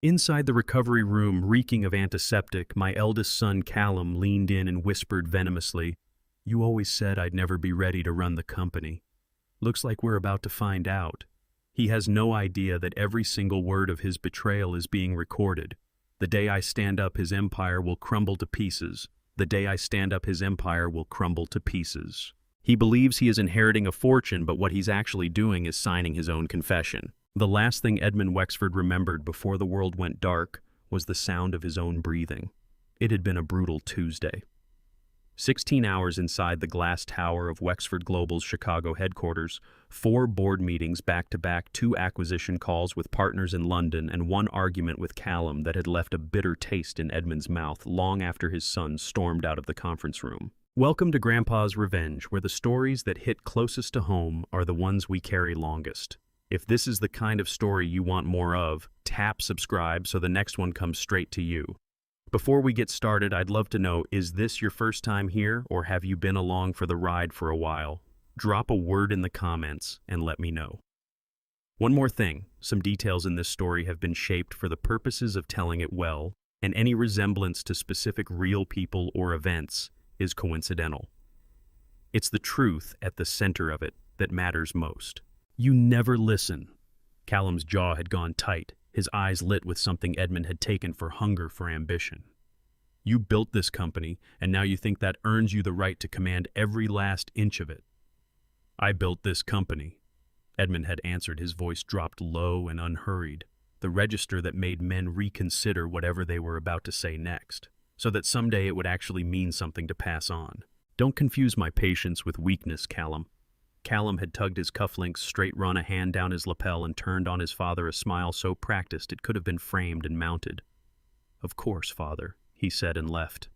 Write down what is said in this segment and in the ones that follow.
Inside the recovery room, reeking of antiseptic, my eldest son Callum leaned in and whispered venomously, "You always said I'd never be ready to run the company. Looks like we're about to find out." He has no idea that every single word of his betrayal is being recorded. The day I stand up, his empire will crumble to pieces. The day I stand up, his empire will crumble to pieces. He believes he is inheriting a fortune, but what he's actually doing is signing his own confession. The last thing Edmund Wexford remembered before the world went dark was the sound of his own breathing. It had been a brutal Tuesday. 16 hours inside the glass tower of Wexford Global's Chicago headquarters, 4 board meetings back-to-back, 2 acquisition calls with partners in London, and 1 argument with Callum that had left a bitter taste in Edmund's mouth long after his son stormed out of the conference room. Welcome to Grandpa's Revenge, where the stories that hit closest to home are the ones we carry longest. If this is the kind of story you want more of, tap subscribe so the next one comes straight to you. Before we get started, I'd love to know, is this your first time here, or have you been along for the ride for a while? Drop a word in the comments and let me know. One more thing, some details in this story have been shaped for the purposes of telling it well, and any resemblance to specific real people or events is coincidental. It's the truth at the center of it that matters most. You never listen. Callum's jaw had gone tight, his eyes lit with something Edmund had taken for hunger for ambition. You built this company, and now you think that earns you the right to command every last inch of it. I built this company, Edmund had answered, his voice dropped low and unhurried, the register that made men reconsider whatever they were about to say next, so that someday it would actually mean something to pass on. Don't confuse my patience with weakness, Callum. Callum had tugged his cufflinks, straight run a hand down his lapel, and turned on his father a smile so practiced it could have been framed and mounted. "Of course, father," he said and left.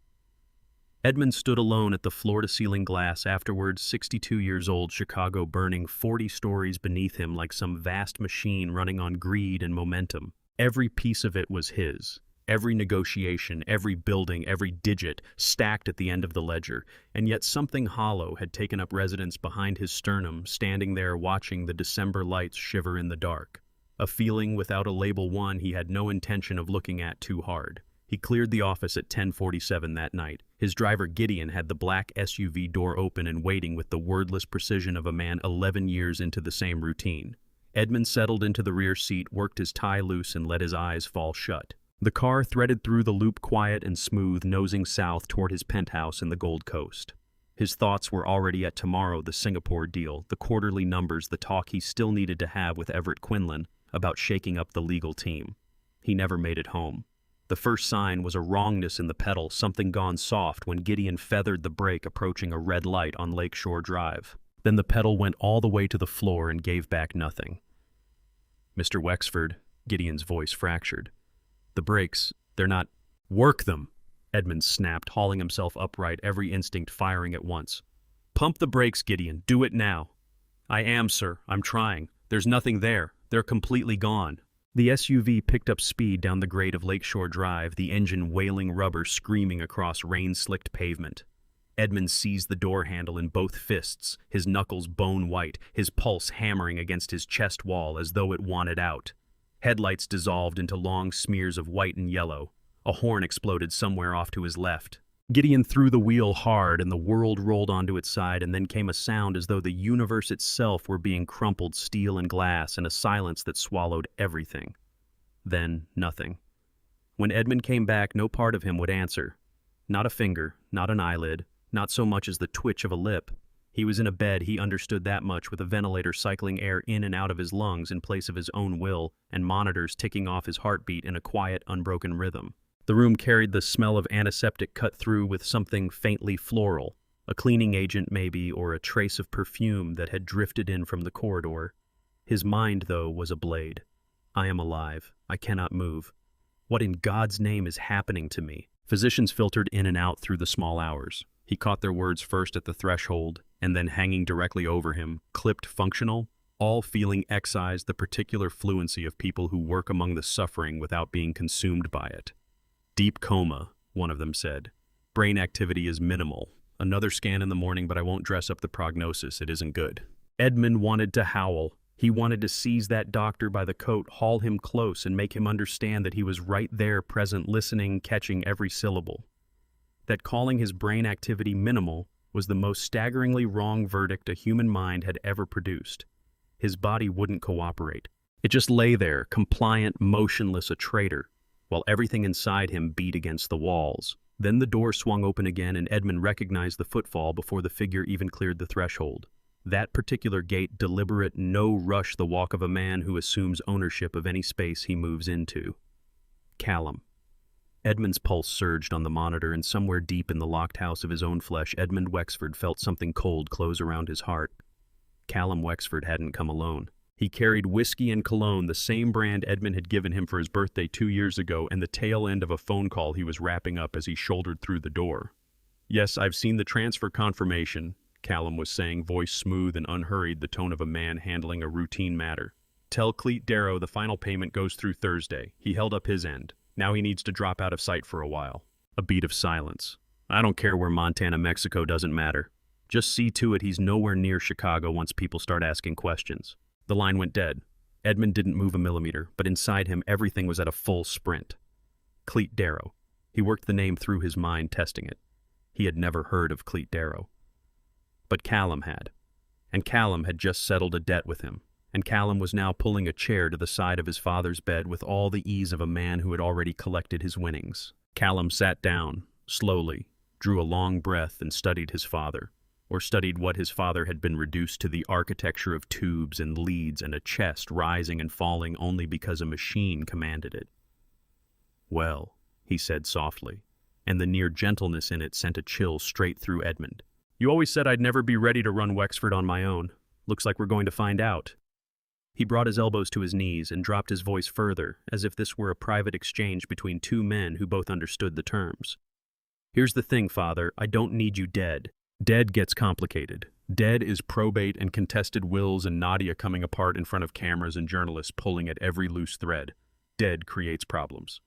Edmund stood alone at the floor-to-ceiling glass, afterwards 62 years old, Chicago burning 40 stories beneath him like some vast machine running on greed and momentum. Every piece of it was his. Every negotiation, every building, every digit stacked at the end of the ledger, and yet something hollow had taken up residence behind his sternum, standing there watching the December lights shiver in the dark. A feeling without a label, one he had no intention of looking at too hard. He cleared the office at 10:47 that night. His driver Gideon had the black SUV door open and waiting with the wordless precision of a man 11 years into the same routine. Edmund settled into the rear seat, worked his tie loose, and let his eyes fall shut. The car threaded through the loop quiet and smooth, nosing south toward his penthouse in the Gold Coast. His thoughts were already at tomorrow, the Singapore deal, the quarterly numbers, the talk he still needed to have with Everett Quinlan about shaking up the legal team. He never made it home. The first sign was a wrongness in the pedal, something gone soft when Gideon feathered the brake approaching a red light on Lakeshore Drive. Then the pedal went all the way to the floor and gave back nothing. "Mr. Wexford," Gideon's voice fractured. "The brakes, they're not—" "Work them," Edmund snapped, hauling himself upright, every instinct firing at once. "Pump the brakes, Gideon. Do it now." "I am, sir. I'm trying. There's nothing there. They're completely gone." The SUV picked up speed down the grade of Lakeshore Drive, the engine wailing rubber screaming across rain-slicked pavement. Edmund seized the door handle in both fists, his knuckles bone-white, his pulse hammering against his chest wall as though it wanted out. Headlights dissolved into long smears of white and yellow. A horn exploded somewhere off to his left. Gideon threw the wheel hard and the world rolled onto its side, and then came a sound as though the universe itself were being crumpled steel and glass, and a silence that swallowed everything. Then nothing. When Edmund came back, no part of him would answer. Not a finger, not an eyelid, not so much as the twitch of a lip. He was in a bed, he understood that much, with a ventilator cycling air in and out of his lungs in place of his own will, and monitors ticking off his heartbeat in a quiet, unbroken rhythm. The room carried the smell of antiseptic cut through with something faintly floral, a cleaning agent maybe, or a trace of perfume that had drifted in from the corridor. His mind, though, was ablaze. "I am alive. I cannot move. What in God's name is happening to me?" Physicians filtered in and out through the small hours. He caught their words first at the threshold, and then hanging directly over him, clipped "functional," all feeling excised the particular fluency of people who work among the suffering without being consumed by it. "Deep coma," one of them said. "Brain activity is minimal. Another scan in the morning, but I won't dress up the prognosis. It isn't good." Edmund wanted to howl. He wanted to seize that doctor by the coat, haul him close, and make him understand that he was right there, present, listening, catching every syllable. That calling his brain activity minimal was the most staggeringly wrong verdict a human mind had ever produced. His body wouldn't cooperate. It just lay there, compliant, motionless, a traitor, while everything inside him beat against the walls. Then the door swung open again, and Edmund recognized the footfall before the figure even cleared the threshold. That particular gait, deliberate, no-rush, the walk of a man who assumes ownership of any space he moves into. Callum. Edmund's pulse surged on the monitor, and somewhere deep in the locked house of his own flesh, Edmund Wexford felt something cold close around his heart. Callum Wexford hadn't come alone. He carried whiskey and cologne, the same brand Edmund had given him for his birthday 2 years ago, and the tail end of a phone call he was wrapping up as he shouldered through the door. "Yes, I've seen the transfer confirmation," Callum was saying, voice smooth and unhurried, the tone of a man handling a routine matter. "Tell Cleet Darrow the final payment goes through Thursday. He held up his end. Now he needs to drop out of sight for a while." A beat of silence. "I don't care where Montana, Mexico, doesn't matter. Just see to it he's nowhere near Chicago once people start asking questions." The line went dead. Edmund didn't move a millimeter, but inside him everything was at a full sprint. Cleet Darrow. He worked the name through his mind, testing it. He had never heard of Cleet Darrow. But Callum had. And Callum had just settled a debt with him. And Callum was now pulling a chair to the side of his father's bed with all the ease of a man who had already collected his winnings. Callum sat down, slowly, drew a long breath, and studied his father. Or studied what his father had been reduced to, the architecture of tubes and leads and a chest rising and falling only because a machine commanded it. "Well," he said softly, and the near gentleness in it sent a chill straight through Edmund. "You always said I'd never be ready to run Wexford on my own. Looks like we're going to find out." He brought his elbows to his knees and dropped his voice further, as if this were a private exchange between two men who both understood the terms. "Here's the thing, Father, I don't need you dead. Dead gets complicated. Dead is probate and contested wills and Nadia coming apart in front of cameras and journalists pulling at every loose thread. Dead creates problems."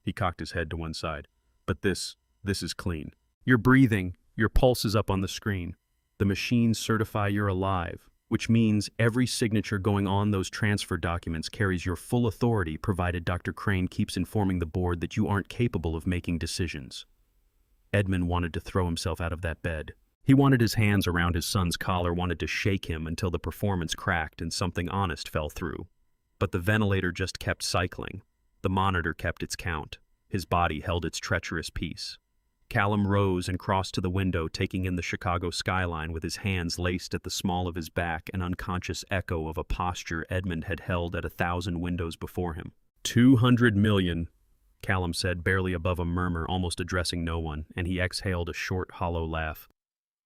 He cocked his head to one side. "But this is clean. You're breathing, your pulse is up on the screen. The machines certify you're alive, which means every signature going on those transfer documents carries your full authority, provided Dr. Crane keeps informing the board that you aren't capable of making decisions." Edmund wanted to throw himself out of that bed. He wanted his hands around his son's collar, wanted to shake him until the performance cracked and something honest fell through. But the ventilator just kept cycling. The monitor kept its count. His body held its treacherous peace. Callum rose and crossed to the window, taking in the Chicago skyline with his hands laced at the small of his back, an unconscious echo of a posture Edmund had held at 1,000 windows before him. 200 million, Callum said, barely above a murmur, almost addressing no one, and he exhaled a short, hollow laugh.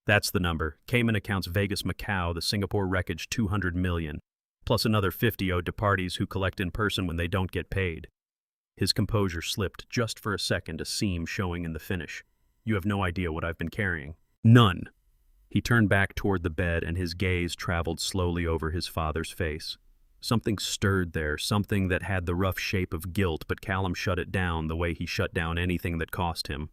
"That's the number. Cayman accounts Vegas, Macau, the Singapore wreckage, 200 million, plus another 50 owed to parties who collect in person when they don't get paid." His composure slipped just for a second, a seam showing in the finish. "You have no idea what I've been carrying." "None." He turned back toward the bed, and his gaze traveled slowly over his father's face. Something stirred there, something that had the rough shape of guilt, but Callum shut it down the way he shut down anything that cost him.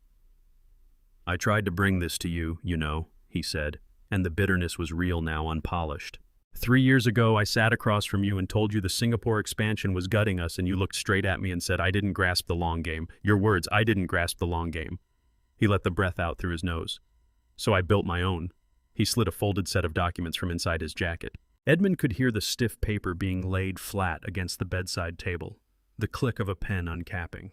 "I tried to bring this to you, you know," he said, and the bitterness was real now, unpolished. 3 years ago, I sat across from you and told you the Singapore expansion was gutting us, and you looked straight at me and said, "I didn't grasp the long game." Your words, "I didn't grasp the long game." He let the breath out through his nose. "So I built my own." He slid a folded set of documents from inside his jacket. Edmund could hear the stiff paper being laid flat against the bedside table, the click of a pen uncapping.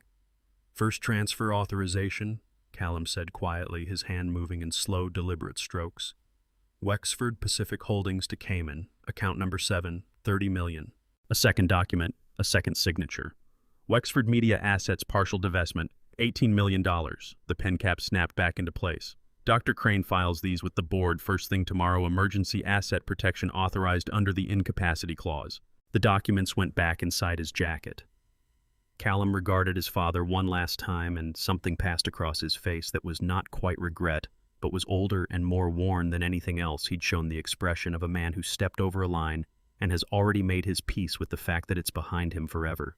"First transfer authorization," Callum said quietly, his hand moving in slow, deliberate strokes. "Wexford Pacific Holdings to Cayman, account number 7, 30 million. A second document, a second signature. Wexford Media Assets partial divestment, $18 million. The pen cap snapped back into place. "Dr. Crane files these with the board first thing tomorrow. Emergency asset protection authorized under the incapacity clause." The documents went back inside his jacket. Callum regarded his father one last time, and something passed across his face that was not quite regret, but was older and more worn than anything else. He'd shown the expression of a man who stepped over a line and has already made his peace with the fact that it's behind him forever.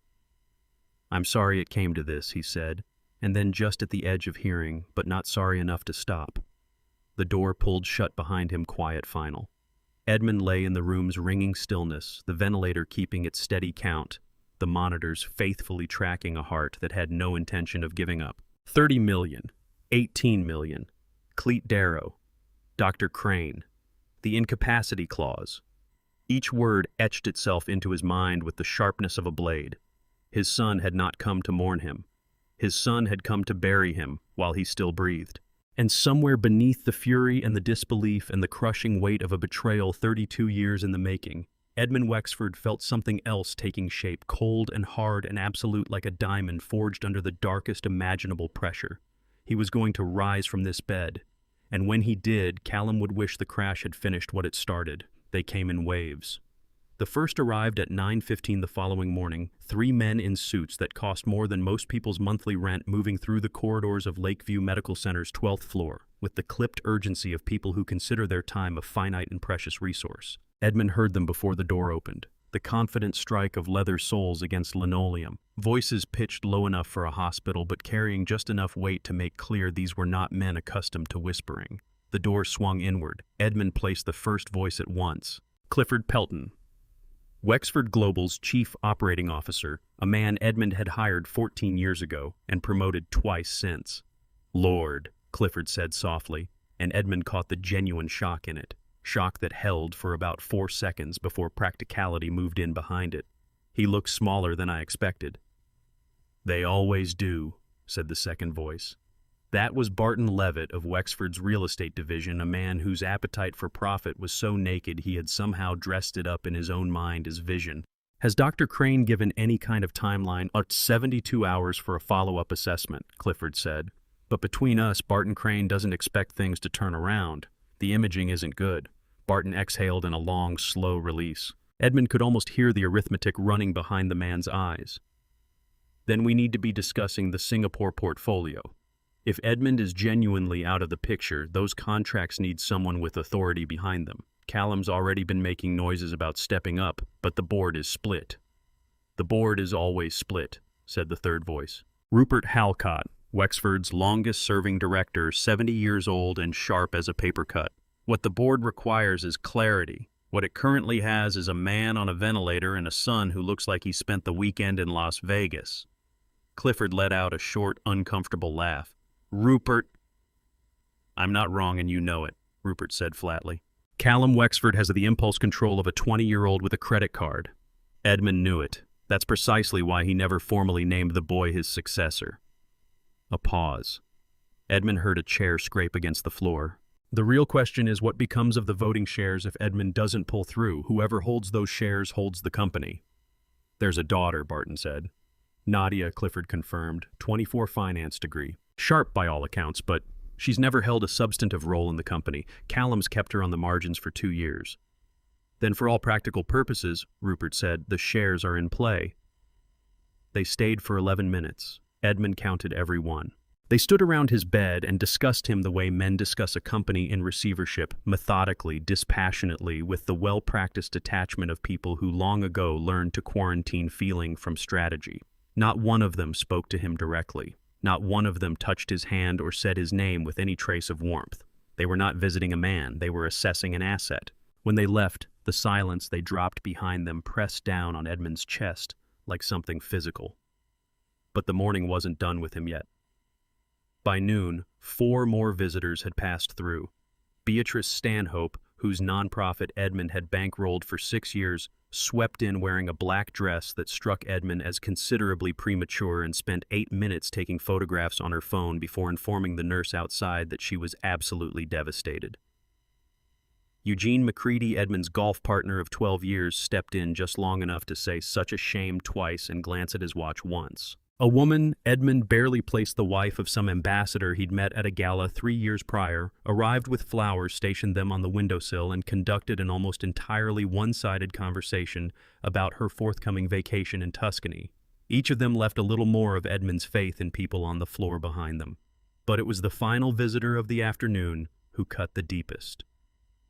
"I'm sorry it came to this," he said, and then just at the edge of hearing, but not sorry enough to stop. The door pulled shut behind him, quiet, final. Edmund lay in the room's ringing stillness, the ventilator keeping its steady count, the monitors faithfully tracking a heart that had no intention of giving up. 30 million, 18 million, Cleet Darrow, Dr. Crane, the incapacity clause. Each word etched itself into his mind with the sharpness of a blade. His son had not come to mourn him. His son had come to bury him while he still breathed. And somewhere beneath the fury and the disbelief and the crushing weight of a betrayal 32 years in the making, Edmund Wexford felt something else taking shape, cold and hard and absolute like a diamond forged under the darkest imaginable pressure. He was going to rise from this bed, and when he did, Callum would wish the crash had finished what it started. They came in waves. The first arrived at 9:15 the following morning, 3 men in suits that cost more than most people's monthly rent moving through the corridors of Lakeview Medical Center's 12th floor, with the clipped urgency of people who consider their time a finite and precious resource. Edmund heard them before the door opened, the confident strike of leather soles against linoleum, voices pitched low enough for a hospital but carrying just enough weight to make clear these were not men accustomed to whispering. The door swung inward. Edmund placed the first voice at once. Clifford Pelton, Wexford Global's chief operating officer, a man Edmund had hired 14 years ago and promoted twice since. Lord, Clifford said softly, and Edmund caught the genuine shock in it. Shock that held for about 4 seconds before practicality moved in behind it. He looked smaller than I expected. They always do, said the second voice. That was Barton Levitt of Wexford's real estate division, a man whose appetite for profit was so naked he had somehow dressed it up in his own mind as vision. Has Dr. Crane given any kind of timeline? 72 hours for a follow-up assessment, Clifford said. But between us, Barton Crane doesn't expect things to turn around. The imaging isn't good. Barton exhaled in a long, slow release. Edmund could almost hear the arithmetic running behind the man's eyes. Then we need to be discussing the Singapore portfolio. If Edmund is genuinely out of the picture, those contracts need someone with authority behind them. Callum's already been making noises about stepping up, but the board is split. The board is always split, said the third voice. Rupert Halcott, Wexford's longest-serving director, 70 years old and sharp as a paper cut. What the board requires is clarity. What it currently has is a man on a ventilator and a son who looks like he spent the weekend in Las Vegas. Clifford let out a short, uncomfortable laugh. Rupert. I'm not wrong and you know it, Rupert said flatly. Callum Wexford has the impulse control of a 20-year-old with a credit card. Edmund knew it. That's precisely why he never formally named the boy his successor. A pause. Edmund heard a chair scrape against the floor. The real question is what becomes of the voting shares if Edmund doesn't pull through. Whoever holds those shares holds the company. There's a daughter, Barton said. Nadia, Clifford confirmed, 24 finance degree. Sharp by all accounts, but she's never held a substantive role in the company. Callum's kept her on the margins for 2 years. Then for all practical purposes, Rupert said, the shares are in play. They stayed for 11 minutes. Edmund counted every one. They stood around his bed and discussed him the way men discuss a company in receivership, methodically, dispassionately, with the well-practiced detachment of people who long ago learned to quarantine feeling from strategy. Not one of them spoke to him directly. Not one of them touched his hand or said his name with any trace of warmth. They were not visiting a man, they were assessing an asset. When they left, the silence they dropped behind them pressed down on Edmund's chest like something physical. But the morning wasn't done with him yet. By noon, 4 more visitors had passed through. Beatrice Stanhope, whose nonprofit Edmund had bankrolled for 6 years, swept in wearing a black dress that struck Edmund as considerably premature and spent 8 minutes taking photographs on her phone before informing the nurse outside that she was absolutely devastated. Eugene McCready, Edmund's golf partner of 12 years, stepped in just long enough to say such a shame twice and glance at his watch once. A woman, Edmund barely placed the wife of some ambassador he'd met at a gala 3 years prior, arrived with flowers, stationed them on the windowsill, and conducted an almost entirely one-sided conversation about her forthcoming vacation in Tuscany. Each of them left a little more of Edmund's faith in people on the floor behind them. But it was the final visitor of the afternoon who cut the deepest.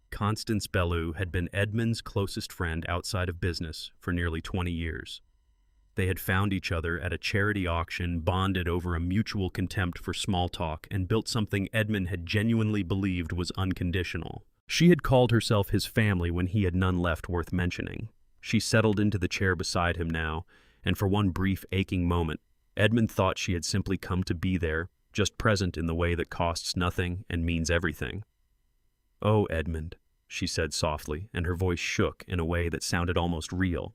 Constance Bellew had been Edmund's closest friend outside of business for nearly 20 years. They had found each other at a charity auction, bonded over a mutual contempt for small talk, and built something Edmund had genuinely believed was unconditional. She had called herself his family when he had none left worth mentioning. She settled into the chair beside him now, and for one brief, aching moment, Edmund thought she had simply come to be there, just present in the way that costs nothing and means everything. "Oh, Edmund," she said softly, and her voice shook in a way that sounded almost real.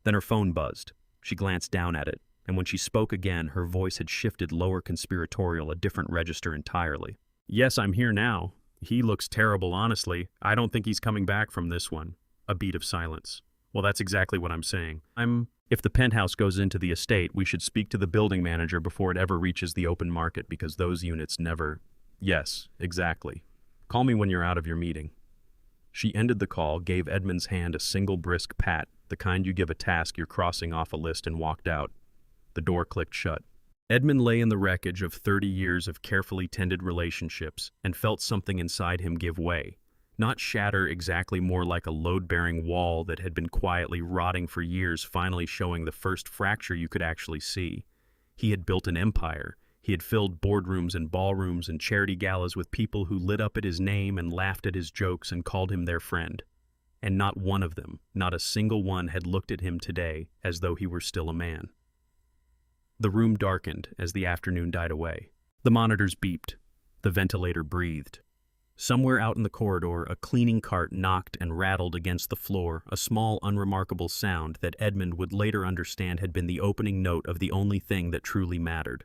Then her phone buzzed. She glanced down at it, and when she spoke again, her voice had shifted lower conspiratorial, a different register entirely. "Yes, I'm here now. He looks terrible, honestly. I don't think he's coming back from this one." A beat of silence. "Well, that's exactly what I'm saying. If the penthouse goes into the estate, we should speak to the building manager before it ever reaches the open market, because those units never—" "Yes, exactly. Call me when you're out of your meeting." She ended the call, gave Edmund's hand a single brisk pat, the kind you give a task you're crossing off a list, and walked out. The door clicked shut. Edmund lay in the wreckage of 30 years of carefully tended relationships and felt something inside him give way. Not shatter exactly, more like a load-bearing wall that had been quietly rotting for years finally showing the first fracture you could actually see. He had built an empire. He had filled boardrooms and ballrooms and charity galas with people who lit up at his name and laughed at his jokes and called him their friend. And not one of them, not a single one, had looked at him today as though he were still a man. The room darkened as the afternoon died away. The monitors beeped. The ventilator breathed. Somewhere out in the corridor, a cleaning cart knocked and rattled against the floor, a small, unremarkable sound that Edmund would later understand had been the opening note of the only thing that truly mattered.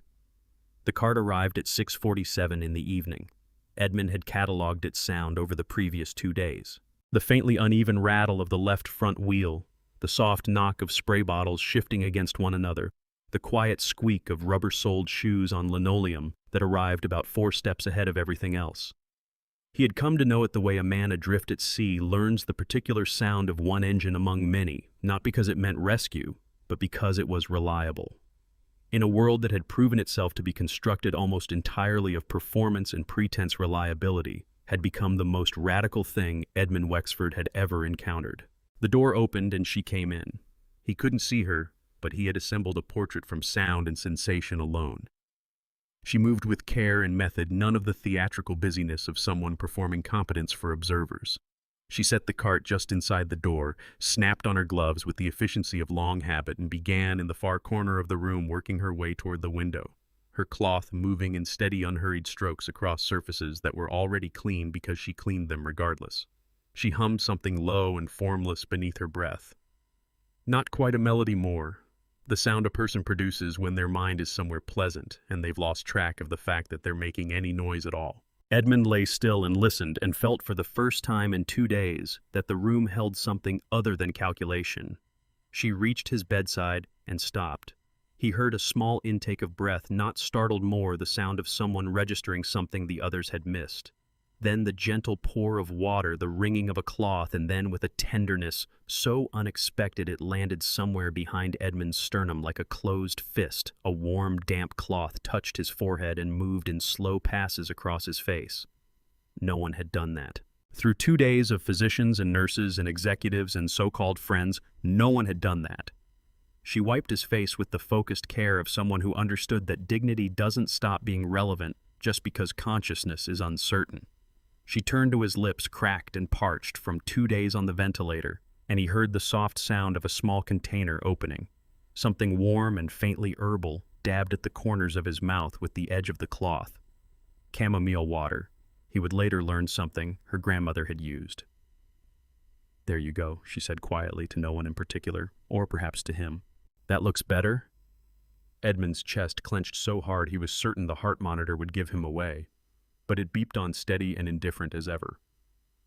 The cart arrived at 6:47 in the evening. Edmund had catalogued its sound over the previous 2 days. The faintly uneven rattle of the left front wheel, the soft knock of spray bottles shifting against one another, the quiet squeak of rubber-soled shoes on linoleum that arrived about 4 steps ahead of everything else. He had come to know it the way a man adrift at sea learns the particular sound of one engine among many, not because it meant rescue, but because it was reliable. In a world that had proven itself to be constructed almost entirely of performance and pretense, reliability had become the most radical thing Edmund Wexford had ever encountered. The door opened and she came in. He couldn't see her, but he had assembled a portrait from sound and sensation alone. She moved with care and method, none of the theatrical busyness of someone performing competence for observers. She set the cart just inside the door, snapped on her gloves with the efficiency of long habit, and began in the far corner of the room working her way toward the window, her cloth moving in steady, unhurried strokes across surfaces that were already clean because she cleaned them regardless. She hummed something low and formless beneath her breath. Not quite a melody more. The sound a person produces when their mind is somewhere pleasant and they've lost track of the fact that they're making any noise at all. Edmund lay still and listened and felt for the first time in 2 days that the room held something other than calculation. She reached his bedside and stopped. He heard a small intake of breath, not startled more, the sound of someone registering something the others had missed. Then the gentle pour of water, the wringing of a cloth, and then with a tenderness so unexpected it landed somewhere behind Edmund's sternum like a closed fist, a warm, damp cloth touched his forehead and moved in slow passes across his face. No one had done that. Through 2 days of physicians and nurses and executives and so-called friends, no one had done that. She wiped his face with the focused care of someone who understood that dignity doesn't stop being relevant just because consciousness is uncertain. She turned to his lips, cracked and parched from 2 days on the ventilator, and he heard the soft sound of a small container opening. Something warm and faintly herbal dabbed at the corners of his mouth with the edge of the cloth. Chamomile water. He would later learn something her grandmother had used. "There you go," she said quietly to no one in particular, or perhaps to him. "That looks better?" Edmund's chest clenched so hard he was certain the heart monitor would give him away. But it beeped on steady and indifferent as ever.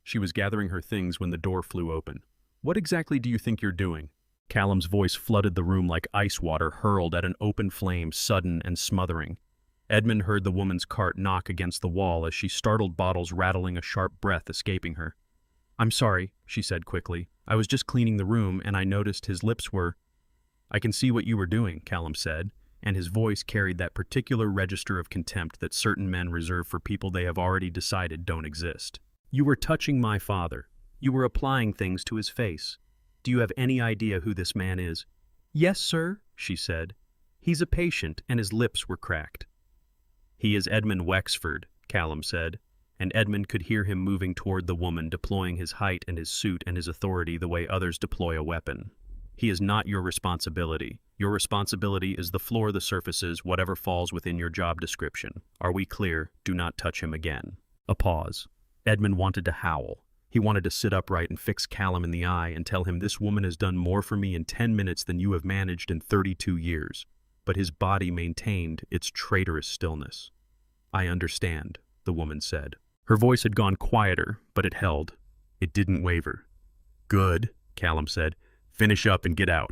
She was gathering her things when the door flew open. "What exactly do you think you're doing?" Callum's voice flooded the room like ice water hurled at an open flame, sudden and smothering. Edmund heard the woman's cart knock against the wall as she startled bottles rattling, a sharp breath escaping her. "I'm sorry," she said quickly. "I was just cleaning the room and I noticed his lips were—" "I can see what you were doing," Callum said, and his voice carried that particular register of contempt that certain men reserve for people they have already decided don't exist. "You were touching my father. You were applying things to his face. Do you have any idea who this man is?" "Yes, sir," she said. "He's a patient," and his lips were cracked. "He is Edmund Wexford," Callum said. and Edmund could hear him moving toward the woman, deploying his height and his suit and his authority the way others deploy a weapon. He is not your responsibility. Your responsibility is the floor, the surfaces, whatever falls within your job description. Are we clear? Do not touch him again. A pause. Edmund wanted to howl. He wanted to sit upright and fix Callum in the eye and tell him, this woman has done more for me in 10 minutes than you have managed in 32 years. But his body maintained its traitorous stillness. I understand, the woman said. Her voice had gone quieter, but it held. It didn't waver. Good, Callum said. Finish up and get out.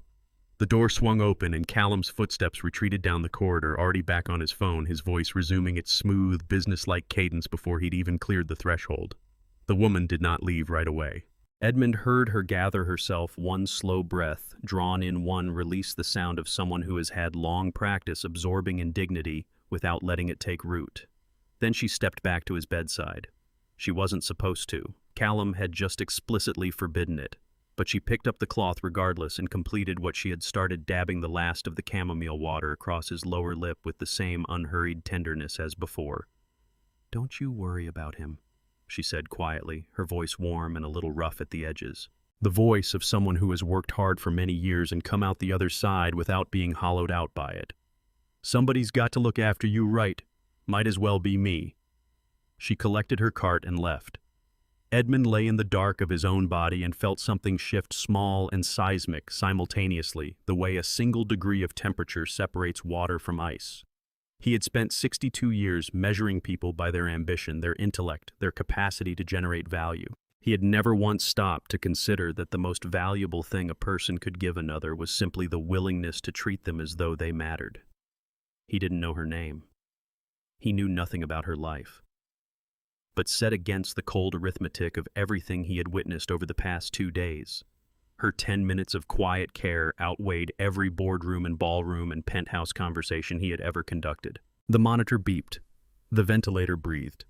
The door swung open and Callum's footsteps retreated down the corridor, already back on his phone, his voice resuming its smooth, businesslike cadence before he'd even cleared the threshold. The woman did not leave right away. Edmund heard her gather herself, one slow breath, drawn in one, release the sound of someone who has had long practice absorbing indignity without letting it take root. Then she stepped back to his bedside. She wasn't supposed to. Callum had just explicitly forbidden it. But she picked up the cloth regardless and completed what she had started, dabbing the last of the chamomile water across his lower lip with the same unhurried tenderness as before. Don't you worry about him, she said quietly, her voice warm and a little rough at the edges. The voice of someone who has worked hard for many years and come out the other side without being hollowed out by it. Somebody's got to look after you, right? Might as well be me. She collected her cart and left. Edmund lay in the dark of his own body and felt something shift, small and seismic, simultaneously, the way a single degree of temperature separates water from ice. He had spent 62 years measuring people by their ambition, their intellect, their capacity to generate value. He had never once stopped to consider that the most valuable thing a person could give another was simply the willingness to treat them as though they mattered. He didn't know her name. He knew nothing about her life. But set against the cold arithmetic of everything he had witnessed over the past 2 days, her 10 minutes of quiet care outweighed every boardroom and ballroom and penthouse conversation he had ever conducted. The monitor beeped. The ventilator breathed.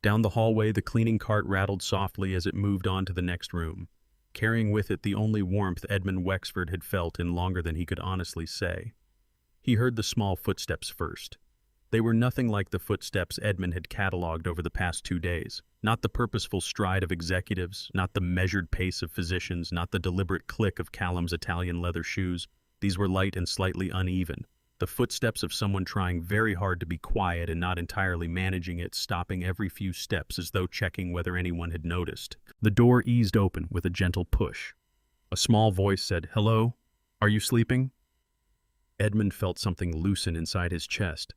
Down the hallway, the cleaning cart rattled softly as it moved on to the next room, carrying with it the only warmth Edmund Wexford had felt in longer than he could honestly say. He heard the small footsteps first. They were nothing like the footsteps Edmund had catalogued over the past 2 days. Not the purposeful stride of executives, not the measured pace of physicians, not the deliberate click of Callum's Italian leather shoes. These were light and slightly uneven. The footsteps of someone trying very hard to be quiet and not entirely managing it, stopping every few steps as though checking whether anyone had noticed. The door eased open with a gentle push. A small voice said, "Hello? Are you sleeping?" Edmund felt something loosen inside his chest.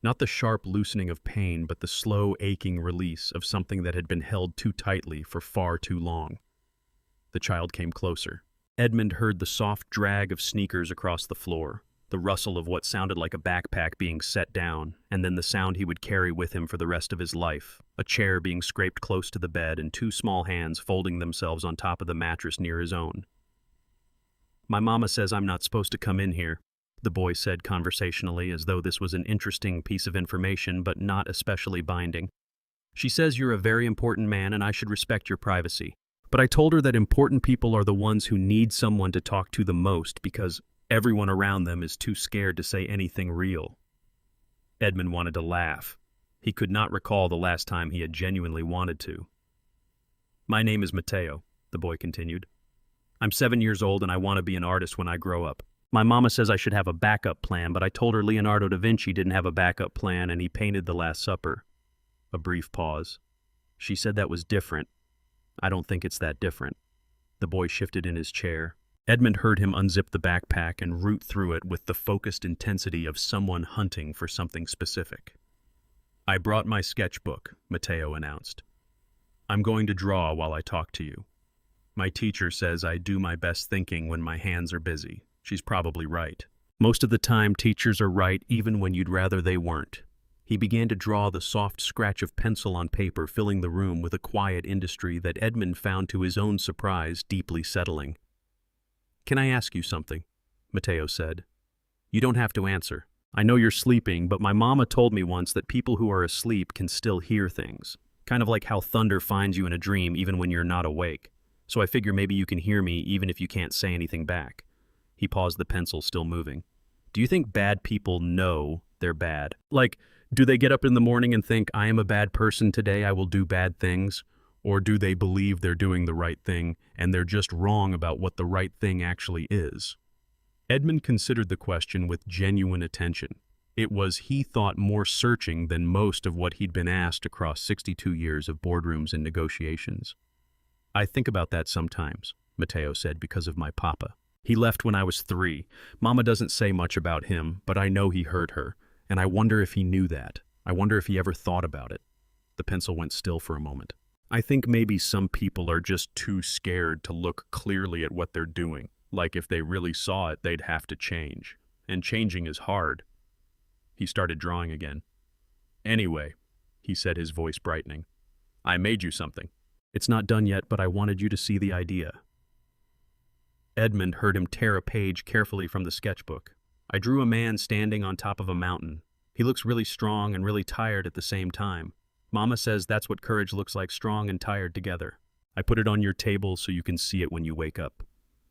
Not the sharp loosening of pain, but the slow, aching release of something that had been held too tightly for far too long. The child came closer. Edmund heard the soft drag of sneakers across the floor, the rustle of what sounded like a backpack being set down, and then the sound he would carry with him for the rest of his life, a chair being scraped close to the bed and 2 small hands folding themselves on top of the mattress near his own. "My mama says I'm not supposed to come in here," the boy said conversationally, as though this was an interesting piece of information but not especially binding. "She says you're a very important man and I should respect your privacy. But I told her that important people are the ones who need someone to talk to the most because everyone around them is too scared to say anything real." Edmund wanted to laugh. He could not recall the last time he had genuinely wanted to. "My name is Matteo," the boy continued. "I'm 7 years old and I want to be an artist when I grow up. My mama says I should have a backup plan, but I told her Leonardo da Vinci didn't have a backup plan and he painted The Last Supper." A brief pause. "She said that was different. I don't think it's that different." The boy shifted in his chair. Edmund heard him unzip the backpack and root through it with the focused intensity of someone hunting for something specific. "I brought my sketchbook," Matteo announced. "I'm going to draw while I talk to you. My teacher says I do my best thinking when my hands are busy. She's probably right. Most of the time, teachers are right even when you'd rather they weren't." He began to draw the soft scratch of pencil on paper, filling the room with a quiet industry that Edmund found to his own surprise deeply settling. "Can I ask you something?" Matteo said. "You don't have to answer. I know you're sleeping, but my mama told me once that people who are asleep can still hear things. Kind of like how thunder finds you in a dream even when you're not awake. So I figure maybe you can hear me even if you can't say anything back." He paused, the pencil still moving. "Do you think bad people know they're bad? Like, Do they get up in the morning and think, I am a bad person today, I will do bad things? Or do they believe they're doing the right thing and they're just wrong about what the right thing actually is? Edmund considered the question with genuine attention. It was, he thought, more searching than most of what he'd been asked across 62 years of boardrooms and negotiations. I think about that sometimes, Matteo said, because of my papa. He left when I was 3. Mama doesn't say much about him, but I know he hurt her, and I wonder if he knew that. I wonder if he ever thought about it. The pencil went still for a moment. I think maybe some people are just too scared to look clearly at what they're doing. Like if they really saw it, they'd have to change. And changing is hard. He started drawing again. Anyway, he said, his voice brightening, I made you something. It's not done yet, but I wanted you to see the idea. Edmund heard him tear a page carefully from the sketchbook. I drew a man standing on top of a mountain. He looks really strong and really tired at the same time. Mama says that's what courage looks like, strong and tired together. I put it on your table so you can see it when you wake up.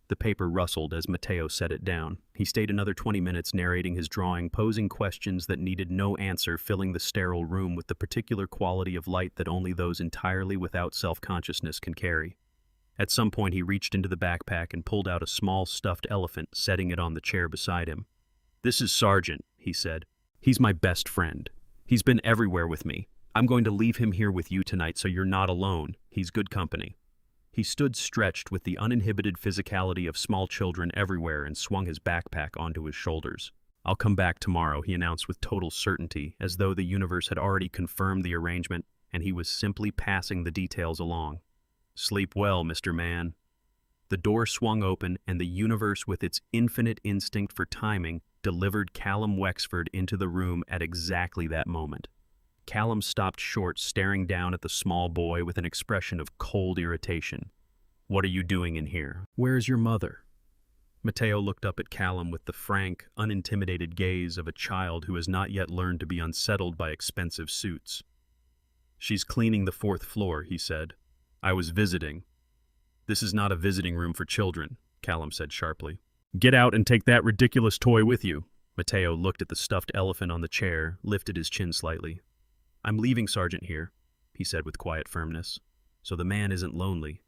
The paper rustled as Matteo set it down. He stayed another 20 minutes narrating his drawing, posing questions that needed no answer, filling the sterile room with the particular quality of light that only those entirely without self-consciousness can carry. At some point he reached into the backpack and pulled out a small stuffed elephant, setting it on the chair beside him. This is Sergeant, he said. He's my best friend. He's been everywhere with me. I'm going to leave him here with you tonight so you're not alone. He's good company. He stood stretched with the uninhibited physicality of small children everywhere and swung his backpack onto his shoulders. I'll come back tomorrow, he announced with total certainty, as though the universe had already confirmed the arrangement and he was simply passing the details along. Sleep well, Mr. Man. The door swung open and the universe, with its infinite instinct for timing, delivered Callum Wexford into the room at exactly that moment. Callum stopped short, staring down at the small boy with an expression of cold irritation. What are you doing in here? Where's your mother? Matteo looked up at Callum with the frank, unintimidated gaze of a child who has not yet learned to be unsettled by expensive suits. She's cleaning the 4th floor, he said. I was visiting. This is not a visiting room for children, Callum said sharply. Get out and take that ridiculous toy with you. Matteo looked at the stuffed elephant on the chair, lifted his chin slightly. I'm leaving Sergeant here, he said with quiet firmness, so the man isn't lonely.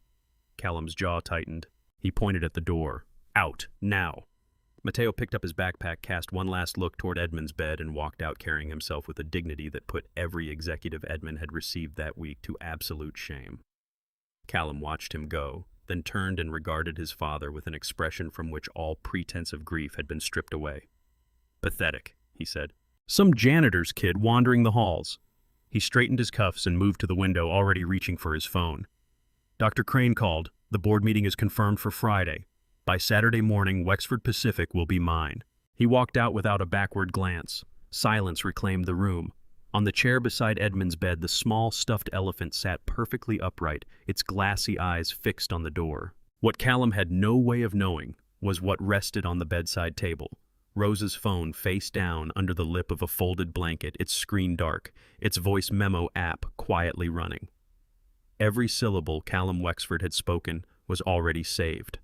Callum's jaw tightened. He pointed at the door. Out, now. Matteo picked up his backpack, cast one last look toward Edmund's bed, and walked out carrying himself with a dignity that put every executive Edmund had received that week to absolute shame. Callum watched him go, then turned and regarded his father with an expression from which all pretense of grief had been stripped away. Pathetic, he said. Some janitor's kid wandering the halls. He straightened his cuffs and moved to the window, already reaching for his phone. Dr. Crane called. The board meeting is confirmed for Friday. By Saturday morning, Wexford Pacific will be mine. He walked out without a backward glance. Silence reclaimed the room. On the chair beside Edmund's bed, the small stuffed elephant sat perfectly upright, its glassy eyes fixed on the door. What Callum had no way of knowing was what rested on the bedside table. Rose's phone face down under the lip of a folded blanket, its screen dark, its voice memo app quietly running. Every syllable Callum Wexford had spoken was already saved.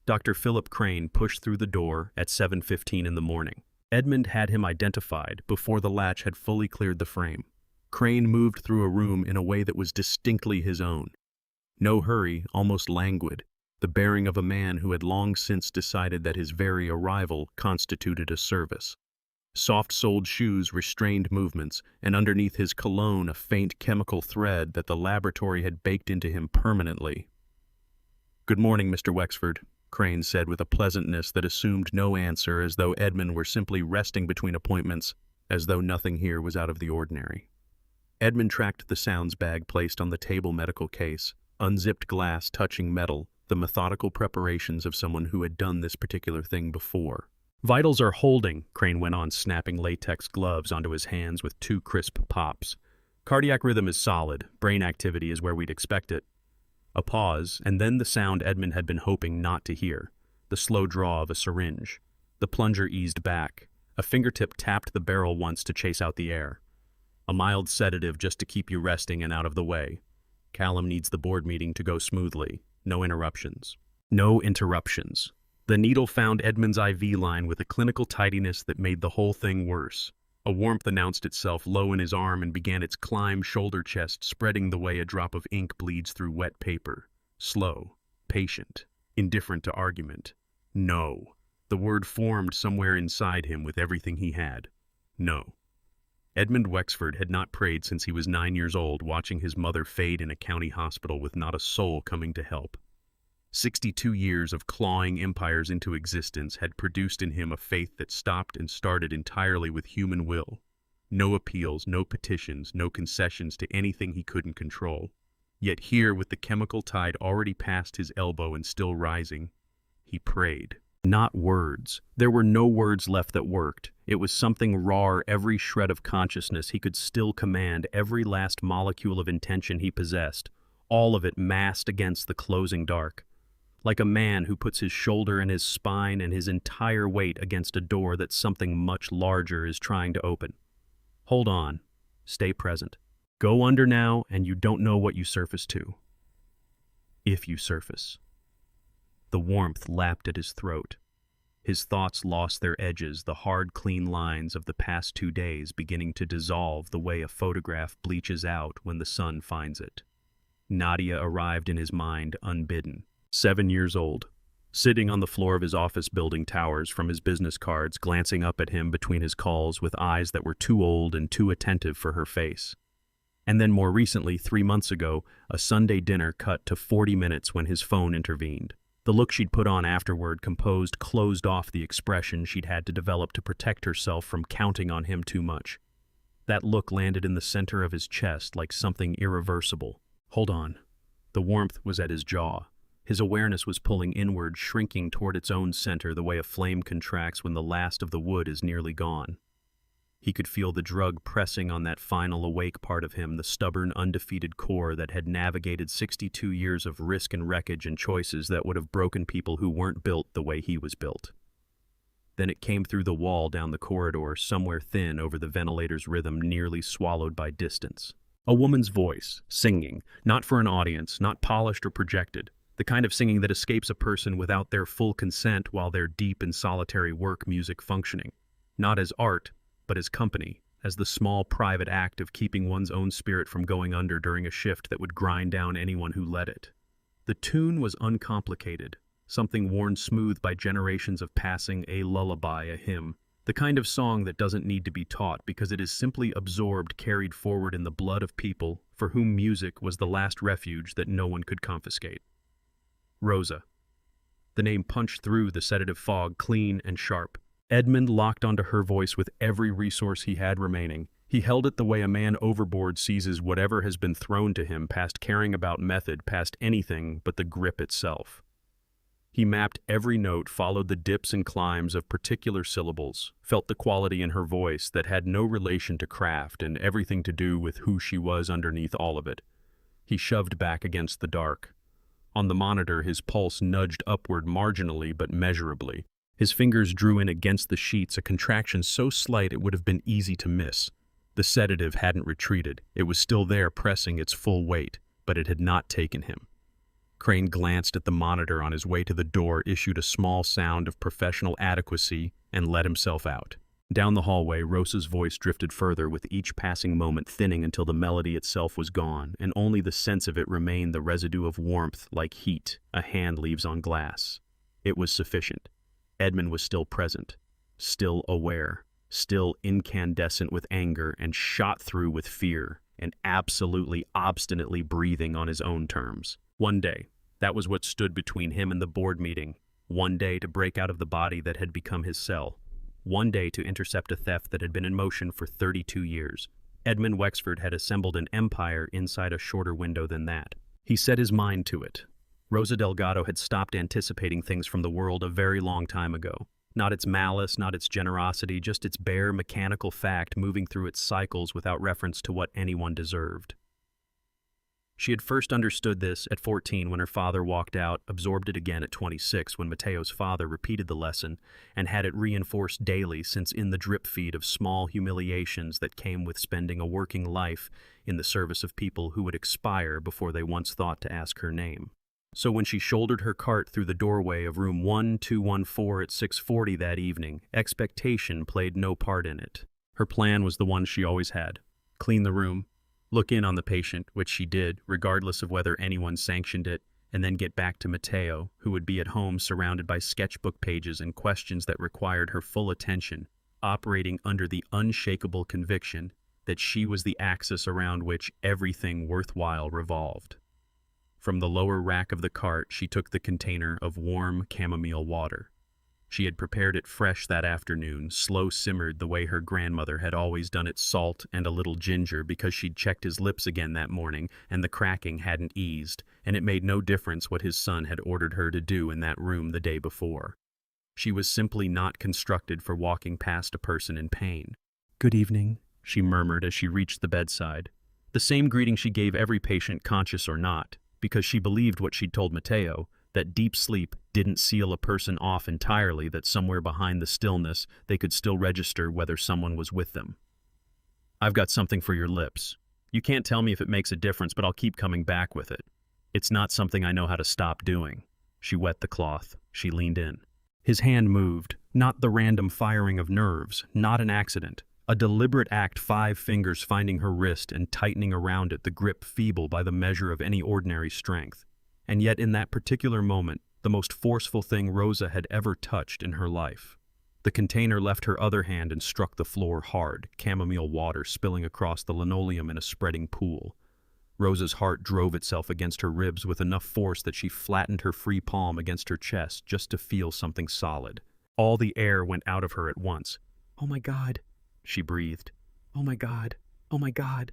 Dr. Philip Crane pushed through the door at 7:15 in the morning. Edmund had him identified before the latch had fully cleared the frame. Crane moved through a room in a way that was distinctly his own. No hurry, almost languid, the bearing of a man who had long since decided that his very arrival constituted a service. Soft-soled shoes restrained movements, and underneath his cologne a faint chemical thread that the laboratory had baked into him permanently. Good morning, Mr. Wexford, Crane said with a pleasantness that assumed no answer, as though Edmund were simply resting between appointments, as though nothing here was out of the ordinary. Edmund tracked the sounds bag placed on the table medical case, unzipped glass touching metal, the methodical preparations of someone who had done this particular thing before. Vitals are holding, Crane went on, snapping latex gloves onto his hands with 2 crisp pops. Cardiac rhythm is solid, brain activity is where we'd expect it. A pause, and then the sound Edmund had been hoping not to hear, the slow draw of a syringe. The plunger eased back. A fingertip tapped the barrel once to chase out the air. A mild sedative just to keep you resting and out of the way. Callum needs the board meeting to go smoothly. No interruptions. No interruptions. The needle found Edmund's IV line with a clinical tidiness that made the whole thing worse. A warmth announced itself low in his arm and began its climb shoulder-chest, spreading the way a drop of ink bleeds through wet paper. Slow, patient, indifferent to argument. No. The word formed somewhere inside him with everything he had. No. Edmund Wexford had not prayed since he was 9 years old, watching his mother fade in a county hospital with not a soul coming to help. 62 years of clawing empires into existence had produced in him a faith that stopped and started entirely with human will. No appeals, no petitions, no concessions to anything he couldn't control. Yet here, with the chemical tide already past his elbow and still rising, he prayed. Not words. There were no words left that worked. It was something raw, every shred of consciousness he could still command, every last molecule of intention he possessed, all of it massed against the closing dark. Like a man who puts his shoulder and his spine and his entire weight against a door that something much larger is trying to open. Hold on. Stay present. Go under now, and you don't know what you surface to. If you surface. The warmth lapped at his throat. His thoughts lost their edges, the hard, clean lines of the past 2 days beginning to dissolve the way a photograph bleaches out when the sun finds it. Nadia arrived in his mind unbidden. 7 years old, sitting on the floor of his office building towers from his business cards, glancing up at him between his calls with eyes that were too old and too attentive for her face. And then more recently, 3 months ago, a Sunday dinner cut to 40 minutes when his phone intervened. The look she'd put on afterward closed off the expression she'd had to develop to protect herself from counting on him too much. That look landed in the center of his chest like something irreversible. Hold on. The warmth was at his jaw. His awareness was pulling inward, shrinking toward its own center the way a flame contracts when the last of the wood is nearly gone. He could feel the drug pressing on that final awake part of him, the stubborn, undefeated core that had navigated 62 years of risk and wreckage and choices that would have broken people who weren't built the way he was built. Then it came through the wall down the corridor, somewhere thin over the ventilator's rhythm, nearly swallowed by distance. A woman's voice, singing, not for an audience, not polished or projected. The kind of singing that escapes a person without their full consent while their deep and solitary work music functioning. Not as art, but as company, as the small private act of keeping one's own spirit from going under during a shift that would grind down anyone who let it. The tune was uncomplicated, something worn smooth by generations of passing, a lullaby, a hymn. The kind of song that doesn't need to be taught because it is simply absorbed, carried forward in the blood of people for whom music was the last refuge that no one could confiscate. Rosa. The name punched through the sedative fog, clean and sharp. Edmund locked onto her voice with every resource he had remaining. He held it the way a man overboard seizes whatever has been thrown to him, past caring about method, past anything but the grip itself. He mapped every note, followed the dips and climbs of particular syllables, felt the quality in her voice that had no relation to craft and everything to do with who she was underneath all of it. He shoved back against the dark. On the monitor, his pulse nudged upward marginally but measurably. His fingers drew in against the sheets, a contraction so slight it would have been easy to miss. The sedative hadn't retreated. It was still there, pressing its full weight, but it had not taken him. Crane glanced at the monitor on his way to the door, issued a small sound of professional adequacy, and let himself out. Down the hallway, Rosa's voice drifted further, with each passing moment thinning until the melody itself was gone, and only the sense of it remained, the residue of warmth, like heat a hand leaves on glass. It was sufficient. Edmund was still present, still aware, still incandescent with anger and shot through with fear, and absolutely, obstinately breathing on his own terms. One day, that was what stood between him and the board meeting. One day to break out of the body that had become his cell. One day to intercept a theft that had been in motion for 32 years. Edmund Wexford had assembled an empire inside a shorter window than that. He set his mind to it. Rosa Delgado had stopped anticipating things from the world a very long time ago. Not its malice, not its generosity, just its bare mechanical fact moving through its cycles without reference to what anyone deserved. She had first understood this at 14 when her father walked out, absorbed it again at 26 when Mateo's father repeated the lesson, and had it reinforced daily since in the drip feed of small humiliations that came with spending a working life in the service of people who would expire before they once thought to ask her name. So when she shouldered her cart through the doorway of room 1214 at 6:40 that evening, expectation played no part in it. Her plan was the one she always had: clean the room, look in on the patient, which she did, regardless of whether anyone sanctioned it, and then get back to Mateo, who would be at home surrounded by sketchbook pages and questions that required her full attention, operating under the unshakable conviction that she was the axis around which everything worthwhile revolved. From the lower rack of the cart, she took the container of warm chamomile water. She had prepared it fresh that afternoon, slow-simmered the way her grandmother had always done it, salt and a little ginger, because she'd checked his lips again that morning and the cracking hadn't eased, and it made no difference what his son had ordered her to do in that room the day before. She was simply not constructed for walking past a person in pain. "Good evening," she murmured as she reached the bedside. The same greeting she gave every patient, conscious or not, because she believed what she'd told Mateo, that deep sleep didn't seal a person off entirely, that somewhere behind the stillness they could still register whether someone was with them. "I've got something for your lips. You can't tell me if it makes a difference, but I'll keep coming back with it. It's not something I know how to stop doing." She wet the cloth. She leaned in. His hand moved, not the random firing of nerves, not an accident. A deliberate act, 5 fingers finding her wrist and tightening around it, the grip feeble by the measure of any ordinary strength. And yet in that particular moment, the most forceful thing Rosa had ever touched in her life. The container left her other hand and struck the floor hard, chamomile water spilling across the linoleum in a spreading pool. Rosa's heart drove itself against her ribs with enough force that she flattened her free palm against her chest just to feel something solid. All the air went out of her at once. "Oh my God," she breathed. "Oh my God, oh my God."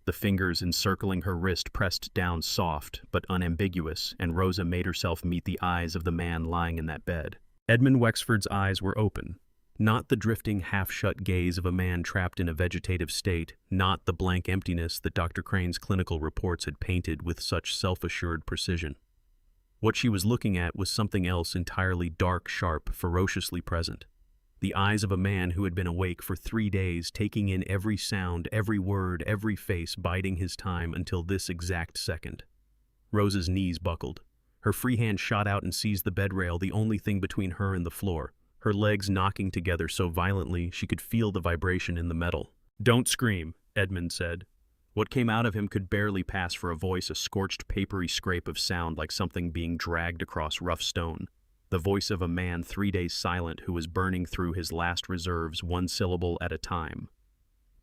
The fingers encircling her wrist pressed down, soft but unambiguous, and Rosa made herself meet the eyes of the man lying in that bed. Edmund Wexford's eyes were open. Not the drifting, half-shut gaze of a man trapped in a vegetative state, not the blank emptiness that Dr. Crane's clinical reports had painted with such self-assured precision. What she was looking at was something else entirely dark, sharp, ferociously present. The eyes of a man who had been awake for 3 days, taking in every sound, every word, every face, biding his time until this exact second. Rosa's knees buckled. Her free hand shot out and seized the bed rail, the only thing between her and the floor, her legs knocking together so violently she could feel the vibration in the metal. "Don't scream," Edmund said. What came out of him could barely pass for a voice, a scorched, papery scrape of sound like something being dragged across rough stone. The voice of a man 3 days silent who was burning through his last reserves, one syllable at a time.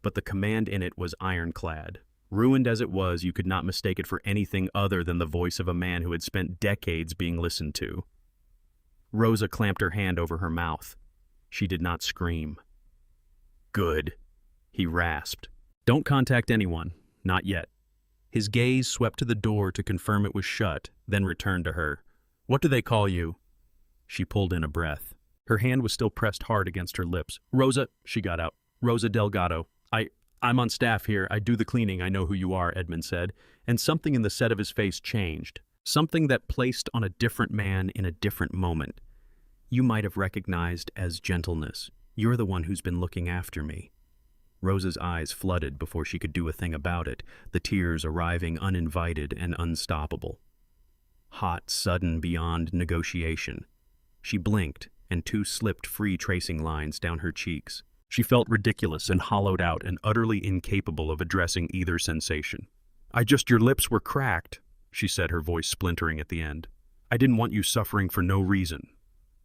But the command in it was ironclad. Ruined as it was, you could not mistake it for anything other than the voice of a man who had spent decades being listened to. Rosa clamped her hand over her mouth. She did not scream. "Good," he rasped. "Don't contact anyone. Not yet." His gaze swept to the door to confirm it was shut, then returned to her. "What do they call you?" She pulled in a breath. Her hand was still pressed hard against her lips. "Rosa," she got out. "Rosa Delgado. I'm on staff here. I do the cleaning. I know who you are," Edmund said, and something in the set of his face changed. Something that placed on a different man in a different moment. "You might have recognized as gentleness. You're the one who's been looking after me." Rosa's eyes flooded before she could do a thing about it, the tears arriving uninvited and unstoppable. Hot, sudden, beyond negotiation. She blinked, and 2 slipped free tracing lines down her cheeks. She felt ridiculous and hollowed out and utterly incapable of addressing either sensation. Your lips were cracked," she said, her voice splintering at the end. "I didn't want you suffering for no reason."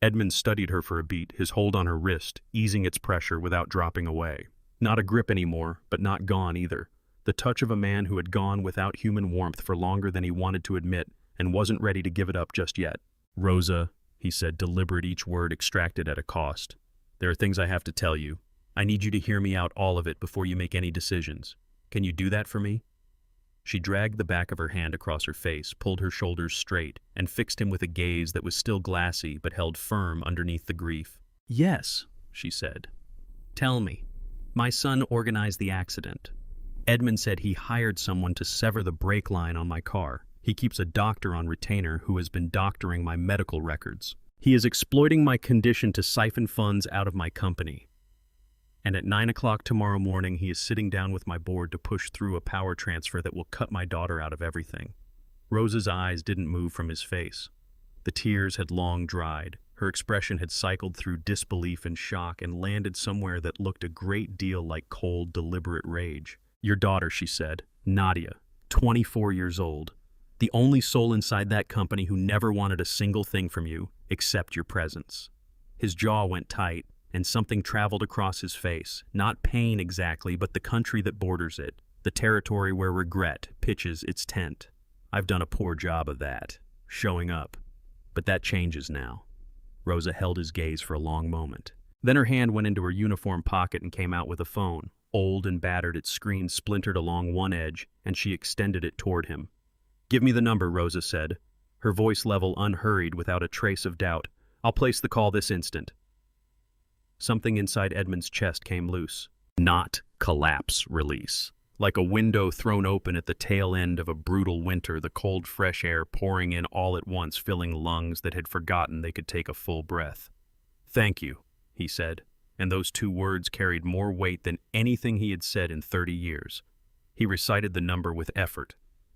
Edmund studied her for a beat, his hold on her wrist, easing its pressure without dropping away. Not a grip anymore, but not gone either. The touch of a man who had gone without human warmth for longer than he wanted to admit and wasn't ready to give it up just yet. "Rosa," he said, deliberate, each word extracted at a cost. "There are things I have to tell you. I need you to hear me out, all of it, before you make any decisions. Can you do that for me?" She dragged the back of her hand across her face, pulled her shoulders straight, and fixed him with a gaze that was still glassy but held firm underneath the grief. "Yes," she said. "Tell me. My son organized the accident. Edmund said he hired someone to sever the brake line on my car. He keeps a doctor on retainer who has been doctoring my medical records. He is exploiting my condition to siphon funds out of my company. And at 9 o'clock tomorrow morning, he is sitting down with my board to push through a power transfer that will cut my daughter out of everything." Rosa's eyes didn't move from his face. The tears had long dried. Her expression had cycled through disbelief and shock and landed somewhere that looked a great deal like cold, deliberate rage. "Your daughter," she said. "Nadia, 24 years old. The only soul inside that company who never wanted a single thing from you except your presence." His jaw went tight, and something traveled across his face. Not pain exactly, but the country that borders it, the territory where regret pitches its tent. "I've done a poor job of that, showing up. But that changes now." Rosa held his gaze for a long moment. Then her hand went into her uniform pocket and came out with a phone. Old and battered, its screen splintered along one edge, and she extended it toward him. "Give me the number," Rosa said, her voice level, unhurried, without a trace of doubt. "I'll place the call this instant." Something inside Edmund's chest came loose. Not collapse release. Like a window thrown open at the tail end of a brutal winter, the cold, fresh air pouring in all at once, filling lungs that had forgotten they could take a full breath. "Thank you," he said, and those two words carried more weight than anything he had said in 30 years. He recited the number with effort.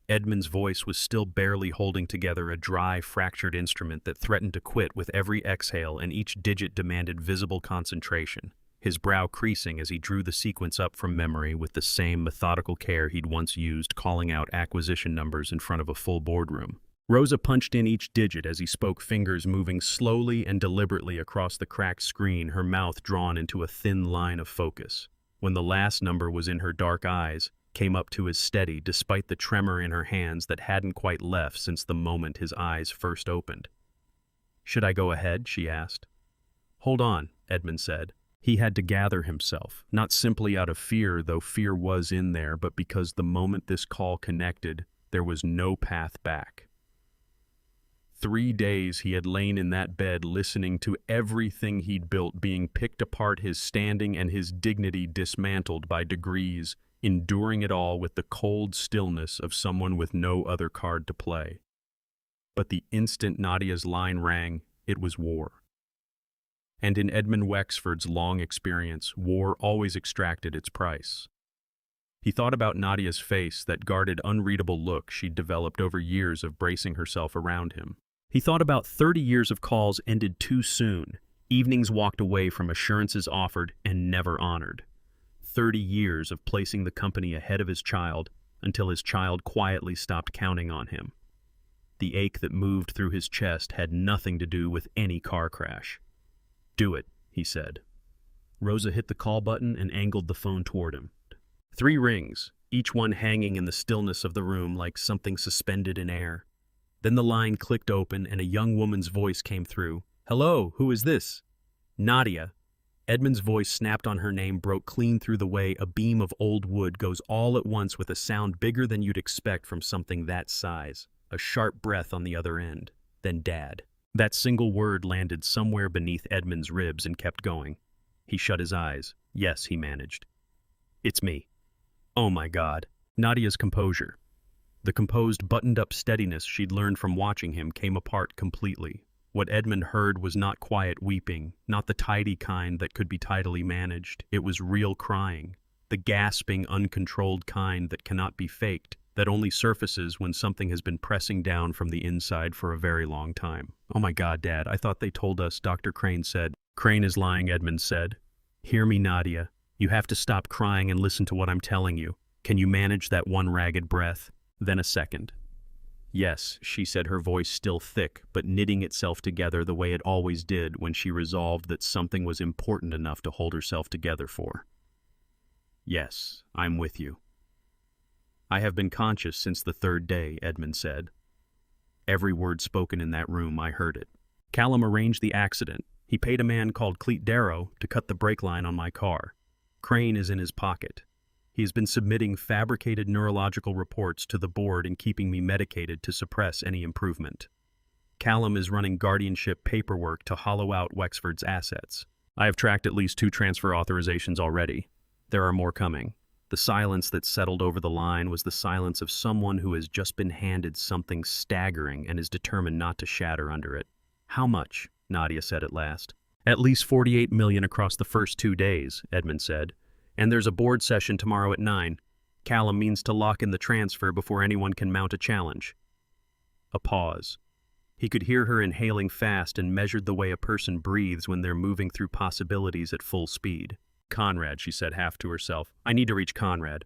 Edmund's voice was still barely holding together a dry, fractured instrument that threatened to quit with every exhale, and each digit demanded visible concentration, his brow creasing as he drew the sequence up from memory with the same methodical care he'd once used calling out acquisition numbers in front of a full boardroom. Rosa punched in each digit as he spoke, fingers moving slowly and deliberately across the cracked screen, her mouth drawn into a thin line of focus. When the last number was in her dark eyes, came up to his steady, despite the tremor in her hands that hadn't quite left since the moment his eyes first opened. "Should I go ahead?" she asked. "Hold on," Edmund said. He had to gather himself, not simply out of fear, though fear was in there, but because the moment this call connected, there was no path back. 3 days he had lain in that bed listening to everything he'd built being picked apart, his standing and his dignity dismantled by degrees, enduring it all with the cold stillness of someone with no other card to play. But the instant Nadia's line rang, it was war. And in Edmund Wexford's long experience, war always extracted its price. He thought about Nadia's face, that guarded, unreadable look she'd developed over years of bracing herself around him. He thought about 30 years of calls ended too soon, evenings walked away from assurances offered and never honored. 30 years of placing the company ahead of his child until his child quietly stopped counting on him. The ache that moved through his chest had nothing to do with any car crash. "Do it," he said. Rosa hit the call button and angled the phone toward him. 3 rings, each one hanging in the stillness of the room like something suspended in air. Then the line clicked open and a young woman's voice came through. "Hello, who is this?" "Nadia." Edmund's voice snapped on her name, broke clean through the way a beam of old wood goes all at once with a sound bigger than you'd expect from something that size. A sharp breath on the other end. Then "Dad." That single word landed somewhere beneath Edmund's ribs and kept going. He shut his eyes. "Yes," he managed. "It's me." Oh my God. Nadia's composure. The composed, buttoned-up steadiness she'd learned from watching him came apart completely. What Edmund heard was not quiet weeping, not the tidy kind that could be tidily managed. It was real crying, the gasping, uncontrolled kind that cannot be faked, that only surfaces when something has been pressing down from the inside for a very long time. "Oh my God, Dad, I thought they told us," Dr. Crane said. "Crane is lying," Edmund said. "Hear me, Nadia. You have to stop crying and listen to what I'm telling you. Can you manage that one ragged breath?" Then a second. "Yes," she said, her voice still thick, but knitting itself together the way it always did when she resolved that something was important enough to hold herself together for. "Yes, I'm with you." "I have been conscious since the 3rd day," Edmund said. "Every word spoken in that room, I heard it. Callum arranged the accident. He paid a man called Cleet Darrow to cut the brake line on my car. Crane is in his pocket. He has been submitting fabricated neurological reports to the board and keeping me medicated to suppress any improvement. Callum is running guardianship paperwork to hollow out Wexford's assets. I have tracked at least 2 transfer authorizations already. There are more coming." The silence that settled over the line was the silence of someone who has just been handed something staggering and is determined not to shatter under it. "How much?" Nadia said at last. "At least 48 million across the first 2 days," Edmund said. "And there's a board session tomorrow at 9. Callum means to lock in the transfer before anyone can mount a challenge." A pause. He could hear her inhaling fast and measured the way a person breathes when they're moving through possibilities at full speed. Conrad, she said half to herself. I need to reach Conrad.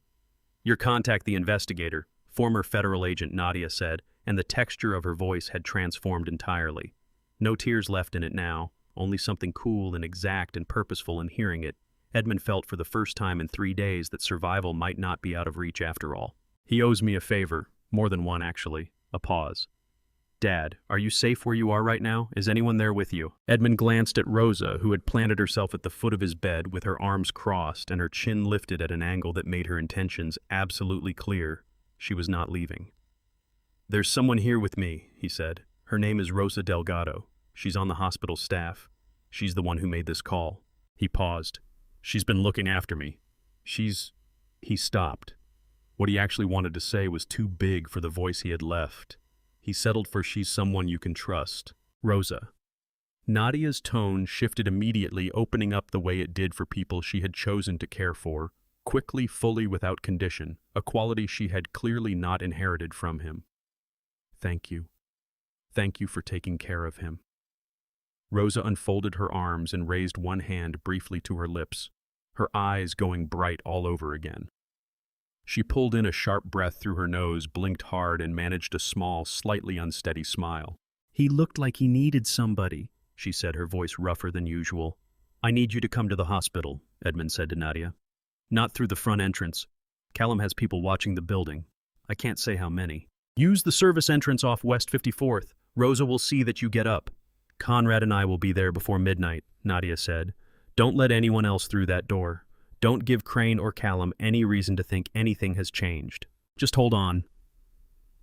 Your contact the investigator, former federal agent Nadia said, and the texture of her voice had transformed entirely. No tears left in it now, only something cool and exact and purposeful in hearing it. Edmund felt for the first time in 3 days that survival might not be out of reach after all. He owes me a favor, more than one actually. A pause. Dad, are you safe where you are right now? Is anyone there with you? Edmund glanced at Rosa, who had planted herself at the foot of his bed with her arms crossed and her chin lifted at an angle that made her intentions absolutely clear. She was not leaving. There's someone here with me, he said. Her name is Rosa Delgado. She's on the hospital staff. She's the one who made this call. He paused. She's been looking after me. He stopped. What he actually wanted to say was too big for the voice he had left. He settled for she's someone you can trust. Rosa. Nadia's tone shifted immediately, opening up the way it did for people she had chosen to care for, quickly, fully, without condition, a quality she had clearly not inherited from him. Thank you. Thank you for taking care of him. Rosa unfolded her arms and raised one hand briefly to her lips, her eyes going bright all over again. She pulled in a sharp breath through her nose, blinked hard, and managed a small, slightly unsteady smile. He looked like he needed somebody, she said, her voice rougher than usual. I need you to come to the hospital, Edmund said to Nadia. Not through the front entrance. Callum has people watching the building. I can't say how many. Use the service entrance off West 54th. Rosa will see that you get up. Conrad and I will be there before midnight, Nadia said. Don't let anyone else through that door. Don't give Crane or Callum any reason to think anything has changed. Just hold on.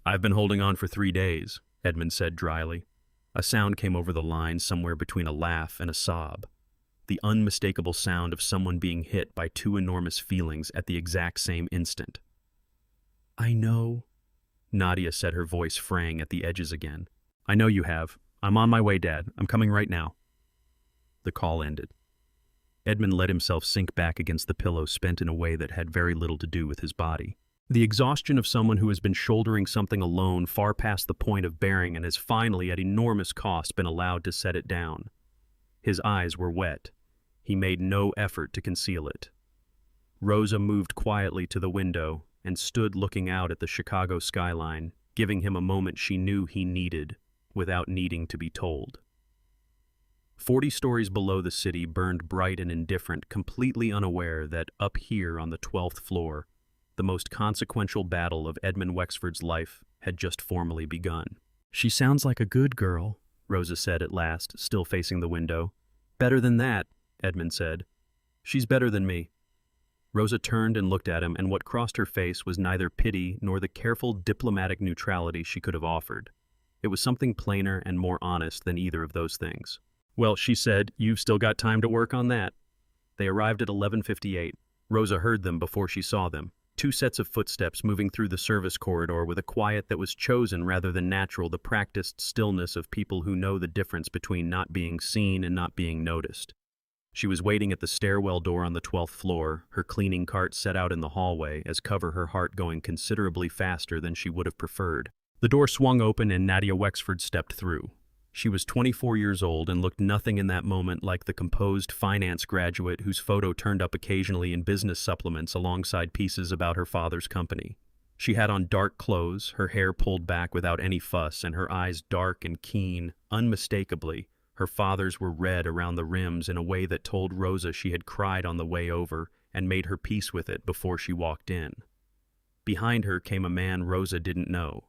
I've been holding on for 3 days, Edmund said dryly. A sound came over the line somewhere between a laugh and a sob. The unmistakable sound of someone being hit by 2 enormous feelings at the exact same instant. I know, Nadia said, her voice fraying at the edges again. I know you have. I'm on my way, Dad. I'm coming right now. The call ended. Edmund let himself sink back against the pillow, spent in a way that had very little to do with his body. The exhaustion of someone who has been shouldering something alone far past the point of bearing and has finally, at enormous cost, been allowed to set it down. His eyes were wet. He made no effort to conceal it. Rosa moved quietly to the window and stood looking out at the Chicago skyline, giving him a moment she knew he needed, without needing to be told. 40 stories below the city burned bright and indifferent, completely unaware that up here on the 12th floor, the most consequential battle of Edmund Wexford's life had just formally begun. She sounds like a good girl, Rosa said at last, still facing the window. Better than that, Edmund said. She's better than me. Rosa turned and looked at him, and what crossed her face was neither pity nor the careful diplomatic neutrality she could have offered. It was something plainer and more honest than either of those things. Well, she said, you've still got time to work on that. They arrived at 11:58. Rosa heard them before she saw them. 2 sets of footsteps moving through the service corridor with a quiet that was chosen rather than natural, the practiced stillness of people who know the difference between not being seen and not being noticed. She was waiting at the stairwell door on the 12th floor, her cleaning cart set out in the hallway, as cover her heart going considerably faster than she would have preferred. The door swung open and Nadia Wexford stepped through. She was 24 years old and looked nothing in that moment like the composed finance graduate whose photo turned up occasionally in business supplements alongside pieces about her father's company. She had on dark clothes, her hair pulled back without any fuss, and her eyes dark and keen, unmistakably. Her father's were red around the rims in a way that told Rosa she had cried on the way over and made her peace with it before she walked in. Behind her came a man Rosa didn't know.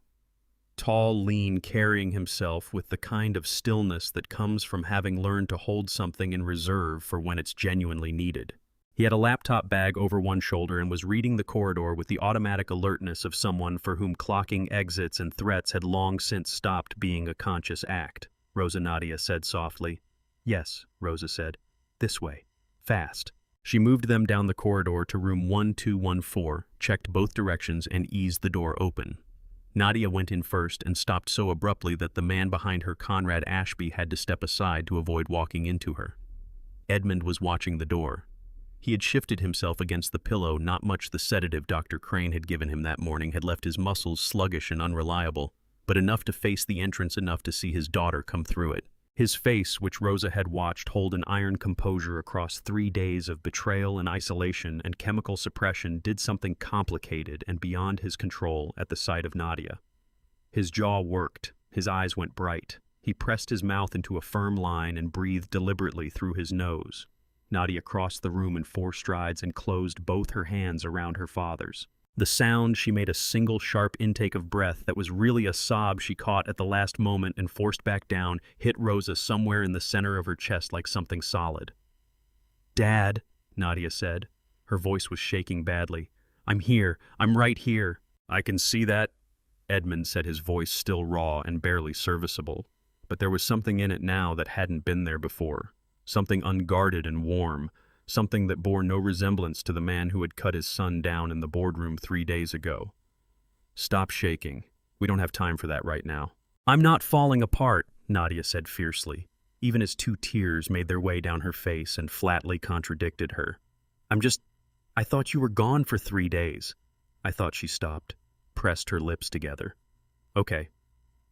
Tall, lean, carrying himself with the kind of stillness that comes from having learned to hold something in reserve for when it's genuinely needed. He had a laptop bag over one shoulder and was reading the corridor with the automatic alertness of someone for whom clocking exits and threats had long since stopped being a conscious act. Rosa Nadia said softly. Yes, Rosa said. This way. Fast. She moved them down the corridor to room 1214, checked both directions, and eased the door open. Nadia went in first and stopped so abruptly that the man behind her, Conrad Ashby, had to step aside to avoid walking into her. Edmund was watching the door. He had shifted himself against the pillow. Not much the sedative Dr. Crane had given him that morning had left his muscles sluggish and unreliable. but enough to face the entrance, enough to see his daughter come through it. His face, which Rosa had watched hold an iron composure across 3 days of betrayal and isolation and chemical suppression, did something complicated and beyond his control at the sight of Nadia. His jaw worked, his eyes went bright. He pressed his mouth into a firm line and breathed deliberately through his nose. Nadia crossed the room in 4 strides and closed both her hands around her father's. The sound, she made a single sharp intake of breath that was really a sob she caught at the last moment and forced back down, hit Rosa somewhere in the center of her chest like something solid. "Dad," Nadia said. Her voice was shaking badly. "I'm here. I'm right here." "I can see that," Edmund said, his voice still raw and barely serviceable. But there was something in it now that hadn't been there before. Something unguarded and warm. Something that bore no resemblance to the man who had cut his son down in the boardroom 3 days ago. "Stop shaking. We don't have time for that right now." "I'm not falling apart," Nadia said fiercely, even as 2 tears made their way down her face and flatly contradicted her. I thought you were gone for 3 days." I thought she stopped, pressed her lips together. "Okay.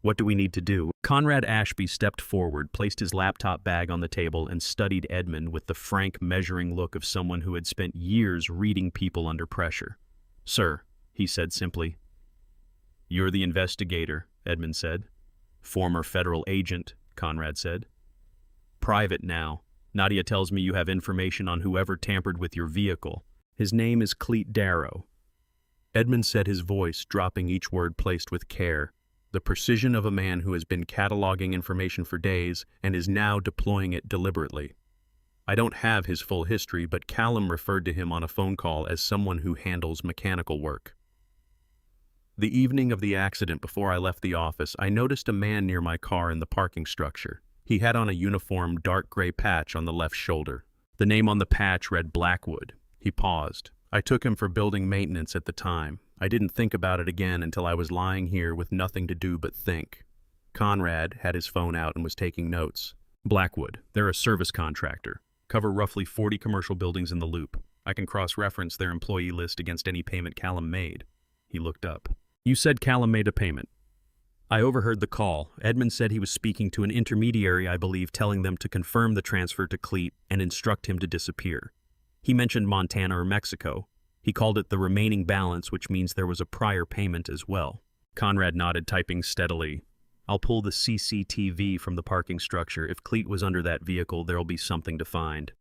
What do we need to do?" Conrad Ashby stepped forward, placed his laptop bag on the table, and studied Edmund with the frank, measuring look of someone who had spent years reading people under pressure. "Sir," he said simply. "You're the investigator," Edmund said. "Former federal agent," Conrad said. "Private now. Nadia tells me you have information on whoever tampered with your vehicle. His name is Cleet Darrow." Edmund said, his voice dropping each word placed with care. The precision of a man who has been cataloging information for days and is now deploying it deliberately. "I don't have his full history, but Callum referred to him on a phone call as someone who handles mechanical work. The evening of the accident, before I left the office, I noticed a man near my car in the parking structure. He had on a uniform dark gray patch on the left shoulder. The name on the patch read Blackwood." He paused. "I took him for building maintenance at the time. I didn't think about it again until I was lying here with nothing to do but think." Conrad had his phone out and was taking notes. "Blackwood, they're a service contractor. Cover roughly 40 commercial buildings in the loop. I can cross-reference their employee list against any payment Callum made." He looked up. "You said Callum made a payment." "I overheard the call. Edmund said he was speaking to an intermediary, I believe, telling them to confirm the transfer to Cleet and instruct him to disappear. He mentioned Montana or Mexico. He called it the remaining balance, which means there was a prior payment as well." Conrad nodded, typing steadily. "I'll pull the CCTV from the parking structure. If Cleet was under that vehicle, there'll be something to find.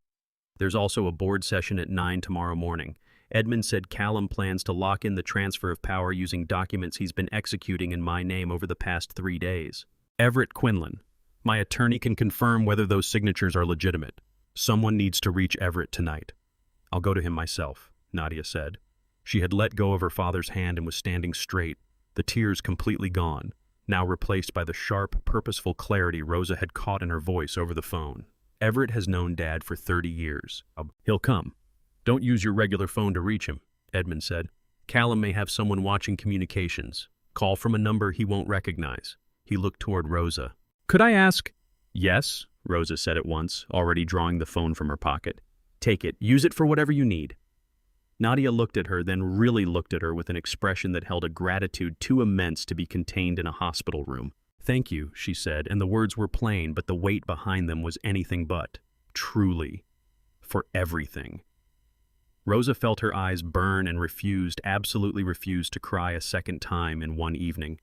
There's also a board session at 9 tomorrow morning. Edmund said Callum plans to lock in the transfer of power using documents he's been executing in my name over the past 3 days. Everett Quinlan. My attorney can confirm whether those signatures are legitimate. Someone needs to reach Everett tonight. I'll go to him myself," Nadia said. She had let go of her father's hand and was standing straight, the tears completely gone, now replaced by the sharp, purposeful clarity Rosa had caught in her voice over the phone. "Everett has known Dad for 30 years. He'll come. Don't use your regular phone to reach him," Edmund said. "Callum may have someone watching communications. Call from a number he won't recognize." He looked toward Rosa. "Could I ask?" "Yes," Rosa said at once, already drawing the phone from her pocket. "Take it. Use it for whatever you need." Nadia looked at her, then really looked at her with an expression that held a gratitude too immense to be contained in a hospital room. "Thank you," she said, and the words were plain, but the weight behind them was anything but. Truly. For everything. Rosa felt her eyes burn and absolutely refused to cry a second time in one evening.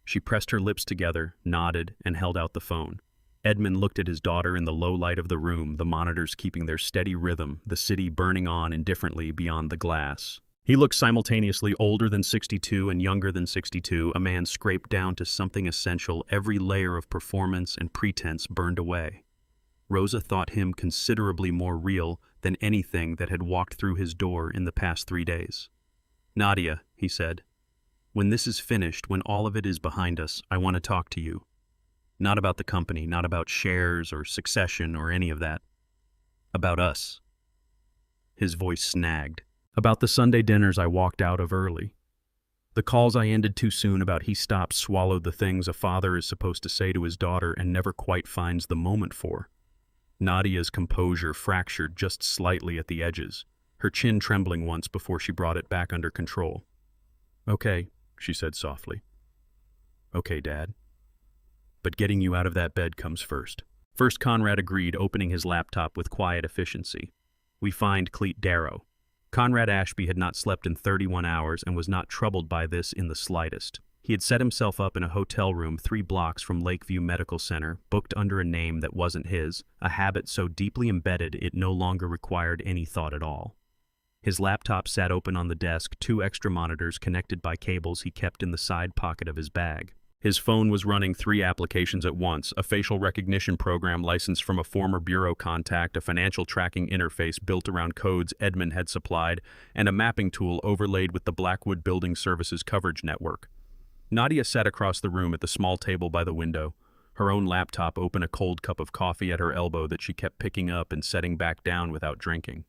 She pressed her lips together, nodded, and held out the phone. Edmund looked at his daughter in the low light of the room, the monitors keeping their steady rhythm, the city burning on indifferently beyond the glass. He looked simultaneously older than 62 and younger than 62, a man scraped down to something essential, every layer of performance and pretense burned away. Rosa thought him considerably more real than anything that had walked through his door in the past 3 days. "Nadia," he said, "when this is finished, when all of it is behind us, I want to talk to you. Not about the company, not about shares or succession or any of that. About us." His voice snagged. "About the Sunday dinners I walked out of early. The calls I ended too soon about he stopped, swallowed the things a father is supposed to say to his daughter and never quite finds the moment for." Nadia's composure fractured just slightly at the edges, her chin trembling once before she brought it back under control. "Okay," she said softly. Okay, Dad. But getting you out of that bed comes first. First, Conrad agreed, opening his laptop with quiet efficiency. We find Cleet Darrow. Conrad Ashby had not slept in 31 hours and was not troubled by this in the slightest. He had set himself up in a hotel room 3 blocks from Lakeview Medical Center, booked under a name that wasn't his, a habit so deeply embedded it no longer required any thought at all. His laptop sat open on the desk, 2 extra monitors connected by cables he kept in the side pocket of his bag. His phone was running 3 applications at once, a facial recognition program licensed from a former bureau contact, a financial tracking interface built around codes Edmund had supplied, and a mapping tool overlaid with the Blackwood Building Services coverage network. Nadia sat across the room at the small table by the window, her own laptop open, a cold cup of coffee at her elbow that she kept picking up and setting back down without drinking.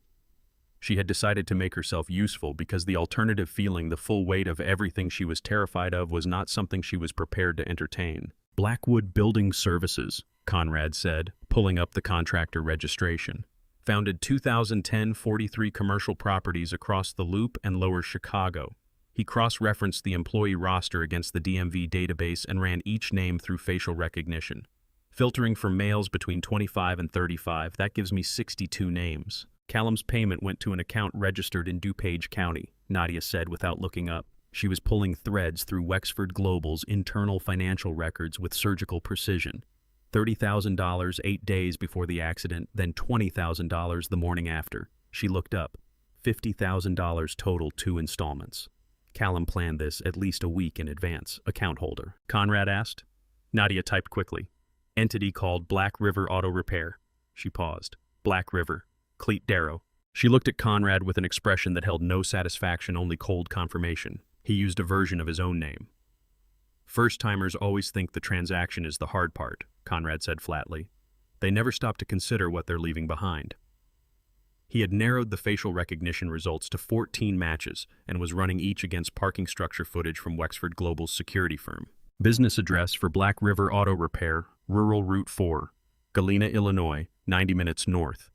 She had decided to make herself useful because the alternative feeling, the full weight of everything she was terrified of, was not something she was prepared to entertain. Blackwood Building Services, Conrad said, pulling up the contractor registration. Founded 2010, 43 commercial properties across the Loop and Lower Chicago. He cross-referenced the employee roster against the DMV database and ran each name through facial recognition. Filtering for males between 25 and 35, that gives me 62 names. Callum's payment went to an account registered in DuPage County, Nadia said without looking up. She was pulling threads through Wexford Global's internal financial records with surgical precision. $30,000 8 days before the accident, then $20,000 the morning after. She looked up. $50,000 total, 2 installments. Callum planned this at least a week in advance. Account holder, Conrad asked. Nadia typed quickly. Entity called Black River Auto Repair. She paused. Black River. Cleet Darrow. She looked at Conrad with an expression that held no satisfaction, only cold confirmation. He used a version of his own name. First-timers always think the transaction is the hard part, Conrad said flatly. They never stop to consider what they're leaving behind. He had narrowed the facial recognition results to 14 matches and was running each against parking structure footage from Wexford Global's security firm. Business address for Black River Auto Repair, Rural Route 4, Galena, Illinois, 90 minutes north.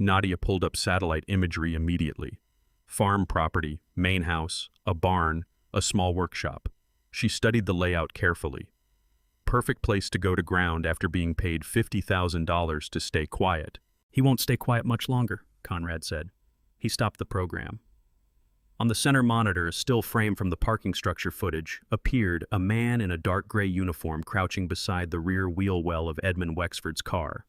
Nadia pulled up satellite imagery immediately. Farm property, main house, a barn, a small workshop. She studied the layout carefully. Perfect place to go to ground after being paid $50,000 to stay quiet. He won't stay quiet much longer, Conrad said. He stopped the program. On the center monitor, a still frame from the parking structure footage, appeared a man in a dark gray uniform crouching beside the rear wheel well of Edmund Wexford's car.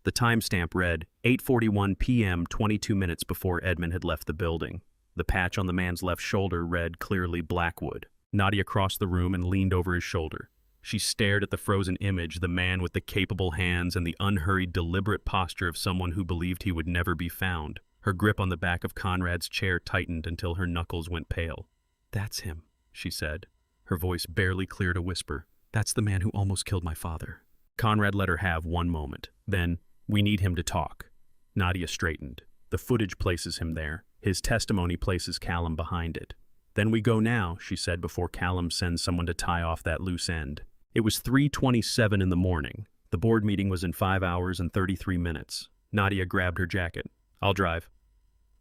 The timestamp read 8:41 p.m., 22 minutes before Edmund had left the building. The patch on the man's left shoulder read clearly Blackwood. Nadia crossed the room and leaned over his shoulder. She stared at the frozen image, the man with the capable hands and the unhurried, deliberate posture of someone who believed he would never be found. Her grip on the back of Conrad's chair tightened until her knuckles went pale. "That's him," she said. Her voice barely cleared a whisper. "That's the man who almost killed my father." Conrad let her have one moment. Then, "We need him to talk." Nadia straightened. The footage places him there. His testimony places Callum behind it. "Then we go now," she said before Callum sends someone to tie off that loose end. It was 3:27 in the morning. The board meeting was in 5 hours and 33 minutes. Nadia grabbed her jacket. "I'll drive."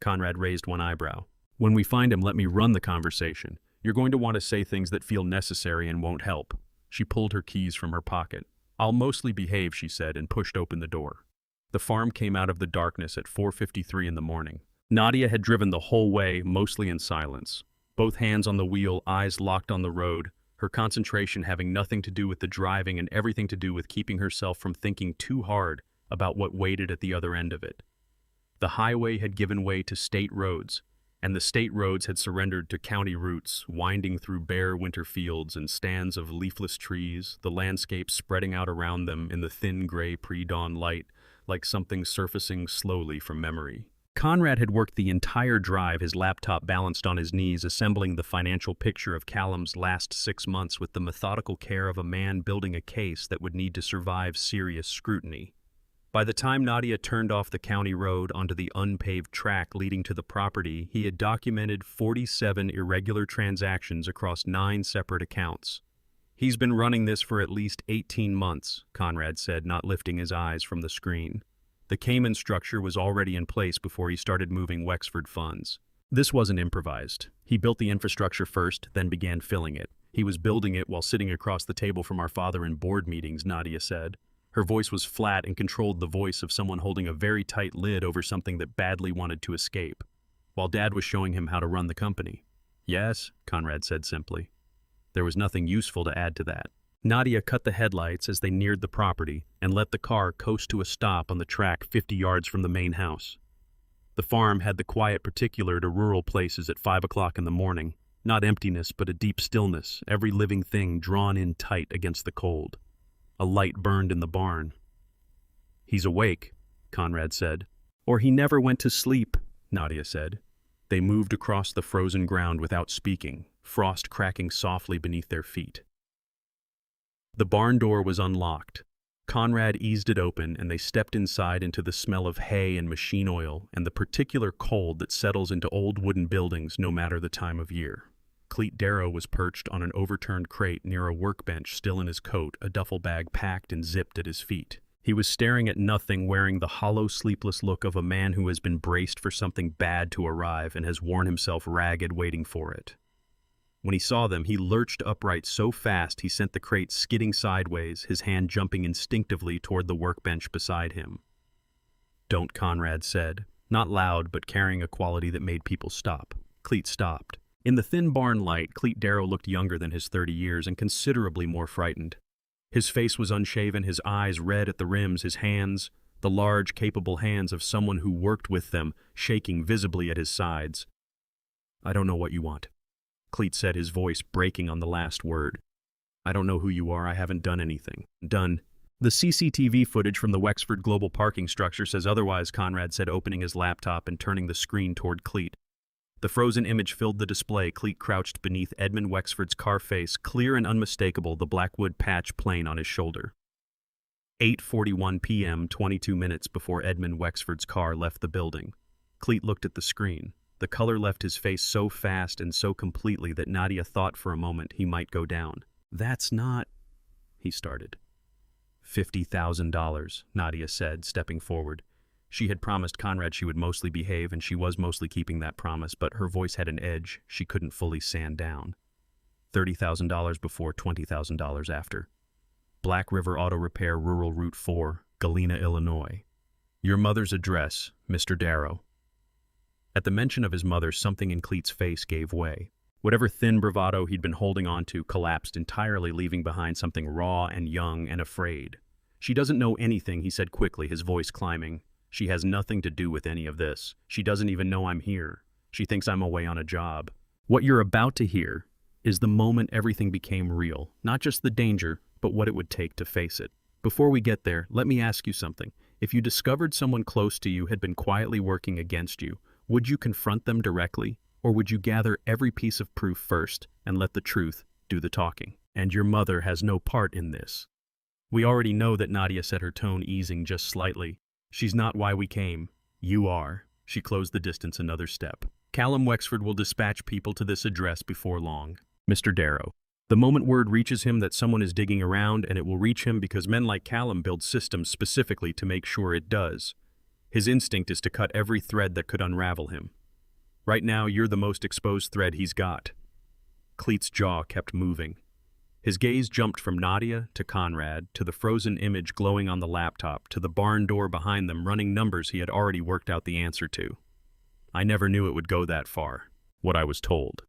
Conrad raised one eyebrow. "When we find him, let me run the conversation. You're going to want to say things that feel necessary and won't help." She pulled her keys from her pocket. "I'll mostly behave," she said, and pushed open the door. The farm came out of the darkness at 4:53 in the morning. Nadia had driven the whole way, mostly in silence. Both hands on the wheel, eyes locked on the road, her concentration having nothing to do with the driving and everything to do with keeping herself from thinking too hard about what waited at the other end of it. The highway had given way to state roads, and the state roads had surrendered to county routes, winding through bare winter fields and stands of leafless trees, the landscape spreading out around them in the thin gray pre-dawn light, like something surfacing slowly from memory. Conrad had worked the entire drive, his laptop balanced on his knees, assembling the financial picture of Callum's last 6 months with the methodical care of a man building a case that would need to survive serious scrutiny. By the time Nadia turned off the county road onto the unpaved track leading to the property, he had documented 47 irregular transactions across 9 separate accounts. "He's been running this for at least 18 months, Conrad said, not lifting his eyes from the screen. The Cayman structure was already in place before he started moving Wexford funds. This wasn't improvised. He built the infrastructure first, then began filling it. He was building it while sitting across the table from our father in board meetings, Nadia said. Her voice was flat and controlled the voice of someone holding a very tight lid over something that badly wanted to escape, while Dad was showing him how to run the company. Yes, Conrad said simply. There was nothing useful to add to that. Nadia cut the headlights as they neared the property and let the car coast to a stop on the track 50 yards from the main house. The farm had the quiet particular to rural places at 5 o'clock in the morning, not emptiness but a deep stillness, every living thing drawn in tight against the cold. A light burned in the barn. He's awake, Conrad said. Or he never went to sleep, Nadia said. They moved across the frozen ground without speaking, frost cracking softly beneath their feet. The barn door was unlocked. Conrad eased it open and they stepped inside into the smell of hay and machine oil and the particular cold that settles into old wooden buildings no matter the time of year. Cleet Darrow was perched on an overturned crate near a workbench, still in his coat, a duffel bag packed and zipped at his feet. He was staring at nothing, wearing the hollow, sleepless look of a man who has been braced for something bad to arrive and has worn himself ragged waiting for it. When he saw them, he lurched upright so fast he sent the crate skidding sideways, his hand jumping instinctively toward the workbench beside him. Don't, Conrad said, not loud but carrying a quality that made people stop. Cleet stopped. In the thin barn light, Cleet Darrow looked younger than his 30 years and considerably more frightened. His face was unshaven, his eyes red at the rims, his hands, the large, capable hands of someone who worked with them, shaking visibly at his sides. I don't know what you want, Cleet said, his voice breaking on the last word. I don't know who you are, I haven't done anything. Done. The CCTV footage from the Wexford Global parking structure says otherwise, Conrad said, opening his laptop and turning the screen toward Cleet. The frozen image filled the display. Cleet crouched beneath Edmund Wexford's car face, clear and unmistakable, the Blackwood patch plain on his shoulder. 8:41 p.m., 22 minutes before Edmund Wexford's car left the building. Cleet looked at the screen. The color left his face so fast and so completely that Nadia thought for a moment he might go down. That's not... he started. $50,000, Nadia said, stepping forward. She had promised Conrad she would mostly behave, and she was mostly keeping that promise, but her voice had an edge she couldn't fully sand down. $30,000 before, $20,000 after. Black River Auto Repair, Rural Route 4, Galena, Illinois. Your mother's address, Mr. Darrow. At the mention of his mother, something in Cleet's face gave way. Whatever thin bravado he'd been holding on to collapsed entirely, leaving behind something raw and young and afraid. She doesn't know anything, he said quickly, his voice climbing. She has nothing to do with any of this. She doesn't even know I'm here. She thinks I'm away on a job. What you're about to hear is the moment everything became real. Not just the danger, but what it would take to face it. Before we get there, let me ask you something. If you discovered someone close to you had been quietly working against you, would you confront them directly, or would you gather every piece of proof first and let the truth do the talking? And your mother has no part in this. We already know that, Nadia said, her tone easing just slightly. She's not why we came. You are. She closed the distance another step. Callum Wexford will dispatch people to this address before long. Mr. Darrow. The moment word reaches him that someone is digging around, and it will reach him because men like Callum build systems specifically to make sure it does. His instinct is to cut every thread that could unravel him. Right now, you're the most exposed thread he's got. Cleet's jaw kept moving. His gaze jumped from Nadia to Conrad, to the frozen image glowing on the laptop, to the barn door behind them running numbers he had already worked out the answer to. I never knew it would go that far, what I was told.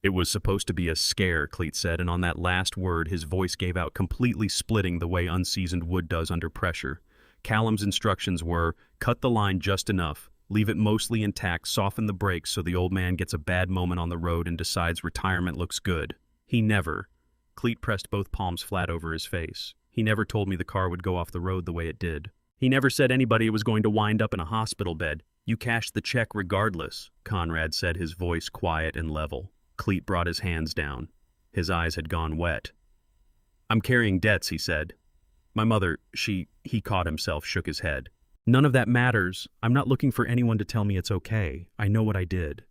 It was supposed to be a scare, Cleet said, and on that last word his voice gave out, completely splitting the way unseasoned wood does under pressure. Callum's instructions were, cut the line just enough, leave it mostly intact, soften the brakes so the old man gets a bad moment on the road and decides retirement looks good. He never... Cleet pressed both palms flat over his face. He never told me the car would go off the road the way it did. He never said anybody was going to wind up in a hospital bed. You cashed the check regardless, Conrad said, his voice quiet and level. Cleet brought his hands down. His eyes had gone wet. I'm carrying debts, he said. My mother, he caught himself, shook his head. None of that matters. I'm not looking for anyone to tell me it's okay. I know what I did.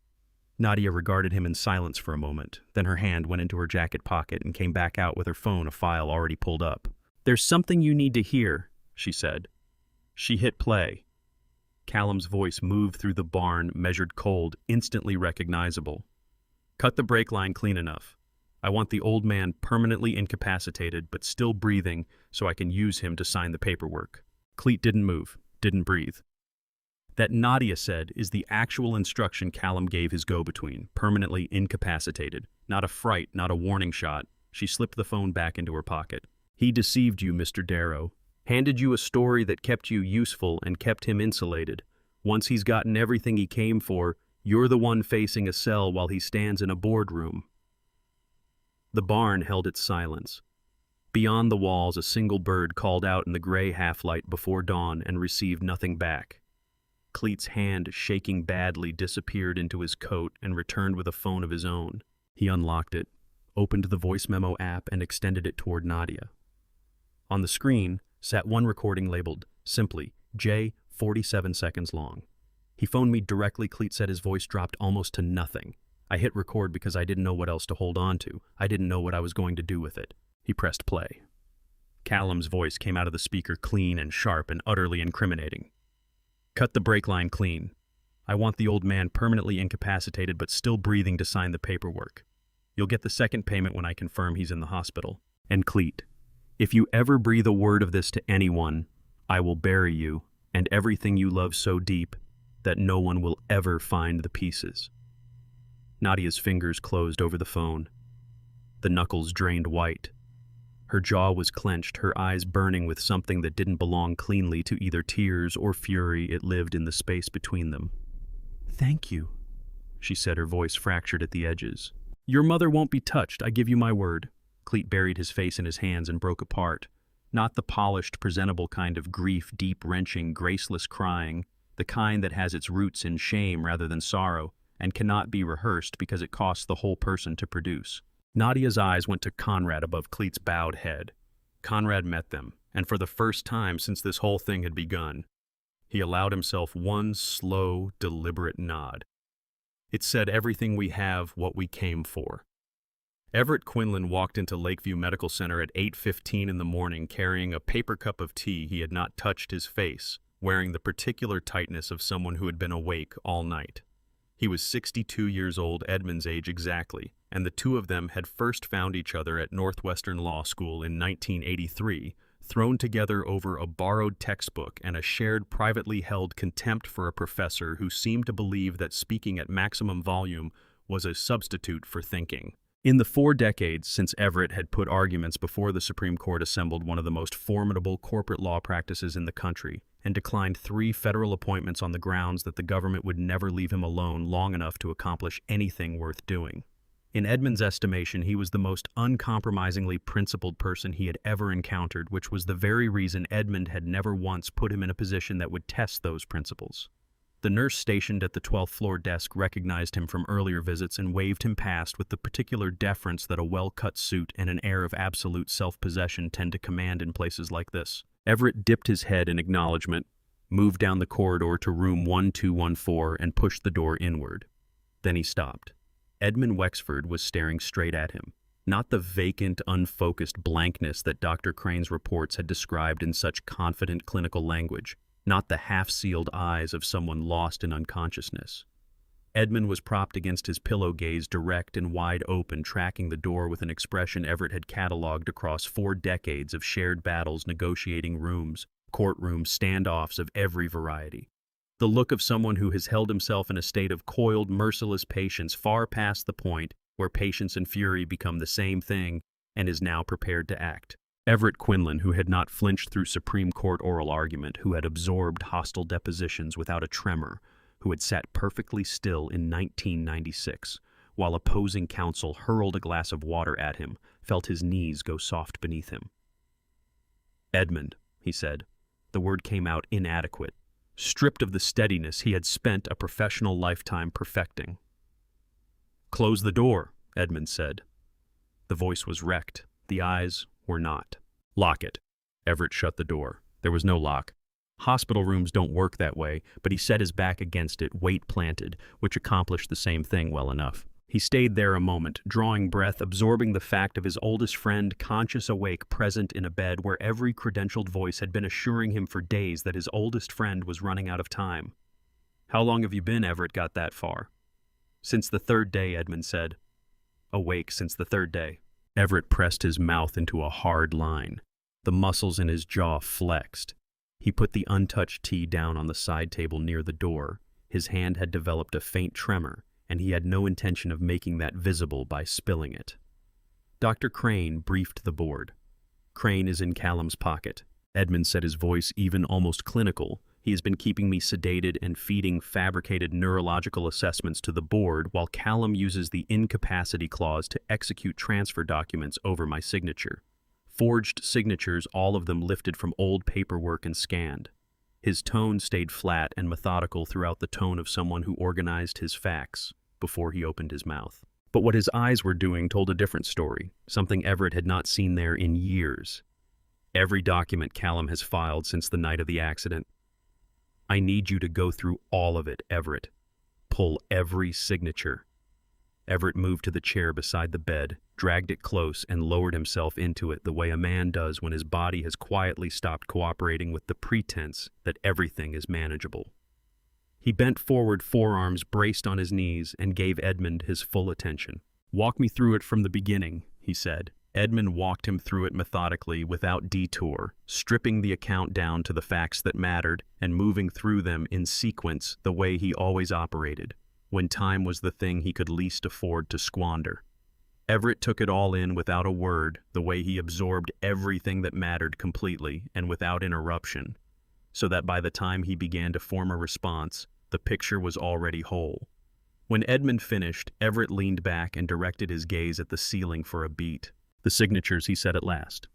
Nadia regarded him in silence for a moment. Then her hand went into her jacket pocket and came back out with her phone, a file already pulled up. There's something you need to hear, she said. She hit play. Callum's voice moved through the barn, measured cold, instantly recognizable. Cut the brake line clean enough. I want the old man permanently incapacitated but still breathing so I can use him to sign the paperwork. Cleet didn't move, didn't breathe. That Nadia said is the actual instruction Callum gave his go-between, permanently incapacitated. Not a fright, not a warning shot. She slipped the phone back into her pocket. He deceived you, Mr. Darrow. Handed you a story that kept you useful and kept him insulated. Once he's gotten everything he came for, you're the one facing a cell while he stands in a boardroom. The barn held its silence. Beyond the walls, a single bird called out in the gray half-light before dawn and received nothing back. Cleet's hand, shaking badly, disappeared into his coat and returned with a phone of his own. He unlocked it, opened the voice memo app, and extended it toward Nadia. On the screen sat one recording labeled, simply, J, 47 seconds long. He phoned me directly. Cleet said his voice dropped almost to nothing. I hit record because I didn't know what else to hold on to. I didn't know what I was going to do with it. He pressed play. Callum's voice came out of the speaker clean and sharp and utterly incriminating. Cut the brake line clean. I want the old man permanently incapacitated but still breathing to sign the paperwork. You'll get the second payment when I confirm he's in the hospital. And Cleet, if you ever breathe a word of this to anyone, I will bury you and everything you love so deep that no one will ever find the pieces. Nadia's fingers closed over the phone. The knuckles drained white. Her jaw was clenched, her eyes burning with something that didn't belong cleanly to either tears or fury. It lived in the space between them. Thank you, she said, her voice fractured at the edges. Your mother won't be touched, I give you my word. Cleet buried his face in his hands and broke apart. Not the polished, presentable kind of grief, deep-wrenching, graceless crying, the kind that has its roots in shame rather than sorrow, and cannot be rehearsed because it costs the whole person to produce. Nadia's eyes went to Conrad above Cleet's bowed head. Conrad met them, and for the first time since this whole thing had begun, he allowed himself one slow, deliberate nod. It said everything we have, what we came for. Everett Quinlan walked into Lakeview Medical Center at 8:15 in the morning carrying a paper cup of tea. He had not touched his face, wearing the particular tightness of someone who had been awake all night. He was 62 years old, Edmund's age exactly, and the two of them had first found each other at Northwestern Law School in 1983, thrown together over a borrowed textbook and a shared privately held contempt for a professor who seemed to believe that speaking at maximum volume was a substitute for thinking. In the 4 decades since Everett had put arguments before the Supreme Court assembled one of the most formidable corporate law practices in the country, and declined 3 federal appointments on the grounds that the government would never leave him alone long enough to accomplish anything worth doing. In Edmund's estimation, he was the most uncompromisingly principled person he had ever encountered, which was the very reason Edmund had never once put him in a position that would test those principles. The nurse stationed at the 12th floor desk recognized him from earlier visits and waved him past with the particular deference that a well-cut suit and an air of absolute self-possession tend to command in places like this. Everett dipped his head in acknowledgement, moved down the corridor to room 1214 and pushed the door inward. Then he stopped. Edmund Wexford was staring straight at him. Not the vacant, unfocused blankness that Dr. Crane's reports had described in such confident clinical language. Not the half-sealed eyes of someone lost in unconsciousness. Edmund was propped against his pillow, gaze direct and wide open, tracking the door with an expression Everett had cataloged across 4 decades of shared battles, negotiating rooms, courtrooms, standoffs of every variety. The look of someone who has held himself in a state of coiled, merciless patience far past the point where patience and fury become the same thing and is now prepared to act. Everett Quinlan, who had not flinched through Supreme Court oral argument, who had absorbed hostile depositions without a tremor, who had sat perfectly still in 1996, while opposing counsel hurled a glass of water at him, felt his knees go soft beneath him. Edmund, he said. The word came out inadequate, stripped of the steadiness he had spent a professional lifetime perfecting. Close the door, Edmund said. The voice was wrecked. The eyes were not. Lock it. Everett shut the door. There was no lock. Hospital rooms don't work that way, but he set his back against it, weight planted, which accomplished the same thing well enough. He stayed there a moment, drawing breath, absorbing the fact of his oldest friend, conscious awake, present in a bed where every credentialed voice had been assuring him for days that his oldest friend was running out of time. How long have you been? Everett got that far. Since the 3rd day, Edmund said. awake since the third day. Everett pressed his mouth into a hard line. The muscles in his jaw flexed. He put the untouched tea down on the side table near the door. His hand had developed a faint tremor, and he had no intention of making that visible by spilling it. Dr. Crane briefed the board. "Crane is in Callum's pocket." Edmund said, his voice even almost clinical. "He has been keeping me sedated and feeding fabricated neurological assessments to the board while Callum uses the incapacity clause to execute transfer documents over my signature. Forged signatures, all of them lifted from old paperwork and scanned." His tone stayed flat and methodical throughout, the tone of someone who organized his facts before he opened his mouth. But what his eyes were doing told a different story, something Everett had not seen there in years. "Every document Callum has filed since the night of the accident. I need you to go through all of it, Everett. Pull every signature." Everett moved to the chair beside the bed, dragged it close, and lowered himself into it the way a man does when his body has quietly stopped cooperating with the pretense that everything is manageable. He bent forward, forearms braced on his knees, and gave Edmund his full attention. "Walk me through it from the beginning," he said. Edmund walked him through it methodically, without detour, stripping the account down to the facts that mattered and moving through them in sequence the way he always operated, when time was the thing he could least afford to squander. Everett took it all in without a word, the way he absorbed everything that mattered completely and without interruption, so that by the time he began to form a response, the picture was already whole. When Edmund finished, Everett leaned back and directed his gaze at the ceiling for a beat. "The signatures," he said at last.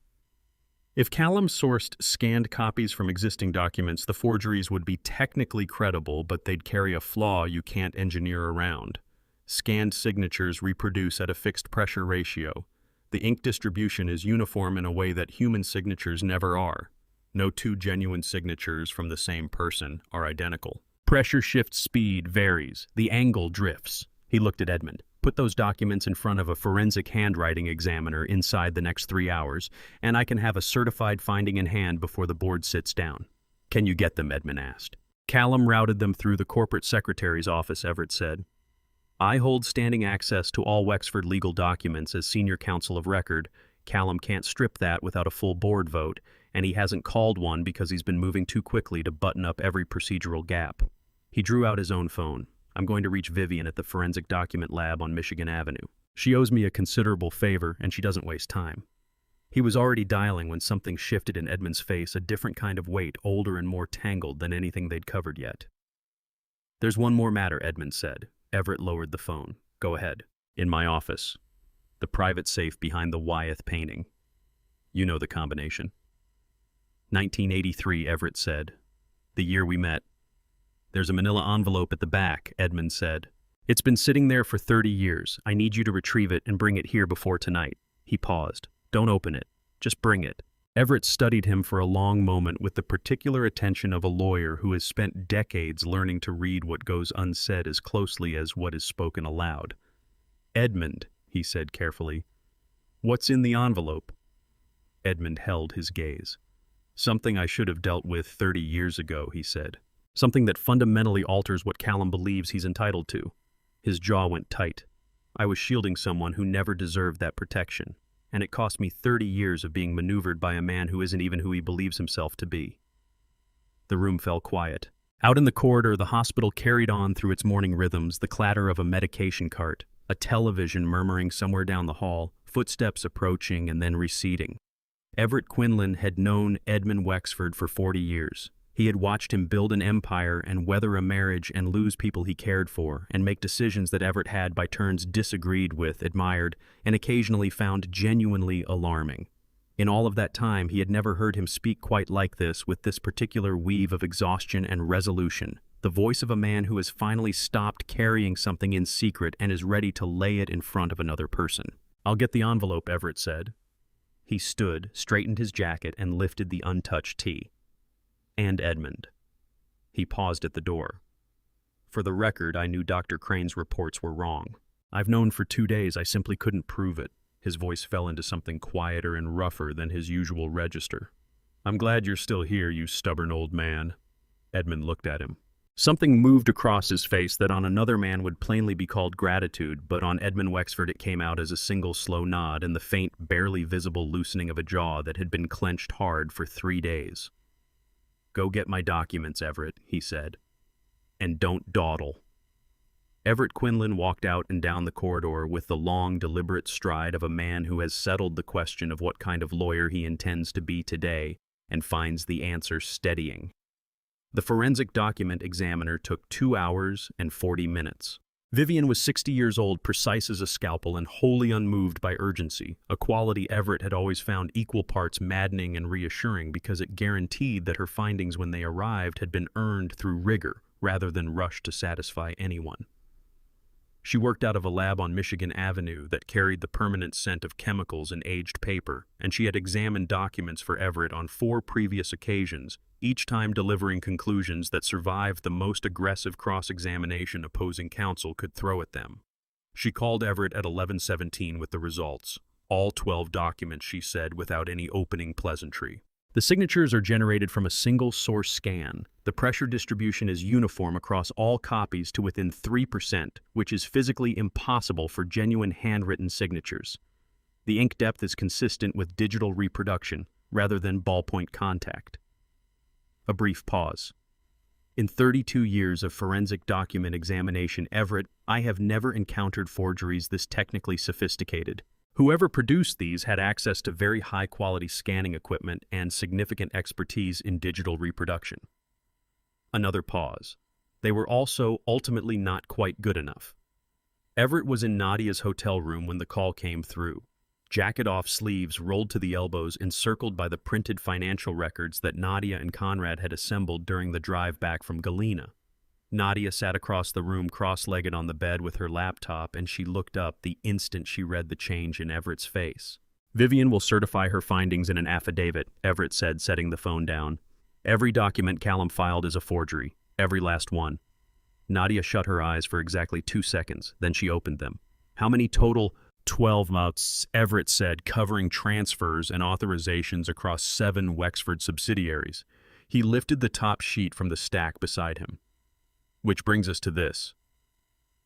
"If Callum sourced scanned copies from existing documents, the forgeries would be technically credible, but they'd carry a flaw you can't engineer around. Scanned signatures reproduce at a fixed pressure ratio. The ink distribution is uniform in a way that human signatures never are. No two genuine signatures from the same person are identical. Pressure shift speed varies. The angle drifts." He looked at Edmund. "Put those documents in front of a forensic handwriting examiner inside the next 3 hours, and I can have a certified finding in hand before the board sits down." "Can you get them?" Edmund asked. "Callum routed them through the corporate secretary's office," Everett said. "I hold standing access to all Wexford legal documents as senior counsel of record. Callum can't strip that without a full board vote, and he hasn't called one because he's been moving too quickly to button up every procedural gap." He drew out his own phone. "I'm going to reach Vivian at the Forensic Document Lab on Michigan Avenue. She owes me a considerable favor, and she doesn't waste time." He was already dialing when something shifted in Edmund's face, a different kind of weight, older and more tangled than anything they'd covered yet. "There's one more matter," Edmund said. Everett lowered the phone. "Go ahead." "In my office. The private safe behind the Wyeth painting. You know the combination." 1983, Everett said. "The year we met." "There's a manila envelope at the back," Edmund said. "It's been sitting there for 30 years. I need you to retrieve it and bring it here before tonight." He paused. "Don't open it. Just bring it." Everett studied him for a long moment with the particular attention of a lawyer who has spent decades learning to read what goes unsaid as closely as what is spoken aloud. "Edmund," he said carefully, "what's in the envelope?" Edmund held his gaze. "Something I should have dealt with 30 years ago," he said. "Something that fundamentally alters what Callum believes he's entitled to." His jaw went tight. "I was shielding someone who never deserved that protection, and it cost me 30 years of being maneuvered by a man who isn't even who he believes himself to be." The room fell quiet. Out in the corridor, the hospital carried on through its morning rhythms, the clatter of a medication cart, a television murmuring somewhere down the hall, footsteps approaching and then receding. Everett Quinlan had known Edmund Wexford for 40 years. He had watched him build an empire and weather a marriage and lose people he cared for, and make decisions that Everett had by turns disagreed with, admired, and occasionally found genuinely alarming. In all of that time, he had never heard him speak quite like this, with this particular weave of exhaustion and resolution, the voice of a man who has finally stopped carrying something in secret and is ready to lay it in front of another person. "I'll get the envelope," Everett said. He stood, straightened his jacket, and lifted the untouched tea. "And Edmund." He paused at the door. "For the record, I knew Dr. Crane's reports were wrong. I've known for 2 days I simply couldn't prove it." His voice fell into something quieter and rougher than his usual register. "I'm glad you're still here, you stubborn old man." Edmund looked at him. Something moved across his face that on another man would plainly be called gratitude, but on Edmund Wexford it came out as a single slow nod and the faint, barely visible loosening of a jaw that had been clenched hard for 3 days. "Go get my documents, Everett," he said. "And don't dawdle." Everett Quinlan walked out and down the corridor with the long, deliberate stride of a man who has settled the question of what kind of lawyer he intends to be today and finds the answer steadying. The forensic document examiner took 2 hours and 40 minutes. Vivian was 60 years old, precise as a scalpel and wholly unmoved by urgency, a quality Everett had always found equal parts maddening and reassuring because it guaranteed that her findings when they arrived had been earned through rigor rather than rushed to satisfy anyone. She worked out of a lab on Michigan Avenue that carried the permanent scent of chemicals and aged paper, and she had examined documents for Everett on 4 previous occasions, each time delivering conclusions that survived the most aggressive cross-examination opposing counsel could throw at them. She called Everett at 11:17 with the results. All 12 documents, she said, without any opening pleasantry. The signatures are generated from a single source scan. The pressure distribution is uniform across all copies to within 3%, which is physically impossible for genuine handwritten signatures. The ink depth is consistent with digital reproduction, rather than ballpoint contact. A brief pause. In 32 years of forensic document examination, Everett, I have never encountered forgeries this technically sophisticated. Whoever produced these had access to very high-quality scanning equipment and significant expertise in digital reproduction. Another pause. They were also ultimately not quite good enough. Everett was in Nadia's hotel room when the call came through. Jacket-off sleeves rolled to the elbows, encircled by the printed financial records that Nadia and Conrad had assembled during the drive back from Galena. Nadia sat across the room cross-legged on the bed with her laptop, and she looked up the instant she read the change in Everett's face. "Vivian will certify her findings in an affidavit," Everett said, setting the phone down. "Every document Callum filed is a forgery. Every last one." Nadia shut her eyes for exactly 2 seconds, then she opened them. "How many total?" 12 months, Everett said, covering transfers and authorizations across 7 Wexford subsidiaries. He lifted the top sheet from the stack beside him. "Which brings us to this."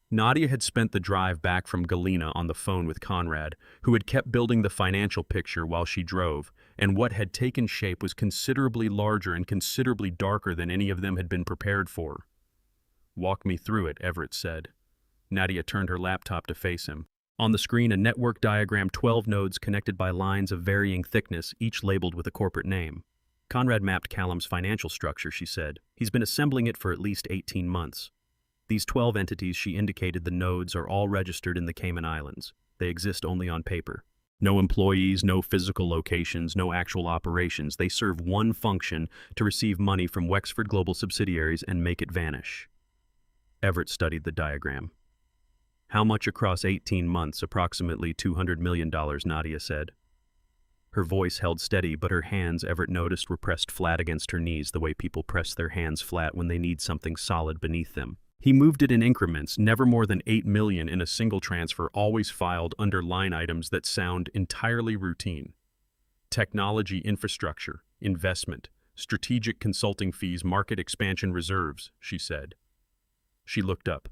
Nadia had spent the drive back from Galena on the phone with Conrad, who had kept building the financial picture while she drove, and what had taken shape was considerably larger and considerably darker than any of them had been prepared for. "Walk me through it," Everett said. Nadia turned her laptop to face him. On the screen, a network diagram, 12 nodes connected by lines of varying thickness, each labeled with a corporate name. "Conrad mapped Callum's financial structure," she said. "He's been assembling it for at least 18 months. These 12 entities," she indicated the nodes, "are all registered in the Cayman Islands. They exist only on paper. No employees, no physical locations, no actual operations. They serve one function: to receive money from Wexford Global subsidiaries and make it vanish." Everett studied the diagram. "How much across 18 months? Approximately $200 million, Nadia said. Her voice held steady, but her hands, Everett noticed, were pressed flat against her knees the way people press their hands flat when they need something solid beneath them. He moved it in increments, never more than $8 million in a single transfer, always filed under line items that sound entirely routine. Technology infrastructure, investment, strategic consulting fees, market expansion reserves, she said. She looked up.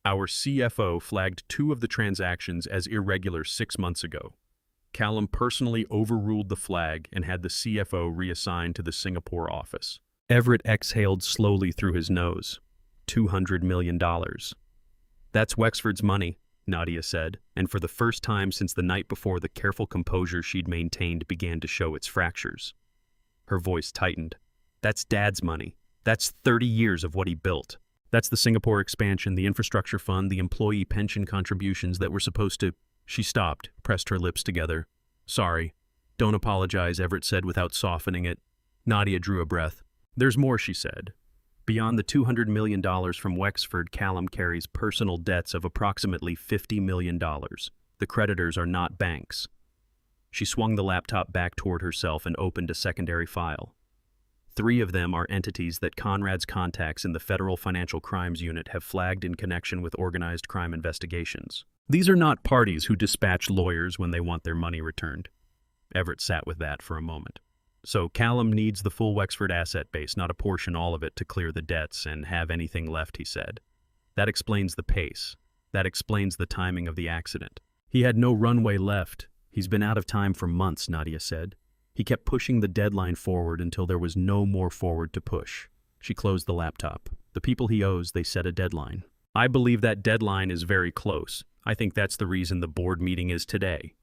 Our CFO flagged 2 of the transactions as irregular 6 months ago. Callum personally overruled the flag and had the CFO reassigned to the Singapore office. Everett exhaled slowly through his nose. $200 million. "That's Wexford's money," Nadia said, and for the first time since the night before, the careful composure she'd maintained began to show its fractures. Her voice tightened. "That's Dad's money. That's 30 years of what he built. That's the Singapore expansion, the infrastructure fund, the employee pension contributions that were supposed to—" She stopped, pressed her lips together. "Sorry. Don't apologize," Everett said without softening it. Nadia drew a breath. "There's more," she said. "Beyond the $200 million from Wexford, Callum carries personal debts of approximately $50 million. The creditors are not banks." She swung the laptop back toward herself and opened a secondary file. 3 of them are entities that Conrad's contacts in the Federal Financial Crimes Unit have flagged in connection with organized crime investigations. These are not parties who dispatch lawyers when they want their money returned. Everett sat with that for a moment. So Callum needs the full Wexford asset base, not a portion all of it, to clear the debts and have anything left, he said. That explains the pace. That explains the timing of the accident. He had no runway left. He's been out of time for months, Nadia said. He kept pushing the deadline forward until there was no more forward to push. She closed the laptop. The people he owes, they set a deadline. I believe that deadline is very close. I think that's the reason the board meeting is today.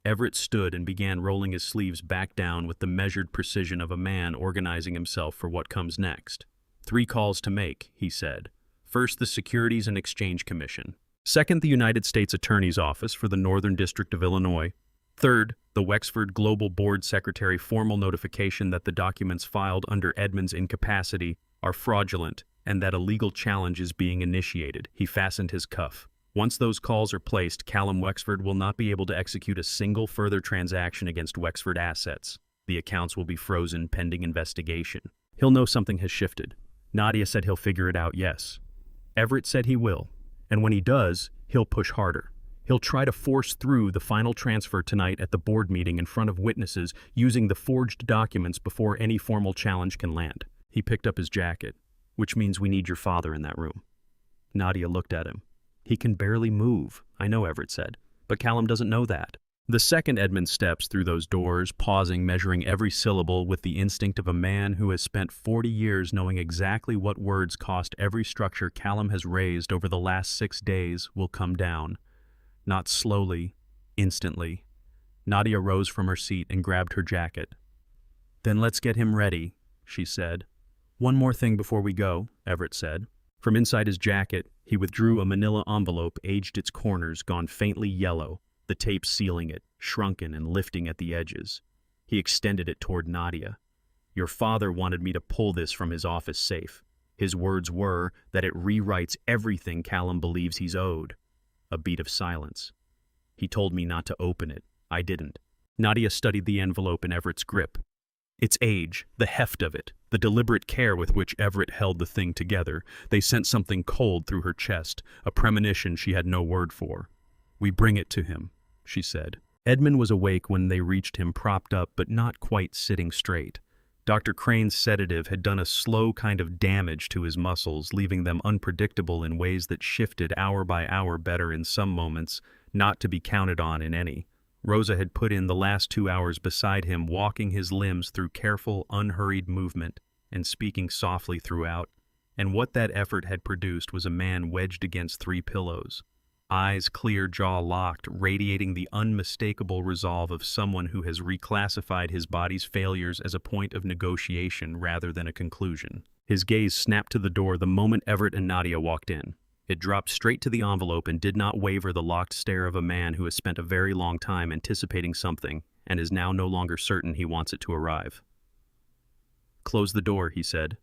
Everett stood and began rolling his sleeves back down with the measured precision of a man organizing himself for what comes next. 3 calls to make, he said. First, the Securities and Exchange Commission. Second, the United States Attorney's Office for the Northern District of Illinois. Third, the Wexford Global Board Secretary formal notification that the documents filed under Edmund's incapacity are fraudulent and that a legal challenge is being initiated. He fastened his cuff. Once those calls are placed, Callum Wexford will not be able to execute a single further transaction against Wexford assets. The accounts will be frozen pending investigation. He'll know something has shifted. Nadia said he'll figure it out, yes. Everett said he will. And when he does, he'll push harder. He'll try to force through the final transfer tonight at the board meeting in front of witnesses using the forged documents before any formal challenge can land. He picked up his jacket, which means we need your father in that room. Nadia looked at him. He can barely move, I know, Everett said, but Callum doesn't know that. The second Edmund steps through those doors, pausing, measuring every syllable with the instinct of a man who has spent 40 years knowing exactly what words cost every structure Callum has raised over the last 6 days will come down. Not slowly, instantly. Nadia rose from her seat and grabbed her jacket. Then let's get him ready, she said. One more thing before we go, Everett said. From inside his jacket, he withdrew a manila envelope, aged its corners, gone faintly yellow, the tape sealing it, shrunken and lifting at the edges. He extended it toward Nadia. Your father wanted me to pull this from his office safe. His words were that it rewrites everything Callum believes he's owed. A beat of silence. He told me not to open it. I didn't. Nadia studied the envelope in Everett's grip. Its age, the heft of it, the deliberate care with which Everett held the thing together, they sent something cold through her chest, a premonition she had no word for. We bring it to him, she said. Edmund was awake when they reached him, propped up but not quite sitting straight. Dr. Crane's sedative had done a slow kind of damage to his muscles, leaving them unpredictable in ways that shifted hour by hour, better in some moments, not to be counted on in any. Rosa had put in the last 2 hours beside him, walking his limbs through careful, unhurried movement and speaking softly throughout, and what that effort had produced was a man wedged against 3 pillows. Eyes clear, jaw locked, radiating the unmistakable resolve of someone who has reclassified his body's failures as a point of negotiation rather than a conclusion. His gaze snapped to the door the moment Everett and Nadia walked in. It dropped straight to the envelope and did not waver, the locked stare of a man who has spent a very long time anticipating something and is now no longer certain he wants it to arrive. Close the door, he said.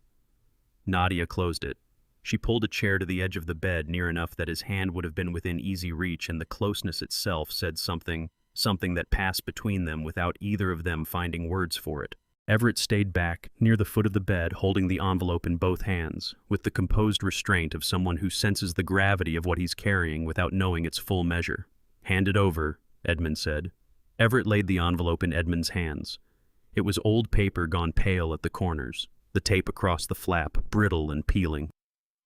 Nadia closed it. She pulled a chair to the edge of the bed, near enough that his hand would have been within easy reach, and the closeness itself said something that passed between them without either of them finding words for it. Everett stayed back, near the foot of the bed, holding the envelope in both hands, with the composed restraint of someone who senses the gravity of what he's carrying without knowing its full measure. Hand it over, Edmund said. Everett laid the envelope in Edmund's hands. It was old paper gone pale at the corners, the tape across the flap brittle and peeling.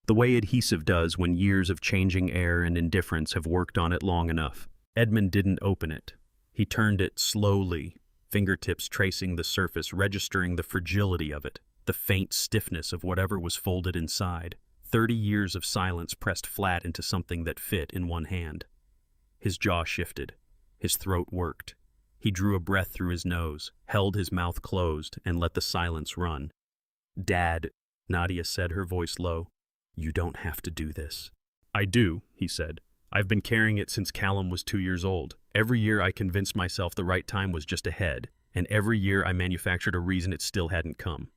The way adhesive does when years of changing air and indifference have worked on it long enough. Edmund didn't open it. He turned it slowly, fingertips tracing the surface, registering the fragility of it, the faint stiffness of whatever was folded inside. 30 years of silence pressed flat into something that fit in one hand. His jaw shifted. His throat worked. He drew a breath through his nose, held his mouth closed, and let the silence run. Dad, Nadia said, her voice low. You don't have to do this. I do, he said. I've been carrying it since Callum was 2 years old. Every year I convinced myself the right time was just ahead, and every year I manufactured a reason it still hadn't come.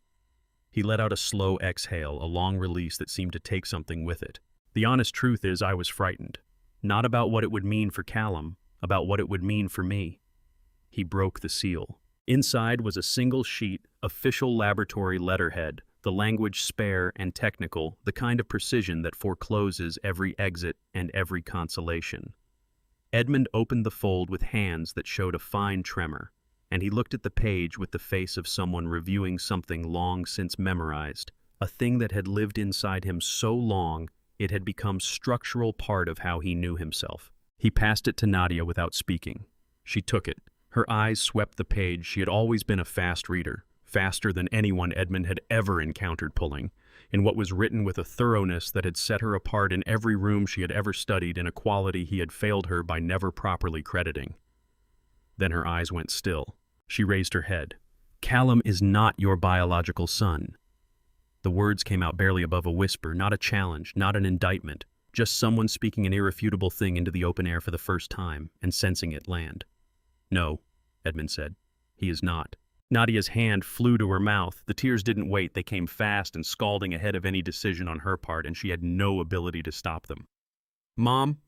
He let out a slow exhale, a long release that seemed to take something with it. The honest truth is I was frightened. Not about what it would mean for Callum, about what it would mean for me. He broke the seal. Inside was a single sheet, official laboratory letterhead, the language spare and technical, the kind of precision that forecloses every exit and every consolation. Edmund opened the fold with hands that showed a fine tremor, and he looked at the page with the face of someone reviewing something long since memorized, a thing that had lived inside him so long it had become structural part of how he knew himself. He passed it to Nadia without speaking. She took it. Her eyes swept the page. She had always been a fast reader, faster than anyone Edmund had ever encountered pulling, in what was written with a thoroughness that had set her apart in every room she had ever studied, in a quality he had failed her by never properly crediting. Then her eyes went still. She raised her head. "Callum is not your biological son." The words came out barely above a whisper, not a challenge, not an indictment, just someone speaking an irrefutable thing into the open air for the first time and sensing it land. "No," Edmund said. "He is not." Nadia's hand flew to her mouth. The tears didn't wait. They came fast and scalding ahead of any decision on her part, and she had no ability to stop them. "Mom?"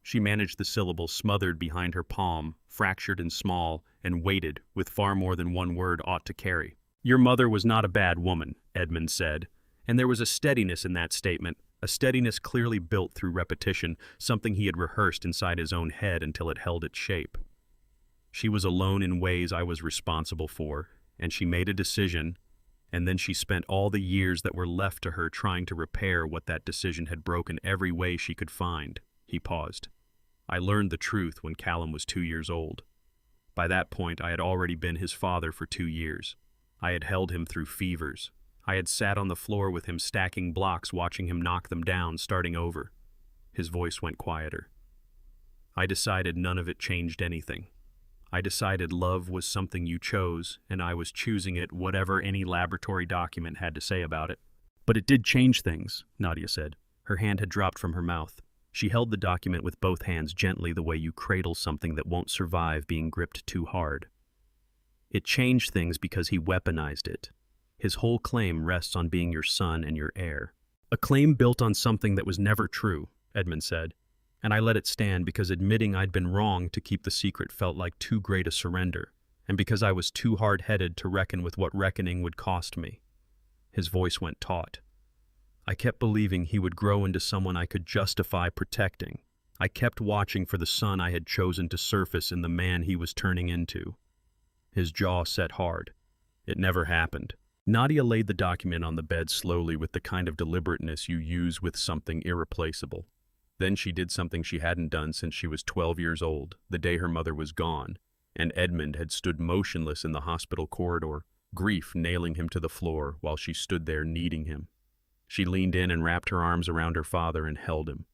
She managed the syllable smothered behind her palm, fractured and small, and waited, with far more than one word ought to carry. "Your mother was not a bad woman," Edmund said, and there was a steadiness in that statement, a steadiness clearly built through repetition, something he had rehearsed inside his own head until it held its shape. "She was alone in ways I was responsible for, and she made a decision, and then she spent all the years that were left to her trying to repair what that decision had broken every way she could find." He paused. "I learned the truth when Callum was 2 years old. By that point, I had already been his father for 2 years. I had held him through fevers. I had sat on the floor with him stacking blocks, watching him knock them down, starting over." His voice went quieter. "I decided none of it changed anything. I decided love was something you chose, and I was choosing it, whatever any laboratory document had to say about it." "But it did change things," Nadia said. Her hand had dropped from her mouth. She held the document with both hands gently, the way you cradle something that won't survive being gripped too hard. "It changed things because he weaponized it. His whole claim rests on being your son and your heir." "A claim built on something that was never true," Edmund said. "And I let it stand because admitting I'd been wrong to keep the secret felt like too great a surrender, and because I was too hard-headed to reckon with what reckoning would cost me." His voice went taut. "I kept believing he would grow into someone I could justify protecting. I kept watching for the son I had chosen to surface in the man he was turning into." His jaw set hard. "It never happened." Nadia laid the document on the bed slowly, with the kind of deliberateness you use with something irreplaceable. Then she did something she hadn't done since she was 12 years old, the day her mother was gone, and Edmund had stood motionless in the hospital corridor, grief nailing him to the floor while she stood there needing him. She leaned in and wrapped her arms around her father and held him.